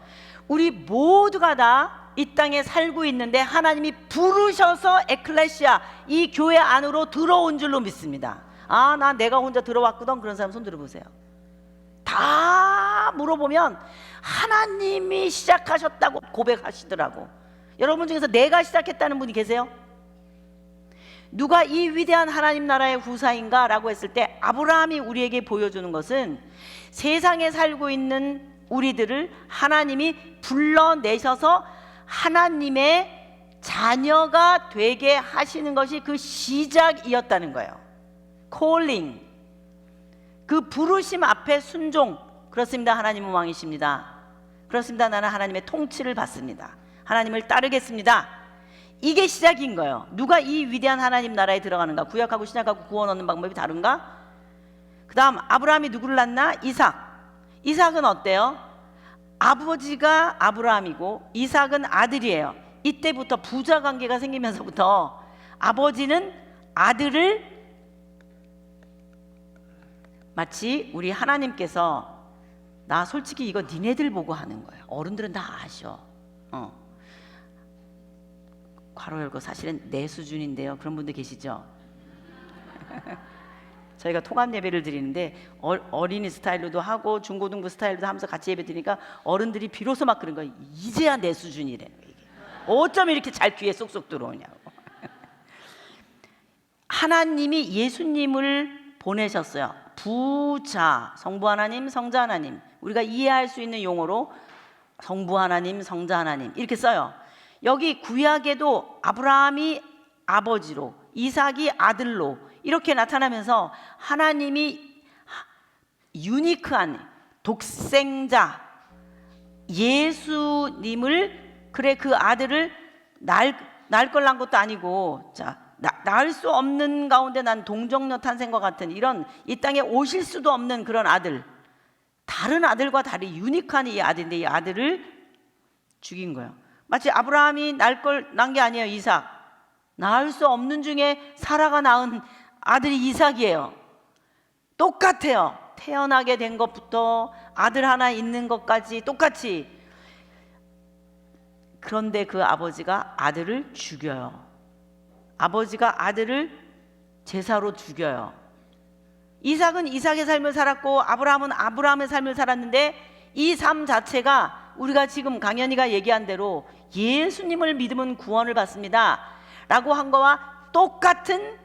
우리 모두가 다 이 땅에 살고 있는데 하나님이 부르셔서 에클레시아, 이 교회 안으로 들어온 줄로 믿습니다. 아, 나 내가 혼자 들어왔거든. 그런 사람 손 들어보세요. 다 물어보면 하나님이 시작하셨다고 고백하시더라고. 여러분 중에서 내가 시작했다는 분이 계세요? 누가 이 위대한 하나님 나라의 후사인가 라고 했을 때 아브라함이 우리에게 보여주는 것은 세상에 살고 있는 우리들을 하나님이 불러내셔서 하나님의 자녀가 되게 하시는 것이 그 시작이었다는 거예요. 콜링, 그 부르심 앞에 순종. 그렇습니다. 하나님은 왕이십니다. 그렇습니다. 나는 하나님의 통치를 받습니다. 하나님을 따르겠습니다. 이게 시작인 거예요. 누가 이 위대한 하나님 나라에 들어가는가? 구약하고 신약하고 구원 얻는 방법이 다른가? 그 다음 아브라함이 누구를 낳나? 이삭은 어때요? 아버지가 아브라함이고 이삭은 아들이에요. 이때부터 부자 관계가 생기면서부터 아버지는 아들을, 마치 우리 하나님께서 나 솔직히 이거 니네들 보고 하는 거예요. 어른들은 다 아셔. 괄호 열고 사실은 내 수준인데요. 그런 분들 계시죠? 저희가 통합 예배를 드리는데 어린이 스타일로도 하고 중고등부 스타일로도 하면서 같이 예배 드리니까 어른들이 비로소 막 그런 거예요. 이제야 내 수준이라는 거예요. 어쩜 이렇게 잘 귀에 쏙쏙 들어오냐고. 하나님이 예수님을 보내셨어요. 부자, 성부 하나님, 성자 하나님. 우리가 이해할 수 있는 용어로 성부 하나님, 성자 하나님 이렇게 써요. 여기 구약에도 아브라함이 아버지로, 이삭이 아들로 이렇게 나타나면서 하나님이 유니크한 독생자 예수님을, 그래 그 아들을 낳을 걸 낳은 것도 아니고, 자, 낳을 수 없는 가운데 난 동정녀 탄생과 같은 이런 이 땅에 오실 수도 없는 그런 아들, 다른 아들과 달리 유니크한 이 아들인데 이 아들을 죽인 거예요. 마치 아브라함이 낳은 게 아니에요. 이삭, 낳을 수 없는 중에 사라가 낳은 아들이 이삭이에요. 똑같아요. 태어나게 된 것부터 아들 하나 있는 것까지 똑같이. 그런데 그 아버지가 아들을 죽여요. 아버지가 아들을 제사로 죽여요. 이삭은 이삭의 삶을 살았고 아브라함은 아브라함의 삶을 살았는데 이 삶 자체가 우리가 지금 강연이가 얘기한 대로 예수님을 믿으면 구원을 받습니다 라고 한 거와 똑같은,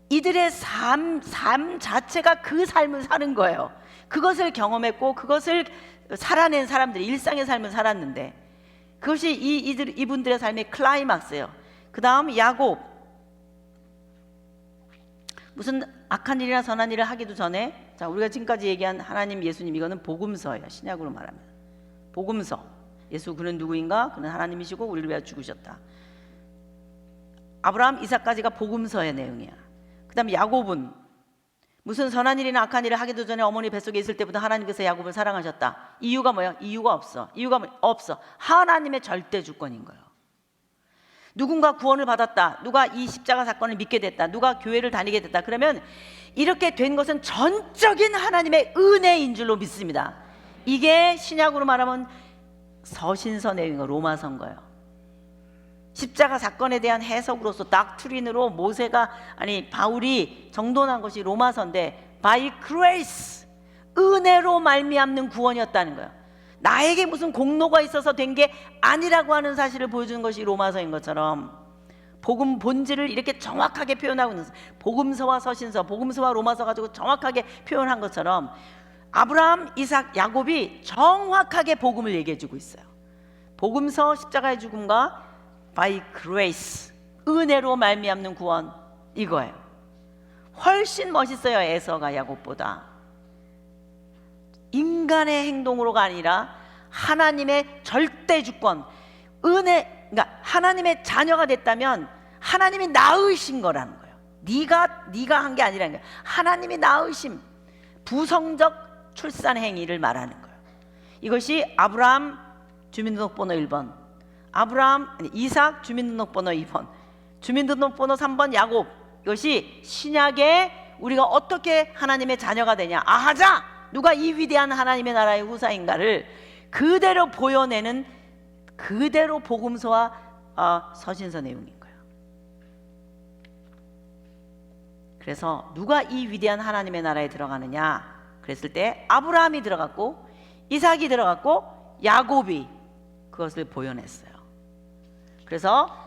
이들의 삶 자체가 그 삶을 사는 거예요. 그것을 경험했고 그것을 살아낸 사람들이 일상의 삶을 살았는데 그것이 이분들의 삶의 클라이막스예요. 그 다음 야곱, 무슨 악한 일이나 선한 일을 하기도 전에, 자, 우리가 지금까지 얘기한 하나님, 예수님, 이거는 복음서예요. 신약으로 말하면 복음서. 예수 그는 누구인가? 그는 하나님이시고 우리를 위하여 죽으셨다. 아브라함, 이삭까지가 복음서의 내용이야. 그 다음에 야곱은 무슨 선한 일이나 악한 일을 하기도 전에 어머니 뱃속에 있을 때부터 하나님께서 야곱을 사랑하셨다. 이유가 뭐야? 이유가 없어. 이유가 없어. 하나님의 절대 주권인 거예요. 누군가 구원을 받았다, 누가 이 십자가 사건을 믿게 됐다, 누가 교회를 다니게 됐다, 그러면 이렇게 된 것은 전적인 하나님의 은혜인 줄로 믿습니다. 이게 신약으로 말하면 서신서 내용인 거, 로마서인 거예요. 십자가 사건에 대한 해석으로서 닥트린으로 바울이 정돈한 것이 로마서인데 by grace, 은혜로 말미암는 구원이었다는 거예요. 나에게 무슨 공로가 있어서 된 게 아니라고 하는 사실을 보여주는 것이 로마서인 것처럼 복음 본질을 이렇게 정확하게 표현하고 있는, 복음서와 서신서, 복음서와 로마서 가지고 정확하게 표현한 것처럼 아브라함, 이삭, 야곱이 정확하게 복음을 얘기해 주고 있어요. 복음서 십자가의 죽음과 by grace, 은혜로 말미암는 구원, 이거예요. 훨씬 멋있어요. 에서가 야곱보다. 인간의 행동으로가 아니라 하나님의 절대 주권, 은혜, 그러니까 하나님의 자녀가 됐다면 하나님이 낳으신 거라는 거예요. 네가 한 게 아니라는 거예요. 하나님이 낳으심, 부성적 출산 행위를 말하는 거예요. 이것이 아브라함 주민등록번호 1번, 이삭 주민등록번호 2번, 주민등록번호 3번 야곱. 이것이 신약에 우리가 어떻게 하나님의 자녀가 되냐, 아하자, 누가 이 위대한 하나님의 나라의 후사인가를 그대로 보여내는, 그대로 복음서와 서신서 내용인 거예요. 그래서 누가 이 위대한 하나님의 나라에 들어가느냐 그랬을 때 아브라함이 들어갔고 이삭이 들어갔고 야곱이 그것을 보여냈어요. 그래서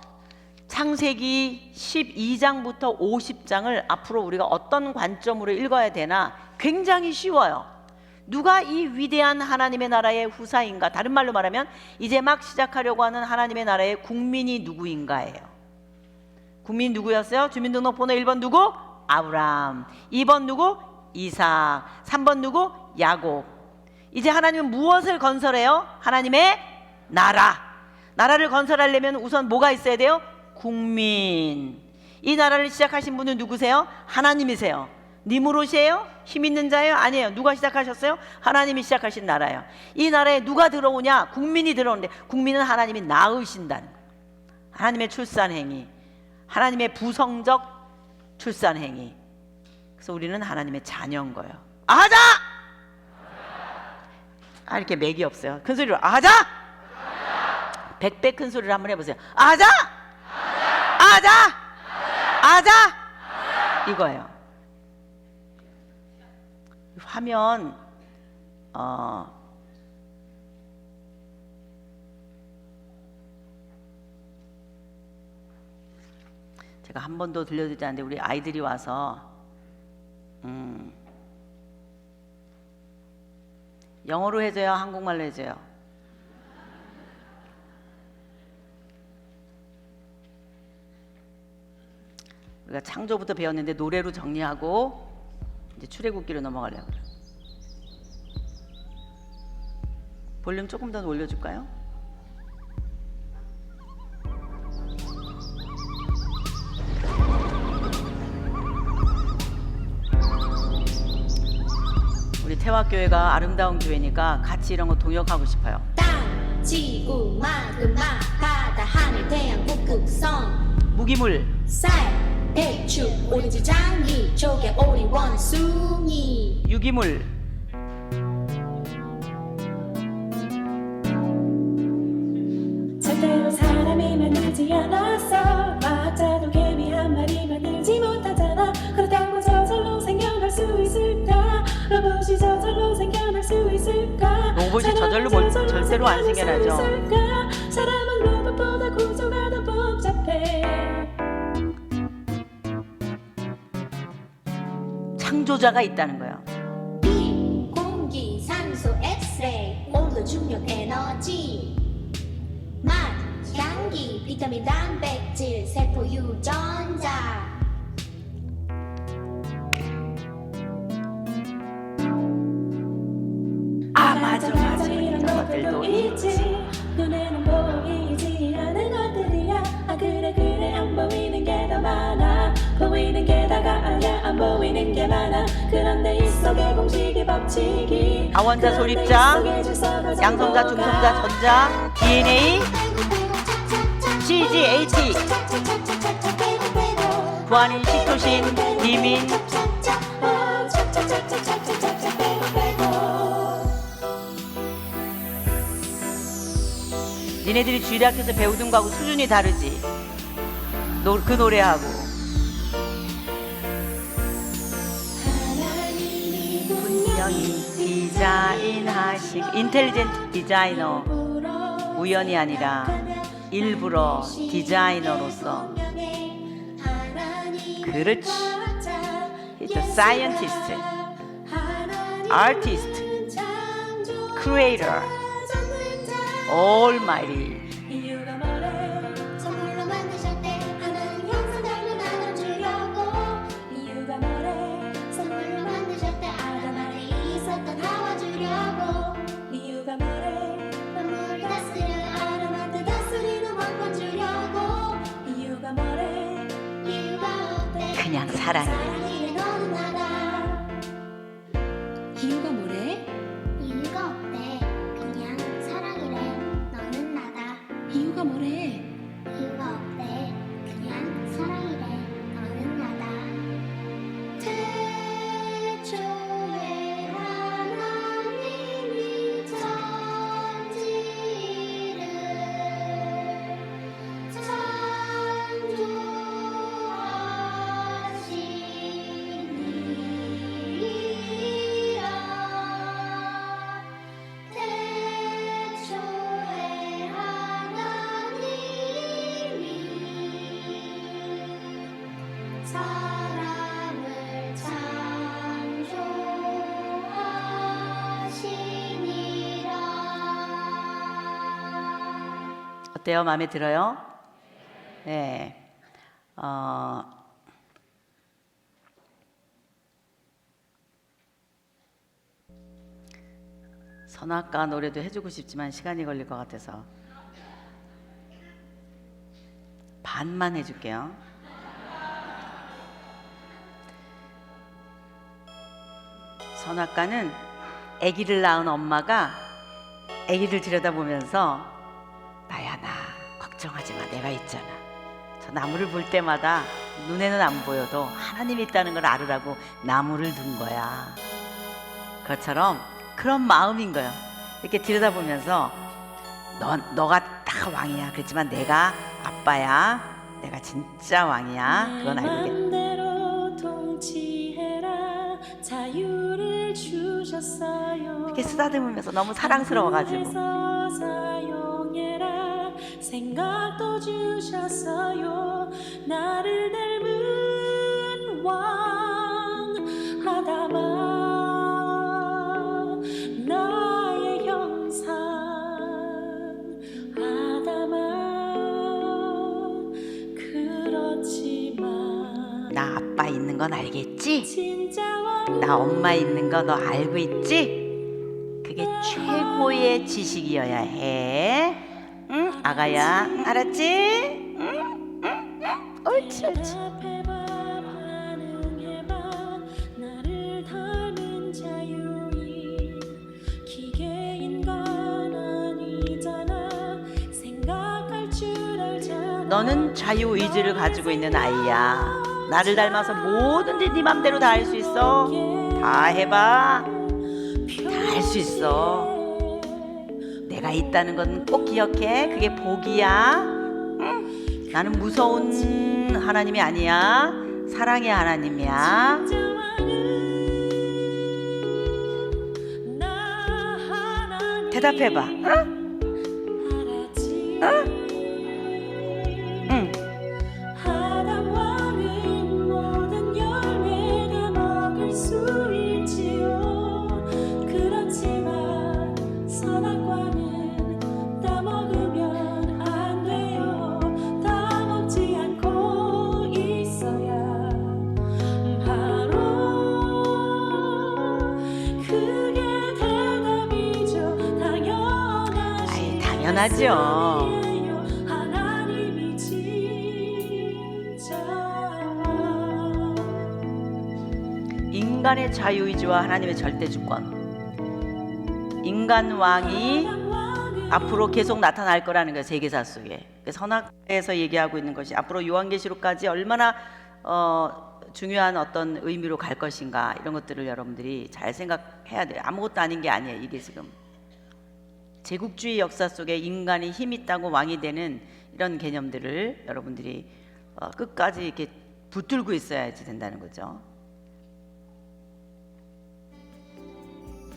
창세기 12장부터 50장을 앞으로 우리가 어떤 관점으로 읽어야 되나 굉장히 쉬워요. 누가 이 위대한 하나님의 나라의 후사인가, 다른 말로 말하면 이제 막 시작하려고 하는 하나님의 나라의 국민이 누구인가예요. 국민이 누구였어요? 주민등록번호 1번 누구? 아브라함. 2번 누구? 이삭. 3번 누구? 야곱. 이제 하나님은 무엇을 건설해요? 하나님의 나라를 건설하려면 우선 뭐가 있어야 돼요? 국민. 이 나라를 시작하신 분은 누구세요? 하나님이세요. 니무롯이에요? 힘 있는 자예요? 아니에요. 누가 시작하셨어요? 하나님이 시작하신 나라예요. 이 나라에 누가 들어오냐? 국민이 들어오는데 국민은 하나님이 낳으신다는 거예요. 하나님의 출산 행위, 하나님의 부성적 출산 행위. 그래서 우리는 하나님의 자녀인 거예요. 아하자! 이렇게 맥이 없어요. 큰 소리로 아하자! 100배 큰 소리를 한번 해보세요. 아하자! 아하자! 아하자! 이거예요. 화면 제가 한 번도 들려드리지 않는데 우리 아이들이 와서 영어로 해줘요? 한국말로 해줘요? 우리가 창조부터 배웠는데 노래로 정리하고 이제 출애굽기로 넘어가려고 그래요. 볼륨 조금 더 올려줄까요? 우리 태화교회가 아름다운 교회니까 같이 이런 거 동역하고 싶어요. 땅, 지구, 마그마, 바다, 하늘, 태양, 북극성, 무기물, 쌀, 대추, 오렌지, 장미, 조개, 오리, 원숭이, 유기물, 절대로 사람이 만들지 않았어. 과학자도 개미 한 마리 만들지 못하잖아. 그렇다고 저절로 생겨날 수 있을까? 로봇이 저절로 생겨날 수 있을까? 로봇이 저절로 절대로 안 생겨나죠. 사람은 로봇보다 구조가 더 복잡해. 창조자가 있다는 거예요. 비, 공기, 산소, 엑스레이, 온도, 중력, 에너지, 맛, 향기, 비타민, 단백질, 세포, 유전자. 맞아 이런 것들도 있지. 눈에는 보이지 않는 것들이야. 아 그래 안 보이는 게 더 많아. 보이는 게 다가 아니야. 안 보이는 게 많아. 그런데 이 속에 공식이 법칙이. 아원자 소립자, 양성자, 중성자, 전자, DNA, CGH, 구안인, 시토신, 리민. 니네들이 주일학교에서 배우던 거하고 수준이 다르지. 그 노래하고. 분명히 디자인하시 인텔리전트 디자이너, 우연이 아니라 일부러 디자이너로서. 그렇지. He's a scientist, artist, creator, almighty. 이유가 뭐래? 선물로 만드셨대. 하나님 형상대로 나눠주려고. 이유가 뭐래? 선물로 만드셨대. 아담 안에 있었던 하와 주려고. 이유가 뭐래? 만물을 다스려 아담한테 다스리는 왕권 주려고. 이유가 뭐래? 이유가 없대. 그냥 사랑이래. 사랑이래 너는 나다. 이유가 뭐래? 이유가 없대. 그냥 사랑이래 너는 나다. 이유가 뭐래? 이유가 없대. 그냥 사랑이래 너는 나다. 태초에 하나님이 천지를 창조하시니라. 태초에 하나님이 사람을 창조하시니라. 어때요? 마음에 들어요? 네. 선악과 노래도 해주고 싶지만 시간이 걸릴 것 같아서 반만 해줄게요. 선악과는 아기를 낳은 엄마가 아기를 들여다보면서 나야 나 걱정하지 마 내가 있잖아. 저 나무를 볼 때마다 눈에는 안 보여도 하나님이 있다는 걸 알으라고 나무를 둔 거야. 그것처럼 그런 마음인 거예요. 이렇게 들여다보면서 너가 딱 왕이야. 그렇지만 내가 아빠야. 내가 진짜 왕이야. 그건 알고 계세요. 맘대로 통치해라. 자유를 주셨어요. 이렇게 쓰다듬으면서 너무 사랑스러워가지고 해서 사용해라. 생각도 주셨어요. 나를 닮은 왕 아담아 나 건 알겠지? 진짜 나 엄마 있는 거 너 알고 있지? 그게 최고의 지식이어야 해. 응? 아가야, 응, 알았지? 응? 응? 응? 옳지, 옳지. 대답해봐 반응해봐 나를 닮은 자유인 기계인 건 아니잖아 생각할 줄 알잖아 너는 자유의지를 가지고 있는 아이야. 나를 닮아서 뭐든지 네 맘대로 다 할 수 있어. 다 해봐. 다 할 수 있어. 내가 있다는 건 꼭 기억해. 그게 복이야. 응? 나는 무서운 하나님이 아니야. 사랑의 하나님이야. 대답해봐. 응? 응? 응. 아담 왕은 모든 열매가 먹을 수 있지요 그렇지만 선악과는 다 먹으면 안 돼요 다 먹지 않고 있어야 바로 그게 대답이죠 아이, 당연하죠. 하나님이 진짜 인간의 자유의지와 하나님의 절대주권. 인간 왕이 앞으로 계속 나타날 거라는 거예요. 세계사 속에. 선악에서 얘기하고 있는 것이 앞으로 요한계시록까지 얼마나 중요한 어떤 의미로 갈 것인가, 이런 것들을 여러분들이 잘 생각해야 돼요. 아무것도 아닌 게 아니에요. 이게 지금 제국주의 역사 속에 인간이 힘 있다고 왕이 되는 이런 개념들을 여러분들이 끝까지 이렇게 붙들고 있어야지 된다는 거죠.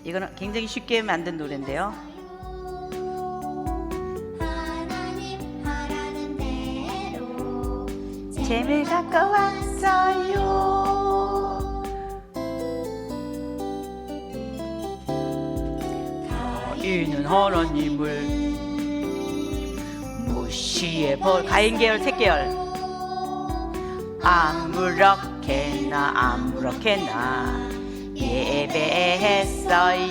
이거는 굉장히 쉽게 만든 노래인데요. 하나님 하라는 대로 재물 갖고 왔어요. 이는 하나님을 무시해버. 가인 계열, 색 계열. 아무렇게나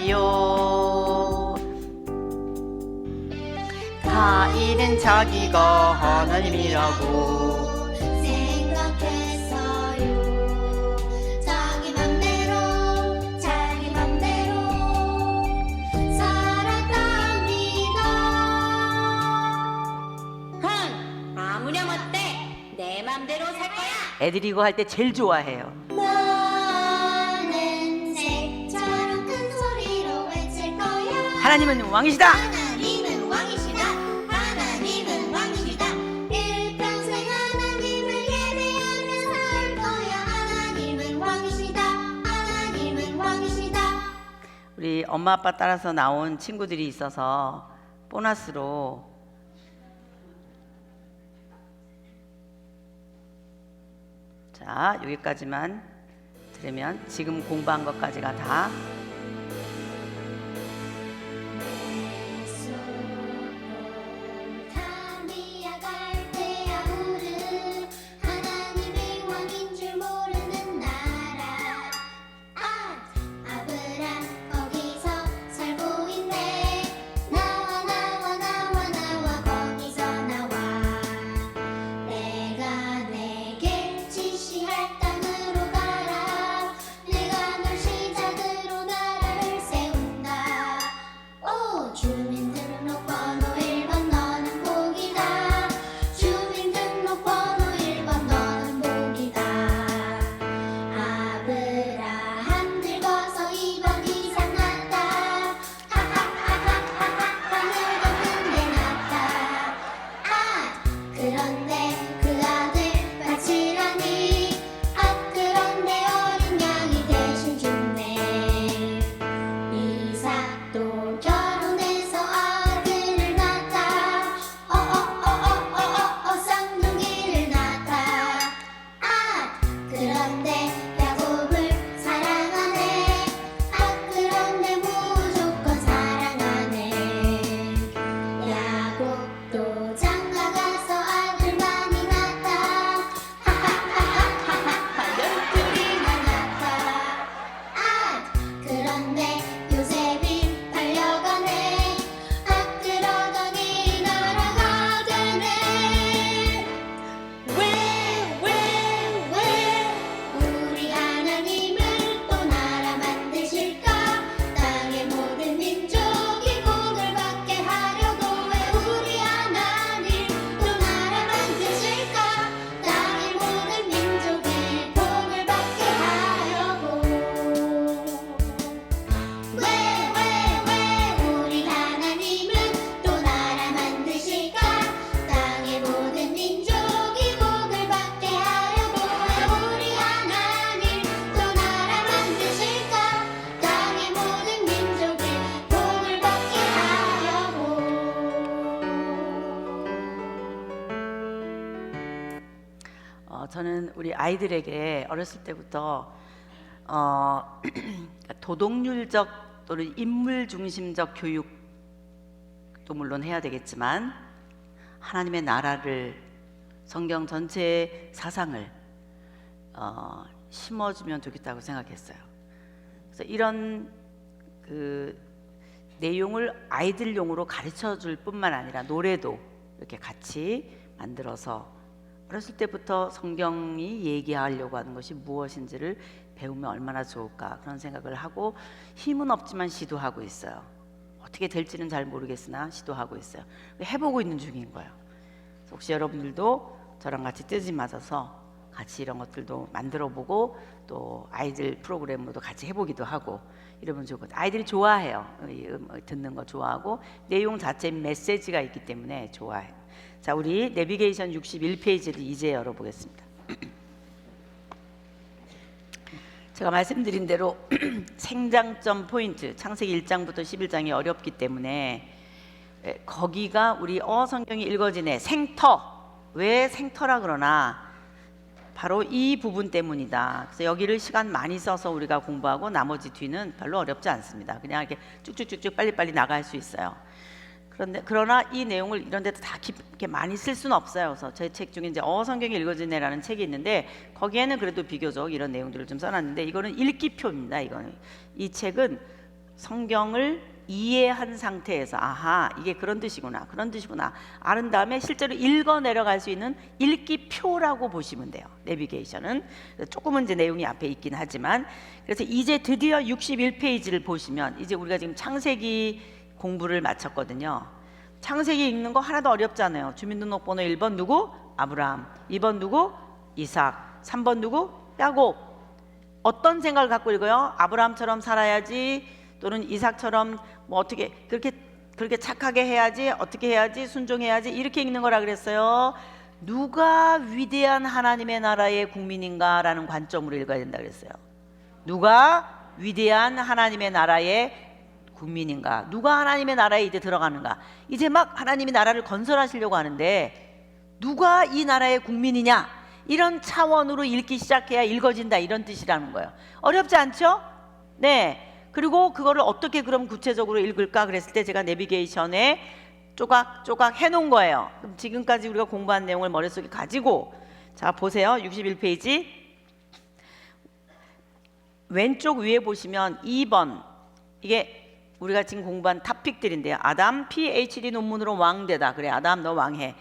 예배했어요. 가인은 자기가 하나님이라고 생각했어요. 자기 맘대로 살았답니다. 아무렴 어때? 내 맘대로 살 거야. 애들이 이거 할 때 제일 좋아해요. 나는 새처럼 큰 소리로 외칠 거야. 하나님은 왕이시다. 하나님은 왕이시다. 하나님은 왕이시다. 일평생 하나님을 예배하며 살 거야. 하나님은 왕이시다. 하나님은 왕이시다. 우리 엄마 아빠 따라서 나온 친구들이 있어서 보너스로 자, 여기까지만 들으면 지금 공부한 것까지가 다 담비야 갈대야 우르 하나님이 왕인 줄 모르는 나라. 아브람 거기서 살고 있네. 나와 거기서 나와. 내가 내게 지시할 땅으로 가라. 내가 널 시작으로 나 저는 우리 아이들에게 어렸을 때부터 도덕률적 또는 인물 중심적 교육도 물론 해야 되겠지만 하나님의 나라를, 성경 전체의 사상을 심어주면 좋겠다고 생각했어요. 그래서 이런 그 내용을 아이들용으로 가르쳐 줄 뿐만 아니라 노래도 이렇게 같이 만들어서 어렸을 때부터 성경이 얘기하려고 하는 것이 무엇인지를 배우면 얼마나 좋을까, 그런 생각을 하고 힘은 없지만 시도하고 있어요. 어떻게 될지는 잘 모르겠으나 시도하고 있어요. 해보고 있는 중인 거예요. 혹시 여러분들도 저랑 같이 뜻이 맞아서 같이 이런 것들도 만들어보고 또 아이들 프로그램으로도 같이 해보기도 하고 이러면 좋을 것 같아요. 아이들이 좋아해요. 듣는 거 좋아하고 내용 자체에 메시지가 있기 때문에 좋아해요. 자, 우리 내비게이션 61페이지를 이제 열어보겠습니다. 제가 말씀드린 대로 생장점 포인트, 창세기 1장부터 11장이 어렵기 때문에 거기가 우리 성경이 읽어지네. 생터. 왜 생터라 그러나 바로 이 부분 때문이다. 그래서 여기를 시간 많이 써서 우리가 공부하고 나머지 뒤는 별로 어렵지 않습니다. 그냥 이렇게 쭉쭉쭉쭉 빨리빨리 나갈 수 있어요. 그러나 이 내용을 이런 데도 다 깊게 많이 쓸 수는 없어요. 그래서 제 책 중에 이제 성경이 읽어지네라는 책이 있는데 거기에는 그래도 비교적 이런 내용들을 좀 써놨는데 이거는 읽기표입니다. 이 책은 성경을 이해한 상태에서 아하, 이게 그런 뜻이구나, 그런 뜻이구나 아는 다음에 실제로 읽어 내려갈 수 있는 읽기표라고 보시면 돼요. 내비게이션은 조금은 이제 내용이 앞에 있긴 하지만, 그래서 이제 드디어 61페이지를 보시면 이제 우리가 지금 창세기 공부를 마쳤거든요. 창세기 읽는 거 하나도 어렵잖아요. 주민등록번호 1번 누구? 아브라함. 2번 누구? 이삭. 3번 누구? 야곱. 어떤 생각을 갖고 읽어요? 아브라함처럼 살아야지, 또는 이삭처럼 뭐 어떻게 그렇게 착하게 해야지, 어떻게 해야지, 순종해야지, 이렇게 읽는 거라 그랬어요. 누가 위대한 하나님의 나라의 국민인가라는 관점으로 읽어야 된다 그랬어요. 누가 위대한 하나님의 나라의 국민인가, 누가 하나님의 나라에 이제 들어가는가, 이제 막 하나님이 나라를 건설하시려고 하는데 누가 이 나라의 국민이냐, 이런 차원으로 읽기 시작해야 읽어진다, 이런 뜻이라는 거예요. 어렵지 않죠? 네. 그리고 그거를 어떻게 그럼 구체적으로 읽을까 그랬을 때 제가 내비게이션에 조각조각 해놓은 거예요. 그럼 지금까지 우리가 공부한 내용을 머릿속에 가지고, 자 보세요. 61페이지 왼쪽 위에 보시면 2번, 이게 우리가 지금 공부한 토픽들인데요. 아담 PhD 논문으로 왕되다. 그래, 아담 너 왕해.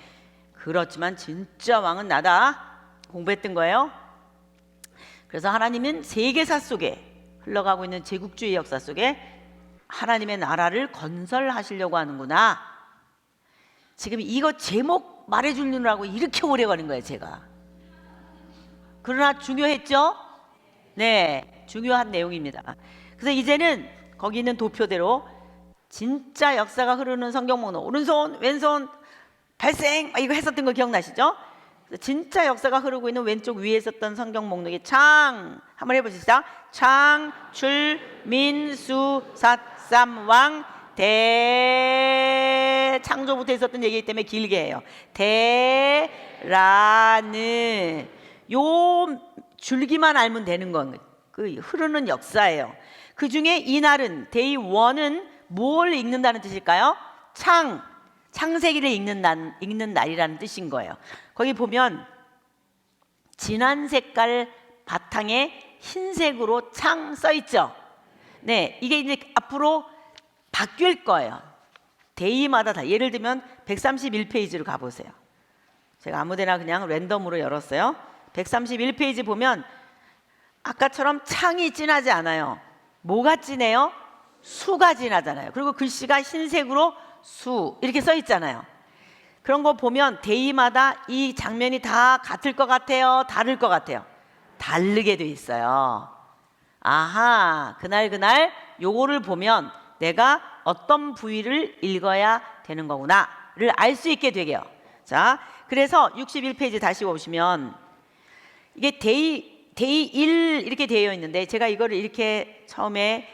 그렇지만 진짜 왕은 나다. 공부했던 거예요. 그래서 하나님은 세계사 속에 흘러가고 있는 제국주의 역사 속에 하나님의 나라를 건설하시려고 하는구나. 지금 이거 제목 말해주느라고 이렇게 오래 걸린 거예요, 제가. 그러나 중요했죠? 네, 중요한 내용입니다. 그래서 이제는 거기 있는 도표대로 진짜 역사가 흐르는 성경 목록, 오른손, 왼손, 발생 이거 했었던 거 기억나시죠? 진짜 역사가 흐르고 있는 왼쪽 위에 있었던 성경 목록이 한번 해보시죠. 창, 출, 민, 수, 삿, 쌈, 왕, 대. 창조부터 있었던 얘기이기 때문에 길게 해요. 대라는 요 줄기만 알면 되는 건 그 흐르는 역사예요. 그 중에 이날은 데이 1은 뭘 읽는다는 뜻일까요? 창세기를 읽는 날이라는 뜻인 거예요. 거기 보면 진한 색깔 바탕에 흰색으로 창 써 있죠. 네, 이게 이제 앞으로 바뀔 거예요. 데이마다 다. 예를 들면 131페이지로 가보세요. 제가 아무데나 그냥 랜덤으로 열었어요. 131페이지 보면 아까처럼 창이 진하지 않아요. 뭐가 진해요? 수가 진하잖아요. 그리고 글씨가 흰색으로 수 이렇게 써 있잖아요. 그런 거 보면 데이마다 이 장면이 다 같을 것 같아요, 다를 것 같아요? 다르게 돼 있어요. 아하, 그날 요거를 보면 내가 어떤 부위를 읽어야 되는 거구나를 알 수 있게 되게요. 자, 그래서 61페이지 다시 오시면 이게 데이 1 이렇게 되어 있는데, 제가 이거를 이렇게 처음에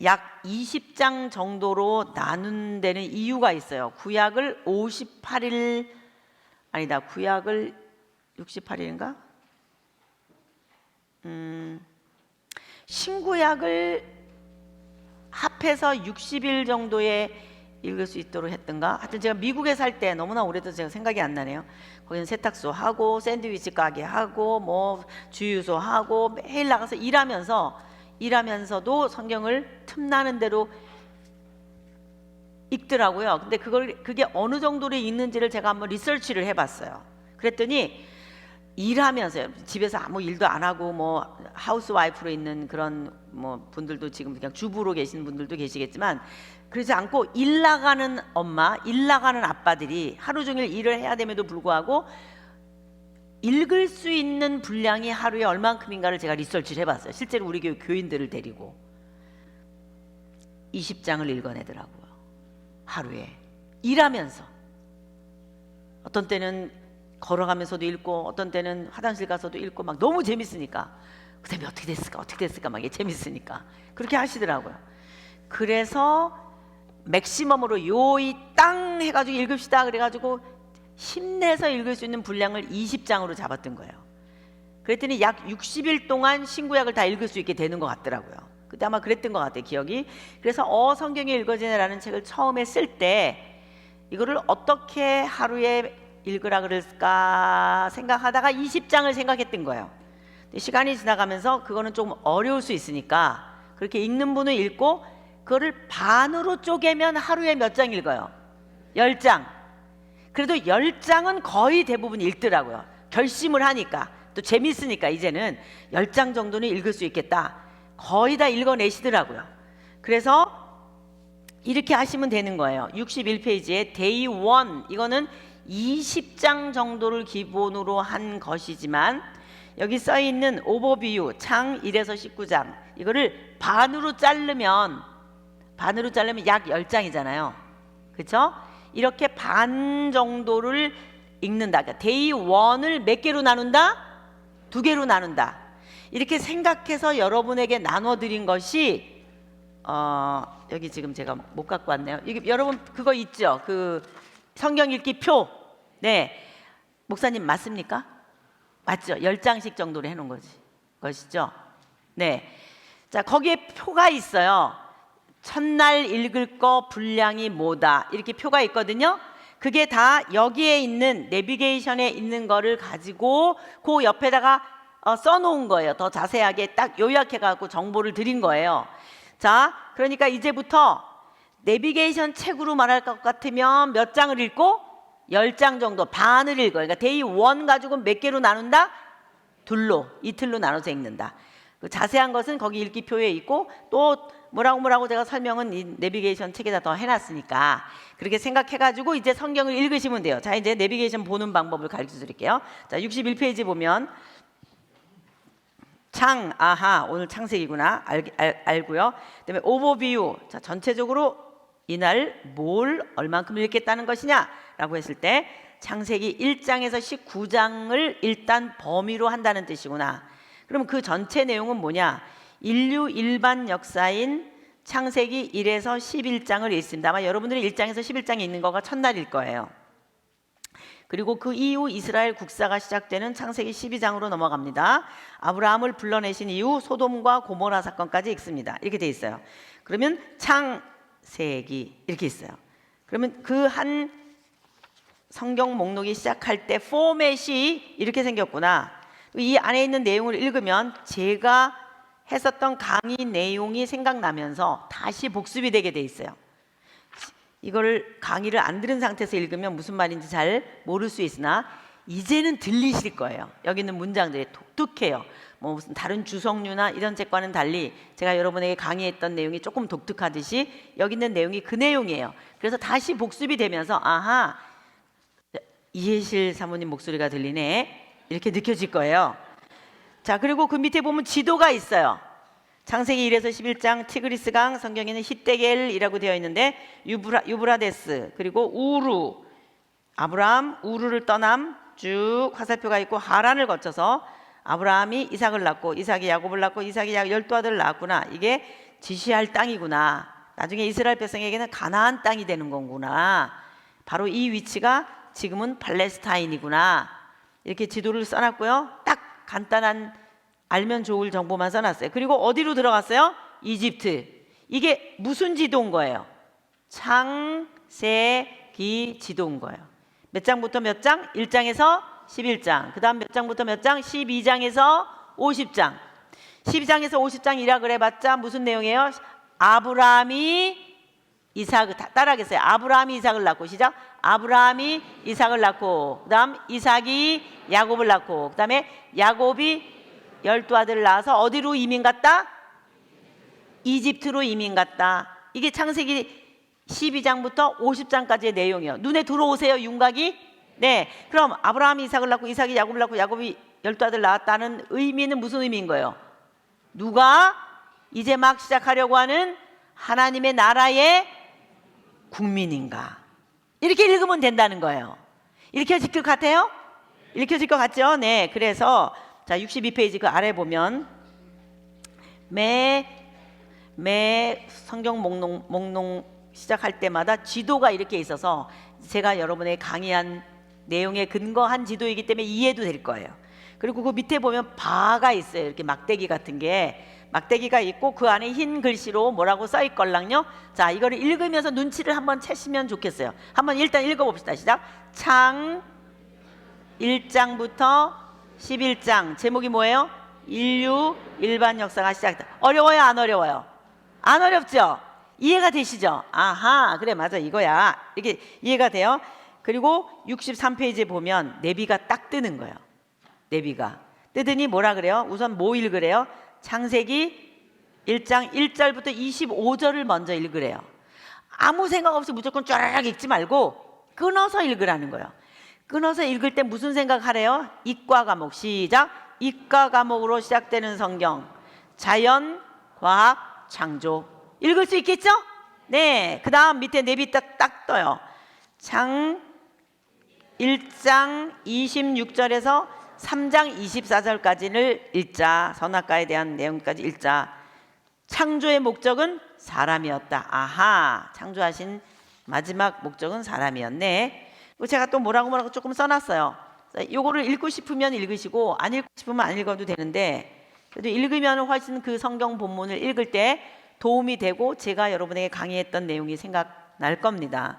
약 20장 정도로 나눈 데는 이유가 있어요. 구약을 58일 아니다, 구약을 68일인가? 신구약을 합해서 60일 정도에 읽을 수 있도록 했던가. 하여튼 제가 미국에 살 때 너무나 오래돼서 제가 생각이 안 나네요. 거기는 세탁소 하고 샌드위치 가게 하고 뭐 주유소 하고 매일 나가서 일하면서도 성경을 틈나는 대로 읽더라고요. 근데 그게 어느 정도로 읽는지를 제가 한번 리서치를 해봤어요. 그랬더니 일하면서요. 집에서 아무 일도 안 하고 뭐 하우스와이프로 있는 그런 뭐 분들도 지금 그냥 주부로 계신 분들도 계시겠지만 그러지 않고 일 나가는 엄마, 일 나가는 아빠들이 하루 종일 일을 해야 됨에도 불구하고 읽을 수 있는 분량이 하루에 얼만큼인가를 제가 리서치를 해봤어요. 실제로 우리 교회 교인들을 데리고 20장을 읽어내더라고요. 하루에 일하면서. 어떤 때는 걸어가면서도 읽고 어떤 때는 화장실 가서도 읽고 막 너무 재밌으니까 그다음에 어떻게 됐을까 막 이게 재밌으니까 그렇게 하시더라고요. 그래서 맥시멈으로 요이 땅 해가지고 읽읍시다 그래가지고 힘내서 읽을 수 있는 분량을 20장으로 잡았던 거예요. 그랬더니 약 60일 동안 신구약을 다 읽을 수 있게 되는 것 같더라고요. 그때 아마 그랬던 것 같아요, 기억이. 그래서 성경이 읽어지네라는 책을 처음에 쓸 때 이거를 어떻게 하루에 읽으라 그럴까 생각하다가 20장을 생각했던 거예요. 시간이 지나가면서 그거는 좀 어려울 수 있으니까 그렇게 읽는 분은 읽고 그거를 반으로 쪼개면 하루에 몇 장 읽어요? 10장. 그래도 10장은 거의 대부분 읽더라고요. 결심을 하니까 또 재밌으니까 이제는 10장 정도는 읽을 수 있겠다. 거의 다 읽어내시더라고요. 그래서 이렇게 하시면 되는 거예요. 61페이지에 데이 1 이거는 20장 정도를 기본으로 한 것이지만 여기 써있는 오버뷰 창 1에서 19장 이거를 반으로 자르면 약 10장이잖아요. 그렇죠? 이렇게 반 정도를 읽는다. 그러니까 데이 1을 몇 개로 나눈다? 2개로 나눈다. 이렇게 생각해서 여러분에게 나눠드린 것이 여기 지금 제가 못 갖고 왔네요. 이게 여러분 그거 있죠? 그 성경 읽기 표. 네, 목사님 맞습니까? 맞죠? 10장씩 정도로 해놓은 것이죠. 네, 자 거기에 표가 있어요. 첫날 읽을 거 분량이 뭐다 이렇게 표가 있거든요. 그게 다 여기에 있는 내비게이션에 있는 거를 가지고 그 옆에다가 써놓은 거예요. 더 자세하게 딱 요약해갖고 정보를 드린 거예요. 자, 그러니까 이제부터 내비게이션 책으로 말할 것 같으면 몇 장을 읽고 10장 정도 반을 읽어요. 그러니까 데이 1 가지고 몇 개로 나눈다? 이틀로 나눠서 읽는다. 그 자세한 것은 거기 읽기표에 있고 또 뭐라고 제가 설명은 이 내비게이션 책에다 더 해놨으니까 그렇게 생각해가지고 이제 성경을 읽으시면 돼요. 자, 이제 내비게이션 보는 방법을 가르쳐 드릴게요. 자, 61페이지 보면 오늘 창세기구나 알고요. 그다음에 오버뷰. 자, 전체적으로 이날 뭘 얼만큼 읽겠다는 것이냐라고 했을 때 창세기 1장에서 19장을 일단 범위로 한다는 뜻이구나. 그럼 그 전체 내용은 뭐냐? 인류 일반 역사인 창세기 1에서 11장을 읽습니다. 아마 여러분들이 1장에서 11장에 있는 거가 첫날일 거예요. 그리고 그 이후 이스라엘 국사가 시작되는 창세기 12장으로 넘어갑니다. 아브라함을 불러내신 이후 소돔과 고모라 사건까지 읽습니다. 이렇게 돼 있어요. 그러면 창세기 이렇게 있어요. 그러면 그 한 성경 목록이 시작할 때 포맷이 이렇게 생겼구나. 이 안에 있는 내용을 읽으면 제가 했었던 강의 내용이 생각나면서 다시 복습이 되게 돼 있어요. 이거를 강의를 안 들은 상태에서 읽으면 무슨 말인지 잘 모를 수 있으나 이제는 들리실 거예요. 여기 있는 문장들이 독특해요. 뭐 무슨 다른 주석류나 이런 책과는 달리 제가 여러분에게 강의했던 내용이 조금 독특하듯이 여기 있는 내용이 그 내용이에요. 그래서 다시 복습이 되면서 아하, 이해실 사모님 목소리가 들리네 이렇게 느껴질 거예요. 자, 그리고 그 밑에 보면 지도가 있어요. 창세기 1에서 11장 티그리스강, 성경에는 히데겔이라고 되어 있는데 유브라데스, 그리고 우루, 아브라함 우루를 떠남 쭉 화살표가 있고 하란을 거쳐서 아브라함이 이삭을 낳고 이삭이 야곱을 낳고 이삭이 12아들을 낳았구나. 이게 지시할 땅이구나. 나중에 이스라엘 백성에게는 가나안 땅이 되는 거구나. 바로 이 위치가 지금은 팔레스타인이구나. 이렇게 지도를 써놨고요. 딱 간단한 알면 좋을 정보만 써놨어요. 그리고 어디로 들어갔어요? 이집트. 이게 무슨 지도인 거예요? 창세기 지도인 거예요. 몇 장부터 몇 장? 1장에서 11장. 그 다음 몇 장부터 몇 장? 12장에서 50장. 12장에서 50장이라 그래봤자 무슨 내용이에요? 아브라함이 이삭을 따라하겠어요. 아브라함이 이삭을 낳고 시작. 아브라함이 이삭을 낳고 그 다음 이삭이 야곱을 낳고 그 다음에 야곱이 12아들을 낳아서 어디로 이민 갔다? 이집트로 이민 갔다. 이게 창세기 12장부터 50장까지의 내용이에요. 눈에 들어오세요, 윤곽이? 네. 그럼 아브라함이 이삭을 낳고 이삭이 야곱을 낳고 야곱이 12아들 낳았다는 의미는 무슨 의미인 거예요? 누가 이제 막 시작하려고 하는 하나님의 나라의 국민인가? 이렇게 읽으면 된다는 거예요. 읽혀질 것 같아요? 읽혀질 것 같죠? 네. 그래서 자 62페이지 그 아래 보면 매 성경 목록 시작할 때마다 지도가 이렇게 있어서 제가 여러분의 강의한 내용에 근거한 지도이기 때문에 이해도 될 거예요. 그리고 그 밑에 보면 바가 있어요. 이렇게 막대기 같은 게 막대기가 있고 그 안에 흰 글씨로 뭐라고 써 있걸랑요. 자, 이거를 읽으면서 눈치를 한번 채시면 좋겠어요. 한번 일단 읽어봅시다. 시작. 창 1장부터 11장 제목이 뭐예요? 인류 일반 역사가 시작됐다. 어려워요? 안 어려워요? 안 어렵죠? 이해가 되시죠? 아하, 그래, 맞아, 이거야. 이렇게 이해가 돼요. 그리고 63페이지에 보면 내비가 딱 뜨는 거예요. 내비가 뜨더니 뭐라 그래요? 우선 뭐 읽으래요? 창세기 1장 1절부터 25절을 먼저 읽으래요. 아무 생각 없이 무조건 쫙 읽지 말고 끊어서 읽으라는 거예요. 끊어서 읽을 때 무슨 생각하래요? 이과 과목 시작. 이과 과목으로 시작되는 성경 자연, 과학, 창조 읽을 수 있겠죠? 네. 그 다음 밑에 내비 딱 떠요. 창 1장 26절에서 3장 24절까지를 읽자. 선악과에 대한 내용까지 읽자. 창조의 목적은 사람이었다. 아하, 창조하신 마지막 목적은 사람이었네. 제가 또 뭐라고 조금 써놨어요. 요거를 읽고 싶으면 읽으시고 안 읽고 싶으면 안 읽어도 되는데 그래도 읽으면 훨씬 그 성경 본문을 읽을 때 도움이 되고 제가 여러분에게 강의했던 내용이 생각날 겁니다.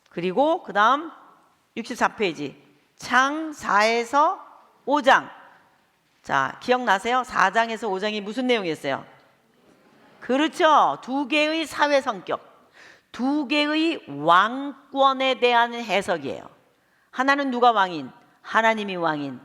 그리고 그 다음 64페이지 창 4에서 5장. 자, 기억나세요? 4장에서 5장이 무슨 내용이었어요? 그렇죠. 두 개의 사회 성격, 두 개의 왕권에 대한 해석이에요. 하나는 누가 왕인? 하나님이 왕인.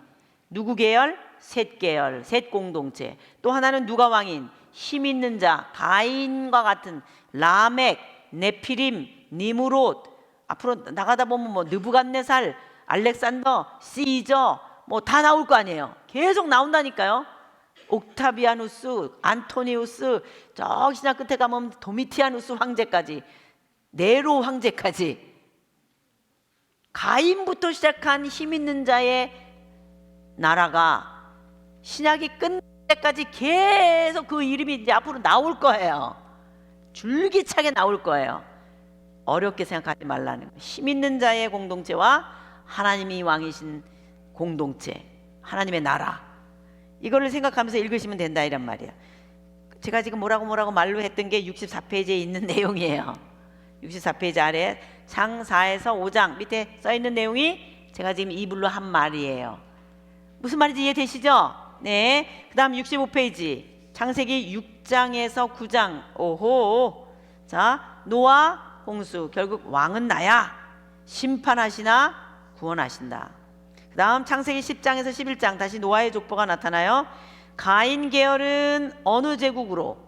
누구 계열? 셋 계열, 셋 공동체. 또 하나는 누가 왕인? 힘 있는 자, 가인과 같은 라멕, 네피림, 니무롯. 앞으로 나가다 보면 뭐 느부갓네살, 알렉산더, 시저 뭐 다 나올 거 아니에요. 계속 나온다니까요. 옥타비아누스, 안토니우스, 저 신약 끝에 가면 도미티아누스 황제까지, 네로 황제까지. 가인부터 시작한 힘 있는 자의 나라가 신약이 끝날 때까지 계속 그 이름이 이제 앞으로 나올 거예요. 줄기차게 나올 거예요. 어렵게 생각하지 말라는 거예요. 힘 있는 자의 공동체와 하나님이 왕이신 공동체, 하나님의 나라, 이거를 생각하면서 읽으시면 된다 이란 말이에요. 제가 지금 뭐라고 말로 했던 게 64페이지에 있는 내용이에요. 64페이지 아래 장 4에서 5장 밑에 써있는 내용이 제가 지금 이불로 한 말이에요. 무슨 말인지 이해되시죠? 네. 그 다음 65페이지 창세기 6장에서 9장. 오호. 자, 노아 홍수. 결국 왕은 나야. 심판하시나 구원하신다. 그 다음 창세기 10장에서 11장 다시 노아의 족보가 나타나요. 가인 계열은 어느 제국으로?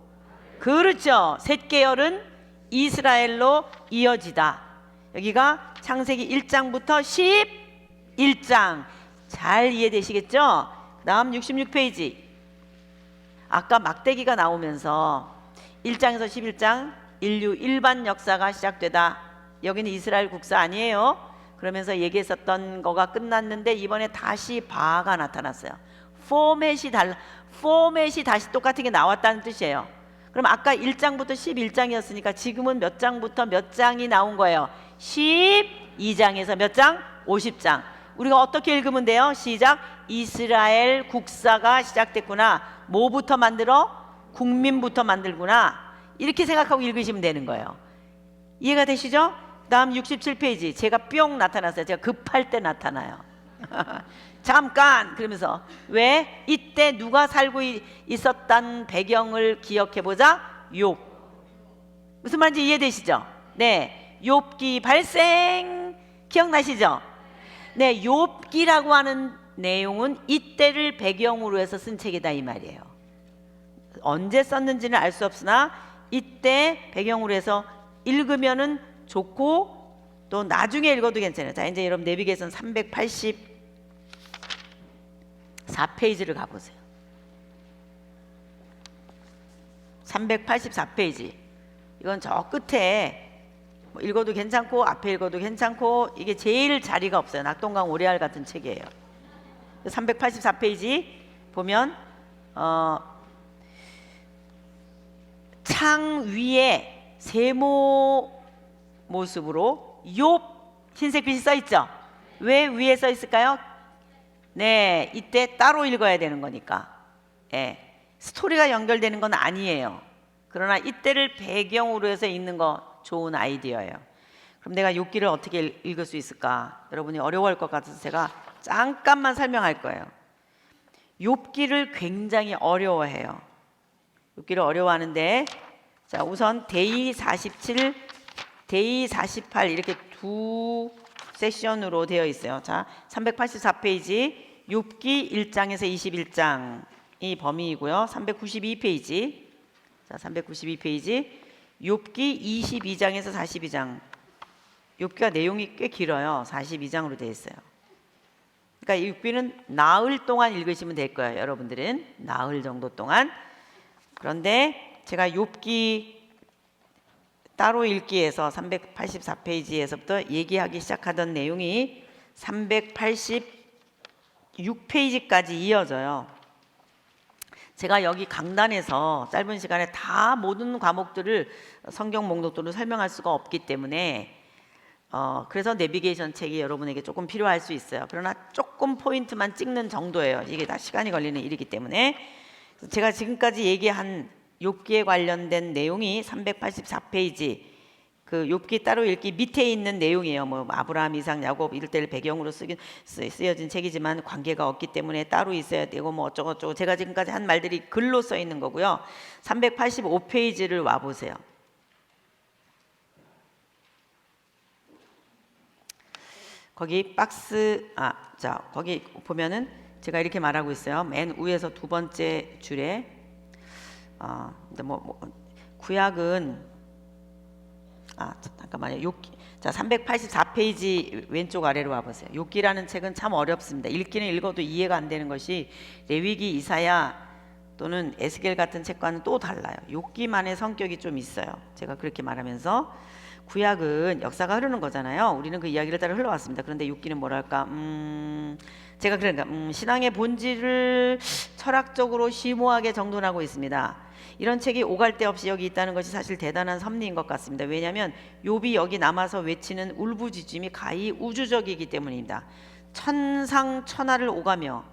그렇죠. 셋 계열은 이스라엘로 이어지다. 여기가 창세기 1장부터 11장. 잘 이해되시겠죠? 그 다음 66페이지 아까 막대기가 나오면서 1장에서 11장 인류 일반 역사가 시작되다. 여기는 이스라엘 국사 아니에요. 그러면서 얘기했었던 거가 끝났는데 이번에 다시 바가 나타났어요. 포맷이 다시 똑같은 게 나왔다는 뜻이에요. 그럼 아까 1장부터 11장이었으니까 지금은 몇 장부터 몇 장이 나온 거예요? 12장에서 몇 장? 50장. 우리가 어떻게 읽으면 돼요? 시작. 이스라엘 국사가 시작됐구나. 뭐부터 만들어? 국민부터 만들구나. 이렇게 생각하고 읽으시면 되는 거예요. 이해가 되시죠? 다음 67페이지. 제가 뿅 나타났어요. 제가 급할 때 나타나요. 잠깐 그러면서 왜? 이때 누가 살고 있었던 배경을 기억해보자. 욥. 무슨 말인지 이해되시죠? 네, 욥기 발생 기억나시죠? 네, 욥기라고 하는 내용은 이때를 배경으로 해서 쓴 책이다 이 말이에요. 언제 썼는지는 알 수 없으나 이때 배경으로 해서 읽으면은 좋고 또 나중에 읽어도 괜찮아요. 자, 이제 여러분 내비게이션 384페이지를 가보세요. 384페이지. 이건 저 끝에 뭐 읽어도 괜찮고 앞에 읽어도 괜찮고 이게 제일 자리가 없어요. 낙동강 오레알 같은 책이에요. 384페이지 보면 창 위에 세모 모습으로 욥 흰색 글씨 써 있죠? 왜 위에 써 있을까요? 네, 이때 따로 읽어야 되는 거니까. 예, 스토리가 연결되는 건 아니에요. 그러나 이때를 배경으로 해서 읽는 거 좋은 아이디어예요. 그럼 내가 욥기를 어떻게 읽을 수 있을까? 여러분이 어려워할 것 같아서 제가 잠깐만 설명할 거예요. 욥기를 굉장히 어려워해요. 욥기를 어려워하는데, 자, 우선 데이 47, 데이 48 이렇게 두 세션으로 되어 있어요. 자, 384페이지 욥기 1장에서 21장이 범위이고요. 392페이지, 자, 392페이지 욥기 22장에서 42장. 욥기가 내용이 꽤 길어요. 42장으로 되어 있어요. 그러니까 이 욥기는 나흘 동안 읽으시면 될 거예요. 여러분들은 나흘 정도 동안. 그런데 제가 욥기 따로 읽기에서 384페이지에서부터 얘기하기 시작하던 내용이 386페이지까지 이어져요. 제가 여기 강단에서 짧은 시간에 다 모든 과목들을 성경 목록들을 설명할 수가 없기 때문에 그래서 내비게이션 책이 여러분에게 조금 필요할 수 있어요. 그러나 조금 포인트만 찍는 정도예요. 이게 다 시간이 걸리는 일이기 때문에. 제가 지금까지 얘기한 욥기에 관련된 내용이 384페이지 그 욥기 따로 읽기 밑에 있는 내용이에요. 뭐 아브라함, 이삭, 야곱 이럴 때를 배경으로 쓰여진 책이지만 관계가 없기 때문에 따로 있어야 되고 뭐 어쩌고저쩌고 제가 지금까지 한 말들이 글로 써 있는 거고요. 385페이지를 와 보세요. 거기 박스 자, 거기 보면은 제가 이렇게 말하고 있어요. 맨 위에서 두 번째 줄에 근데 구약은 잠깐만요. 자, 384페이지 왼쪽 아래로 와보세요. 욥기라는 책은 참 어렵습니다. 읽기는 읽어도 이해가 안 되는 것이 레위기, 이사야 또는 에스겔 같은 책과는 또 달라요. 욥기만의 성격이 좀 있어요. 제가 그렇게 말하면서 구약은 역사가 흐르는 거잖아요. 우리는 그 이야기를 따라 흘러왔습니다. 그런데 욥기는 뭐랄까 제가 그러니까 신앙의 본질을 철학적으로 심오하게 정돈하고 있습니다. 이런 책이 오갈 데 없이 여기 있다는 것이 사실 대단한 섭리인 것 같습니다. 왜냐하면 욥이 여기 남아서 외치는 울부짖음이 가히 우주적이기 때문입니다. 천상천하를 오가며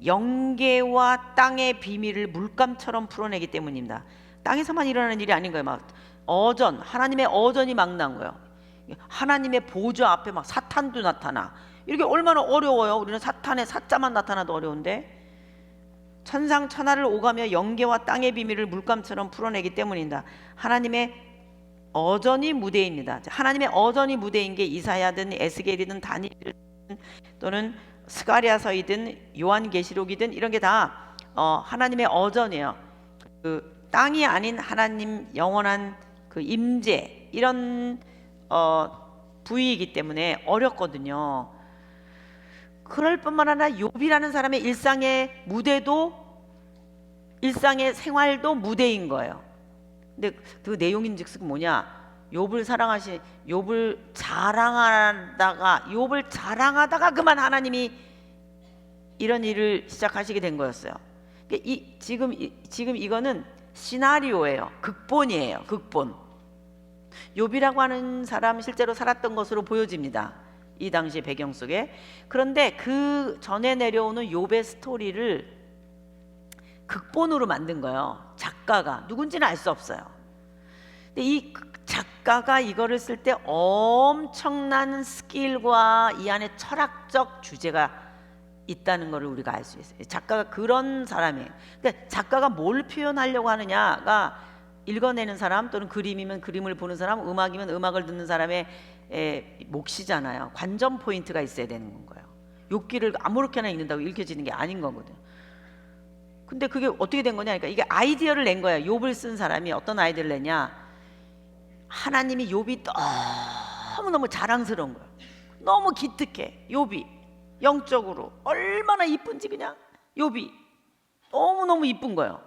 영계와 땅의 비밀을 물감처럼 풀어내기 때문입니다. 땅에서만 일어나는 일이 아닌 거예요. 막 하나님의 어전이 막 난 거예요. 하나님의 보좌 앞에 막 사탄도 나타나. 이렇게 얼마나 어려워요. 우리는 사탄의 사자만 나타나도 어려운데 천상천하를 오가며 영계와 땅의 비밀을 물감처럼 풀어내기 때문입니다. 하나님의 어전이 무대입니다. 하나님의 어전이 무대인 게 이사야든 에스겔이든 다니엘이든 또는 스가랴서이든 요한계시록이든 이런 게 다 하나님의 어전이에요. 그 땅이 아닌 하나님 영원한 그 임재 이런 부위이기 때문에 어렵거든요. 그럴 뿐만 아니라 욥이라는 사람의 일상의 무대도 일상의 생활도 무대인 거예요. 근데 그 내용인즉슨 뭐냐? 욥을 자랑하다가 그만 하나님이 이런 일을 시작하시게 된 거였어요. 지금 이거는 시나리오예요. 극본이에요. 극본. 욥이라고 하는 사람 실제로 살았던 것으로 보여집니다. 이 당시 배경 속에. 그런데 그 전에 내려오는 욥의 스토리를 극본으로 만든 거예요. 작가가 누군지는 알 수 없어요. 근데 이 작가가 이거를 쓸 때 엄청난 스킬과 이 안에 철학적 주제가 있다는 것을 우리가 알 수 있어요. 작가가 그런 사람이에요. 그러니까 작가가 뭘 표현하려고 하느냐가 읽어내는 사람, 또는 그림이면 그림을 보는 사람, 음악이면 음악을 듣는 사람의 몫이잖아요. 관전 포인트가 있어야 되는 거예요. 욥기를 아무렇게나 읽는다고 읽혀지는 게 아닌 거거든. 근데 그게 어떻게 된 거냐, 그러니까 이게 아이디어를 낸 거야. 욥을 쓴 사람이 어떤 아이디어를 내냐, 하나님이 욥이 너무너무 자랑스러운 거야. 너무 기특해. 욥이 영적으로 얼마나 이쁜지, 그냥 욥이 너무너무 이쁜 거예요.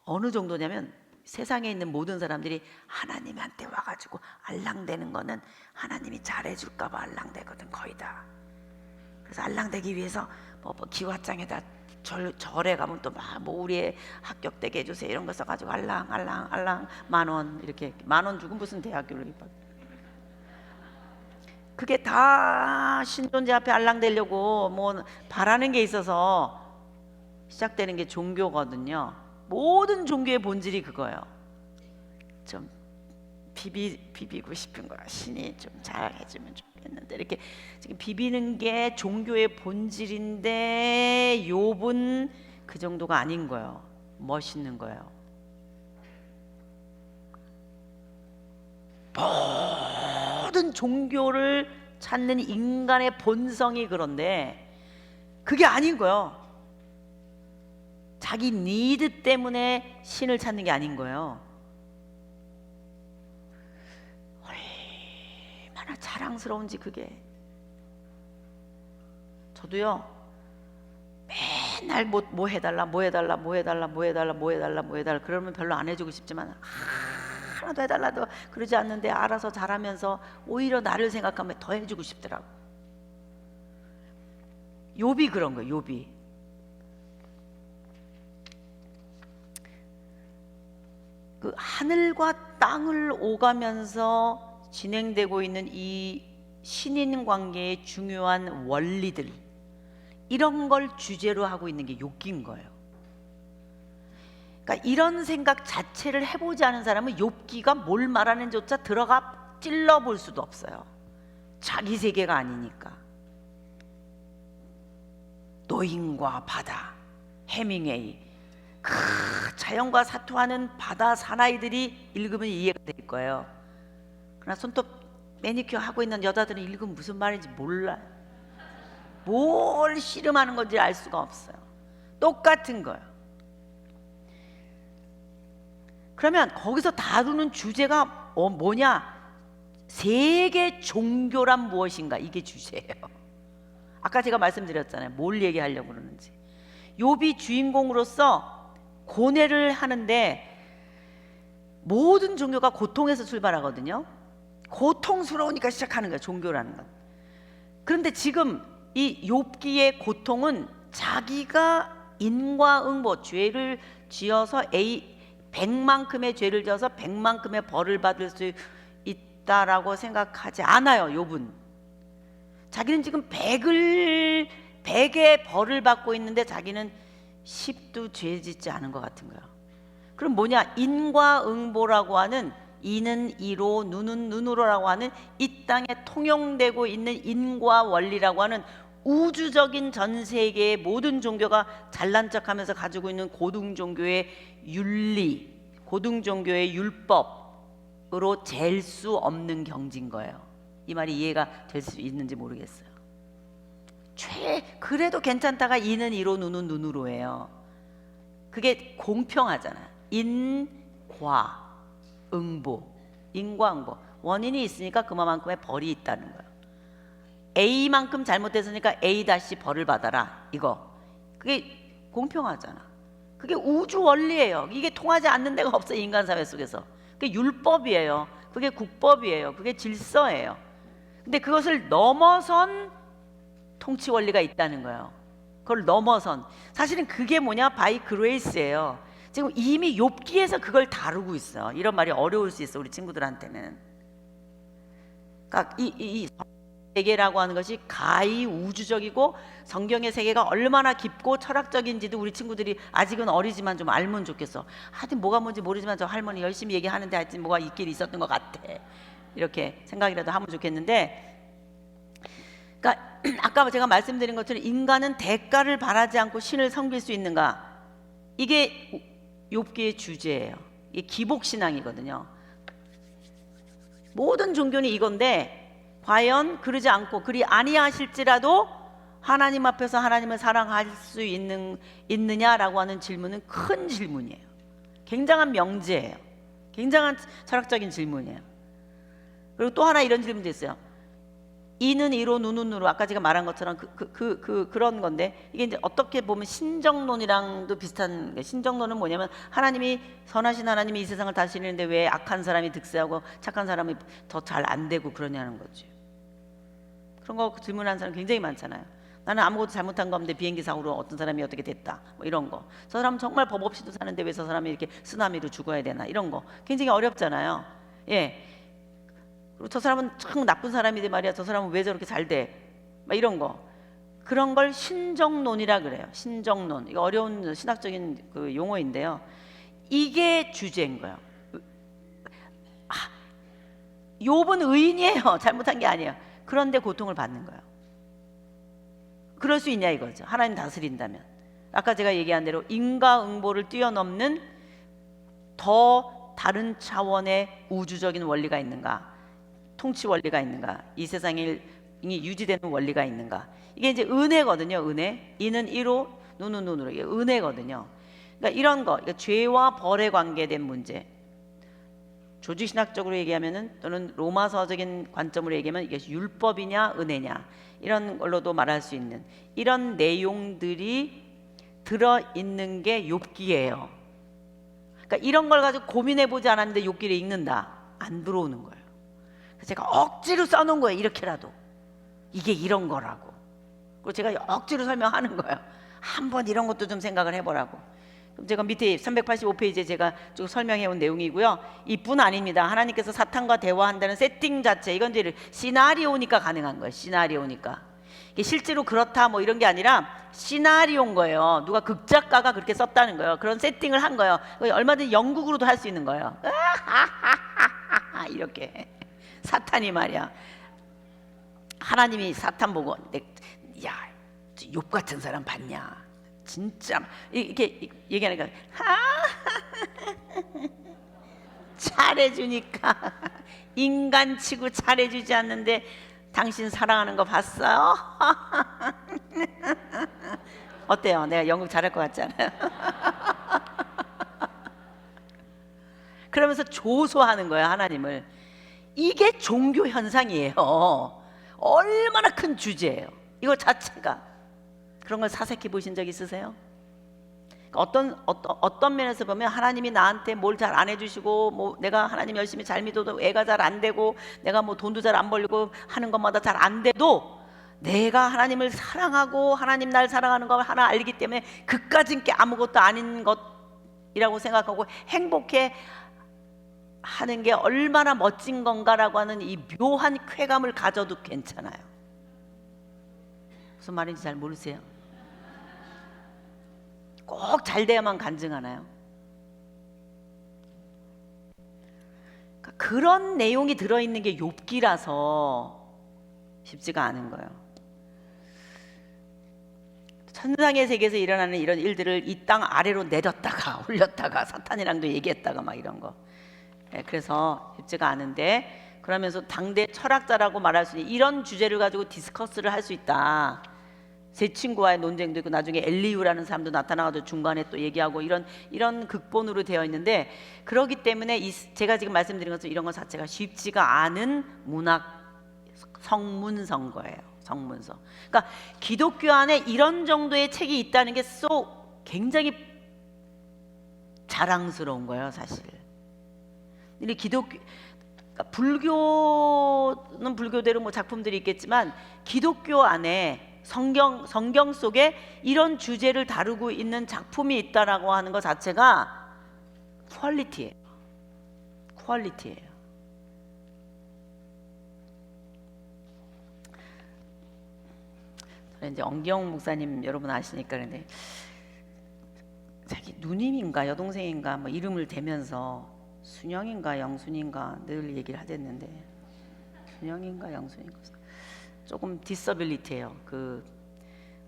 어느 정도냐면 세상에 있는 모든 사람들이 하나님한테 와가지고 알랑대는 거는 하나님이 잘해줄까 봐 알랑대거든, 거의 다. 그래서 알랑대기 위해서 뭐 기와장에다 절에 가면 또 막 뭐 우리의 합격되게 해주세요 이런 거 써가지고 알랑 10,000원, 이렇게 10,000원 주고 무슨 대학교를 입학. 그게 다 신존재 앞에 알랑대려고 뭐 바라는 게 있어서 시작되는 게 종교거든요. 모든 종교의 본질이 그거예요. 좀 비비고 싶은 거야. 신이 좀 잘해주면 좋겠는데, 이렇게 지금 비비는 게 종교의 본질인데 욥은 그 정도가 아닌 거예요. 멋있는 거예요. 모든 종교를 찾는 인간의 본성이 그런데 그게 아닌 거예요. 자기 니드 때문에 신을 찾는 게 아닌 거예요. 얼마나 자랑스러운지 그게. 저도요, 맨날 뭐 해달라 그러면 별로 안 해주고 싶지만 하나도 해달라도 그러지 않는데 알아서 잘하면서 오히려 나를 생각하면 더 해주고 싶더라고. 욥이 그런 거예요. 욥이 그 하늘과 땅을 오가면서 진행되고 있는 이 신인 관계의 중요한 원리들, 이런 걸 주제로 하고 있는 게 욥기인 거예요. 그러니까 이런 생각 자체를 해보지 않은 사람은 욥기가 뭘 말하는지조차 들어가 찔러볼 수도 없어요. 자기 세계가 아니니까. 노인과 바다, 해밍웨이, 자연과 사투하는 바다 사나이들이 읽으면 이해가 될 거예요. 그러나 손톱 매니큐어 하고 있는 여자들은 읽으면 무슨 말인지 몰라요. 뭘 씨름하는 건지 알 수가 없어요. 똑같은 거예요. 그러면 거기서 다루는 주제가 뭐냐? 세계 종교란 무엇인가, 이게 주제예요. 아까 제가 말씀드렸잖아요. 뭘 얘기하려고 그러는지. 욥이 주인공으로서 고뇌를 하는데 모든 종교가 고통에서 출발하거든요. 고통스러우니까 시작하는 거예요, 종교라는 건. 그런데 지금 이 욥기의 고통은 자기가 인과응보, 죄를 지어서 100만큼의 죄를 지어서 100만큼의 벌을 받을 수 있다라고 생각하지 않아요. 욥은 자기는 지금 100의 벌을 받고 있는데 자기는 10도 죄 짓지 않은 것 같은 거예요. 그럼 뭐냐? 인과응보라고 하는, 이는 이로 눈은 눈으로라고 하는 이 땅에 통용되고 있는 인과 원리라고 하는 우주적인 전 세계의 모든 종교가 잘난 척하면서 가지고 있는 고등 종교의 윤리, 고등 종교의 율법으로 잴 수 없는 경지인 거예요. 이 말이 이해가 될 수 있는지 모르겠어요. 그래도 괜찮다가 이는 이로 눈은 눈으로예요. 그게 공평하잖아요. 인과응보, 인과응보. 원인이 있으니까 그만큼의 벌이 있다는 거예요. A만큼 잘못했으니까 A 다시 벌을 받아라, 이거. 그게 공평하잖아. 그게 우주 원리예요. 이게 통하지 않는 데가 없어요, 인간 사회 속에서. 그게 율법이에요. 그게 국법이에요. 그게 질서예요. 근데 그것을 넘어선 통치 원리가 있다는 거예요. 그걸 넘어선, 사실은 그게 뭐냐? 바이 그레이스예요. 지금 이미 욥기에서 그걸 다루고 있어. 이런 말이 어려울 수 있어, 우리 친구들한테는. 그러니까 이 세계라고 하는 것이 가히 우주적이고 성경의 세계가 얼마나 깊고 철학적인지도 우리 친구들이 아직은 어리지만 좀 알면 좋겠어. 하여튼 뭐가 뭔지 모르지만 저 할머니 열심히 얘기하는데 하여튼 뭐가 있긴 있었던 것 같아. 이렇게 생각이라도 하면 좋겠는데, 그러니까 아까 제가 말씀드린 것처럼 인간은 대가를 바라지 않고 신을 섬길 수 있는가? 이게 욥기의 주제예요. 이게 기복신앙이거든요. 모든 종교는 이건데 과연 그러지 않고 그리 아니하실지라도 하나님 앞에서 하나님을 사랑할 수 있느냐라고 하는 질문은 큰 질문이에요. 굉장한 명제예요. 굉장한 철학적인 질문이에요. 그리고 또 하나 이런 질문도 있어요. 이는 이로 누는 누로, 아까 제가 말한 것처럼 그런 건데, 이게 이제 어떻게 보면 신정론이랑도 비슷한. 신정론은 뭐냐면 하나님이, 선하신 하나님이 이 세상을 다스리는데 왜 악한 사람이 득세하고 착한 사람이 더 잘 안 되고 그러냐는 거지. 그런 거 질문하는 사람 굉장히 많잖아요. 나는 아무것도 잘못한 거 없는데 비행기 사고로 어떤 사람이 어떻게 됐다, 뭐 이런 거. 저 사람 정말 법 없이도 사는데 왜 저 사람이 이렇게 쓰나미로 죽어야 되나, 이런 거 굉장히 어렵잖아요. 예. 그리고 저 사람은 참 나쁜 사람이데 말이야, 저 사람은 왜 저렇게 잘 돼, 막 이런 거. 그런 걸 신정론이라 그래요. 신정론. 이거 어려운 신학적인 그 용어인데요. 이게 주제인 거예요. 욥은 의인이에요. 잘못한 게 아니에요. 그런데 고통을 받는 거예요. 그럴 수 있냐 이거죠. 하나님 다스린다면. 아까 제가 얘기한 대로 인과응보를 뛰어넘는 더 다른 차원의 우주적인 원리가 있는가, 통치 원리가 있는가, 이 세상이 유지되는 원리가 있는가. 이게 이제 은혜거든요. 은혜. 이는 이로 누는 눈으로. 이게 은혜거든요. 그러니까 이런 거, 그러니까 죄와 벌에 관계된 문제. 조직신학적으로 얘기하면은, 또는 로마서적인 관점으로 얘기하면 이게 율법이냐 은혜냐, 이런 걸로도 말할 수 있는 이런 내용들이 들어있는 게 욥기예요. 그러니까 이런 걸 가지고 고민해보지 않았는데 욥기를 읽는다, 안 들어오는 거예요. 그래서 제가 억지로 써놓은 거예요. 이렇게라도 이게 이런 거라고. 그리고 제가 억지로 설명하는 거예요. 한번 이런 것도 좀 생각을 해보라고. 그럼 제가 밑에 385페이지에 제가 쭉 설명해온 내용이고요. 이뿐 아닙니다. 하나님께서 사탄과 대화한다는 세팅 자체, 이건 이제 시나리오니까 가능한 거예요. 시나리오니까. 이게 실제로 그렇다 뭐 이런 게 아니라 시나리오인 거예요. 누가 극작가가 그렇게 썼다는 거예요. 그런 세팅을 한 거예요. 얼마든지 영국으로도 할 수 있는 거예요. 이렇게. 사탄이 말이야, 하나님이 사탄 보고, 야, 욥 같은 사람 봤냐, 진짜 이렇게 얘기하니까 잘해주니까 인간치고 잘해주지 않는데 당신 사랑하는 거 봤어요? 어때요? 내가 영국 잘할 것 같지 않아요? 그러면서 조소하는 거예요, 하나님을. 이게 종교 현상이에요. 얼마나 큰 주제예요, 이거 자체가. 그런 걸 사색해 보신 적 있으세요? 어떤 면에서 보면 하나님이 나한테 뭘 잘 안 해주시고, 뭐 내가 하나님 열심히 잘 믿어도 애가 잘 안 되고, 내가 뭐 돈도 잘 안 벌리고 하는 것마다 잘 안 돼도 내가 하나님을 사랑하고 하나님 날 사랑하는 걸 하나 알기 때문에 그까진 게 아무것도 아닌 것이라고 생각하고 행복해 하는 게 얼마나 멋진 건가라고 하는 이 묘한 쾌감을 가져도 괜찮아요. 무슨 말인지 잘 모르세요? 꼭 잘 돼야만 간증하나요? 그러니까 그런 내용이 들어있는 게 욥기라서 쉽지가 않은 거예요. 천상의 세계에서 일어나는 이런 일들을 이 땅 아래로 내렸다가 올렸다가 사탄이랑도 얘기했다가 막 이런 거. 그래서 쉽지가 않은데, 그러면서 당대 철학자라고 말할 수 있는 이런 주제를 가지고 디스커스를 할 수 있다. 제 친구와의 논쟁도 있고, 나중에 엘리우라는 사람도 나타나가지고 중간에 또 얘기하고, 이런 극본으로 되어 있는데, 그렇기 때문에 제가 지금 말씀드린 것처럼 이런 것 자체가 쉽지가 않은 문학 성문서인 거예요. 성문서. 그러니까 기독교 안에 이런 정도의 책이 있다는 게 굉장히 자랑스러운 거예요, 사실. 근데 그러니까 불교는 불교대로 뭐 작품들이 있겠지만, 기독교 안에 성경 속에 이런 주제를 다루고 있는 작품이 있다라고 하는 것 자체가 퀄리티예요. 이제 엄경 목사님 여러분 아시니까 그런데 자기 누님인가 여동생인가 뭐 이름을 대면서 순영인가 영순인가 늘 얘기를 하댔는데 순영인가 영순인가 조금 디서빌리티예요.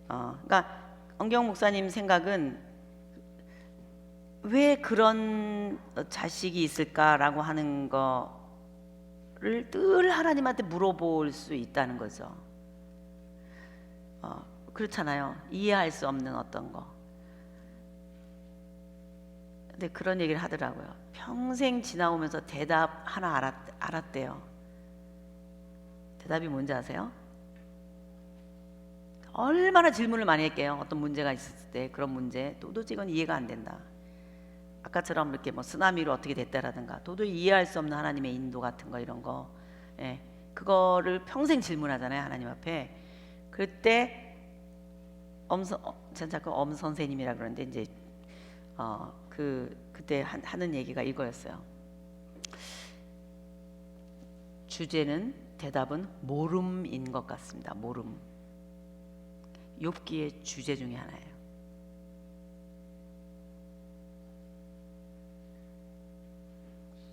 그러니까 엄경 목사님 생각은 왜 그런 자식이 있을까라고 하는 거를 늘 하나님한테 물어볼 수 있다는 거죠. 그렇잖아요. 이해할 수 없는 어떤 거. 근데 그런 얘기를 하더라고요. 평생 지나오면서 대답 하나 알았대요. 대답이 뭔지 아세요? 얼마나 질문을 많이 했게요. 어떤 문제가 있었을 때 그런 문제 도저히 이건 이해가 안 된다. 아까처럼 이렇게 뭐 쓰나미로 어떻게 됐다라든가 도저히 이해할 수 없는 하나님의 인도 같은 거 이런 거, 예, 그거를 평생 질문하잖아요 하나님 앞에. 그때 전 자꾸 엄 선생님이라 그러는데 이제 그때 하는 얘기가 이거였어요. 주제는 대답은 모름인 것 같습니다. 모름. 욥기의 주제 중에 하나예요.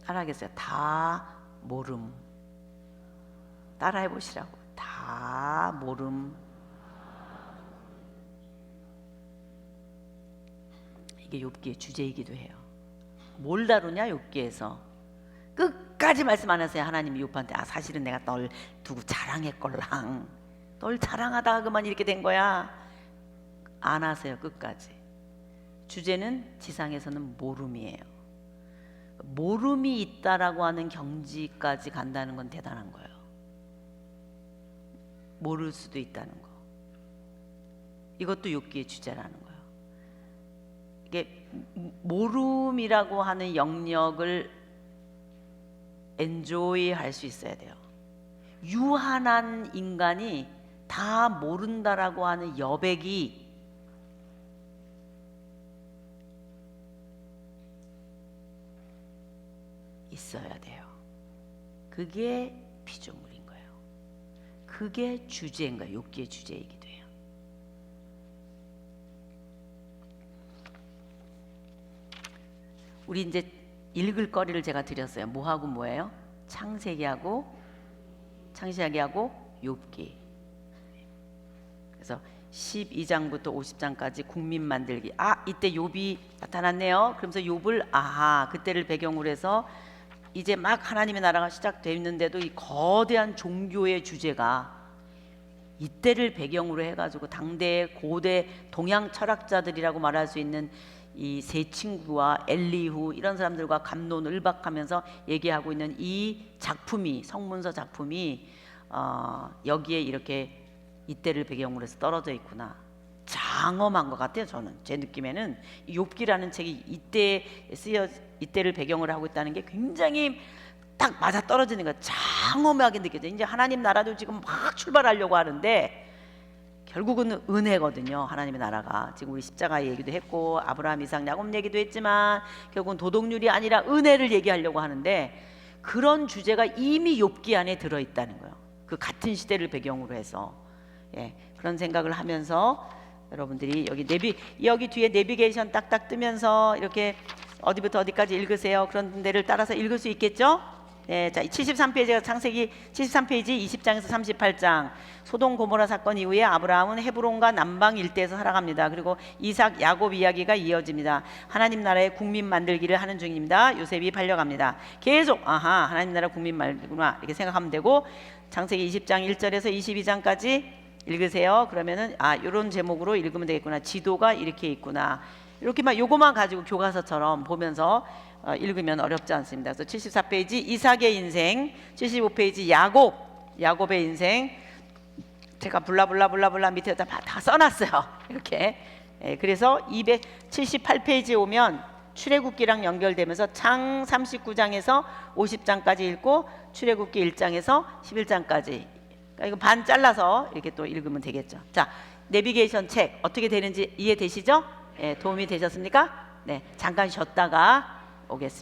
따라하겠어요? 다 모름. 따라해 보시라고. 다 모름. 이게 욥기의 주제이기도 해요. 뭘 다루냐 욥기에서 끝까지 말씀 안 하세요. 하나님이 욥한테 사실은 내가 널 두고 자랑했걸랑. 널 자랑하다가 그만 이렇게 된 거야. 안 하세요. 끝까지. 주제는 지상에서는 모름이에요. 모름이 있다라고 하는 경지까지 간다는 건 대단한 거예요. 모를 수도 있다는 거. 이것도 욥기의 주제라는 거예요. 이게 모름이라고 하는 영역을 엔조이 할 수 있어야 돼요. 유한한 인간이 다 모른다라고 하는 여백이 있어야 돼요. 그게 피조물인 거예요. 그게 주제인 거예요. 욥기의 주제이기도 해요. 우리 이제 읽을 거리를 제가 드렸어요. 뭐하고 뭐예요? 창세기하고 욥기. 그래서 12장부터 50장까지 국민 만들기. 이때 욥이 나타났네요. 그러면서 욥을 그때를 배경으로 해서 이제 막 하나님의 나라가 시작되어 있는데도 이 거대한 종교의 주제가 이때를 배경으로 해가지고 당대 고대 동양 철학자들이라고 말할 수 있는 이 세 친구와 엘리후 이런 사람들과 갑론을박하면서 얘기하고 있는 이 작품이, 성문서 작품이 여기에 이렇게 이때를 배경으로 해서 떨어져 있구나. 장엄한 것 같아요. 저는 제 느낌에는 욥기라는 책이 이때를 배경으로 하고 있다는 게 굉장히 딱 맞아 떨어지는 거예요. 장엄하게 느껴져요. 이제 하나님 나라도 지금 막 출발하려고 하는데 결국은 은혜거든요. 하나님의 나라가 지금 우리 십자가 얘기도 했고 아브라함, 이삭, 야곱 얘기도 했지만 결국은 도덕률이 아니라 은혜를 얘기하려고 하는데 그런 주제가 이미 욥기 안에 들어있다는 거예요. 그 같은 시대를 배경으로 해서, 예, 그런 생각을 하면서 여러분들이 여기 뒤에 내비게이션 딱딱 뜨면서 이렇게 어디부터 어디까지 읽으세요. 그런 데를 따라서 읽을 수 있겠죠? 네, 자, 73페이지가 창세기 73페이지 20장에서 38장. 소돔 고모라 사건 이후에 아브라함은 헤브론과 남방 일대에서 살아갑니다. 그리고 이삭, 야곱 이야기가 이어집니다. 하나님 나라의 국민 만들기를 하는 중입니다. 요셉이 팔려갑니다. 계속 하나님 나라 국민 말구나 이렇게 생각하면 되고 창세기 20장 1절에서 22장까지 읽으세요. 그러면은 이런 제목으로 읽으면 되겠구나. 지도가 이렇게 있구나. 이렇게만 요거만 가지고 교과서처럼 보면서 읽으면 어렵지 않습니다. 그래서 74페이지 이삭의 인생, 75페이지 야곱의 인생. 제가 블라블라 밑에다 다 써놨어요. 이렇게. 그래서 278페이지에 오면 출애굽기랑 연결되면서 창 39장에서 50장까지 읽고 출애굽기 1장에서 11장까지. 그러니까 이거 반 잘라서 이렇게 또 읽으면 되겠죠. 자, 내비게이션 책 어떻게 되는지 이해되시죠? 도움이 되셨습니까? 네, 잠깐 쉬었다가 오겠습니다.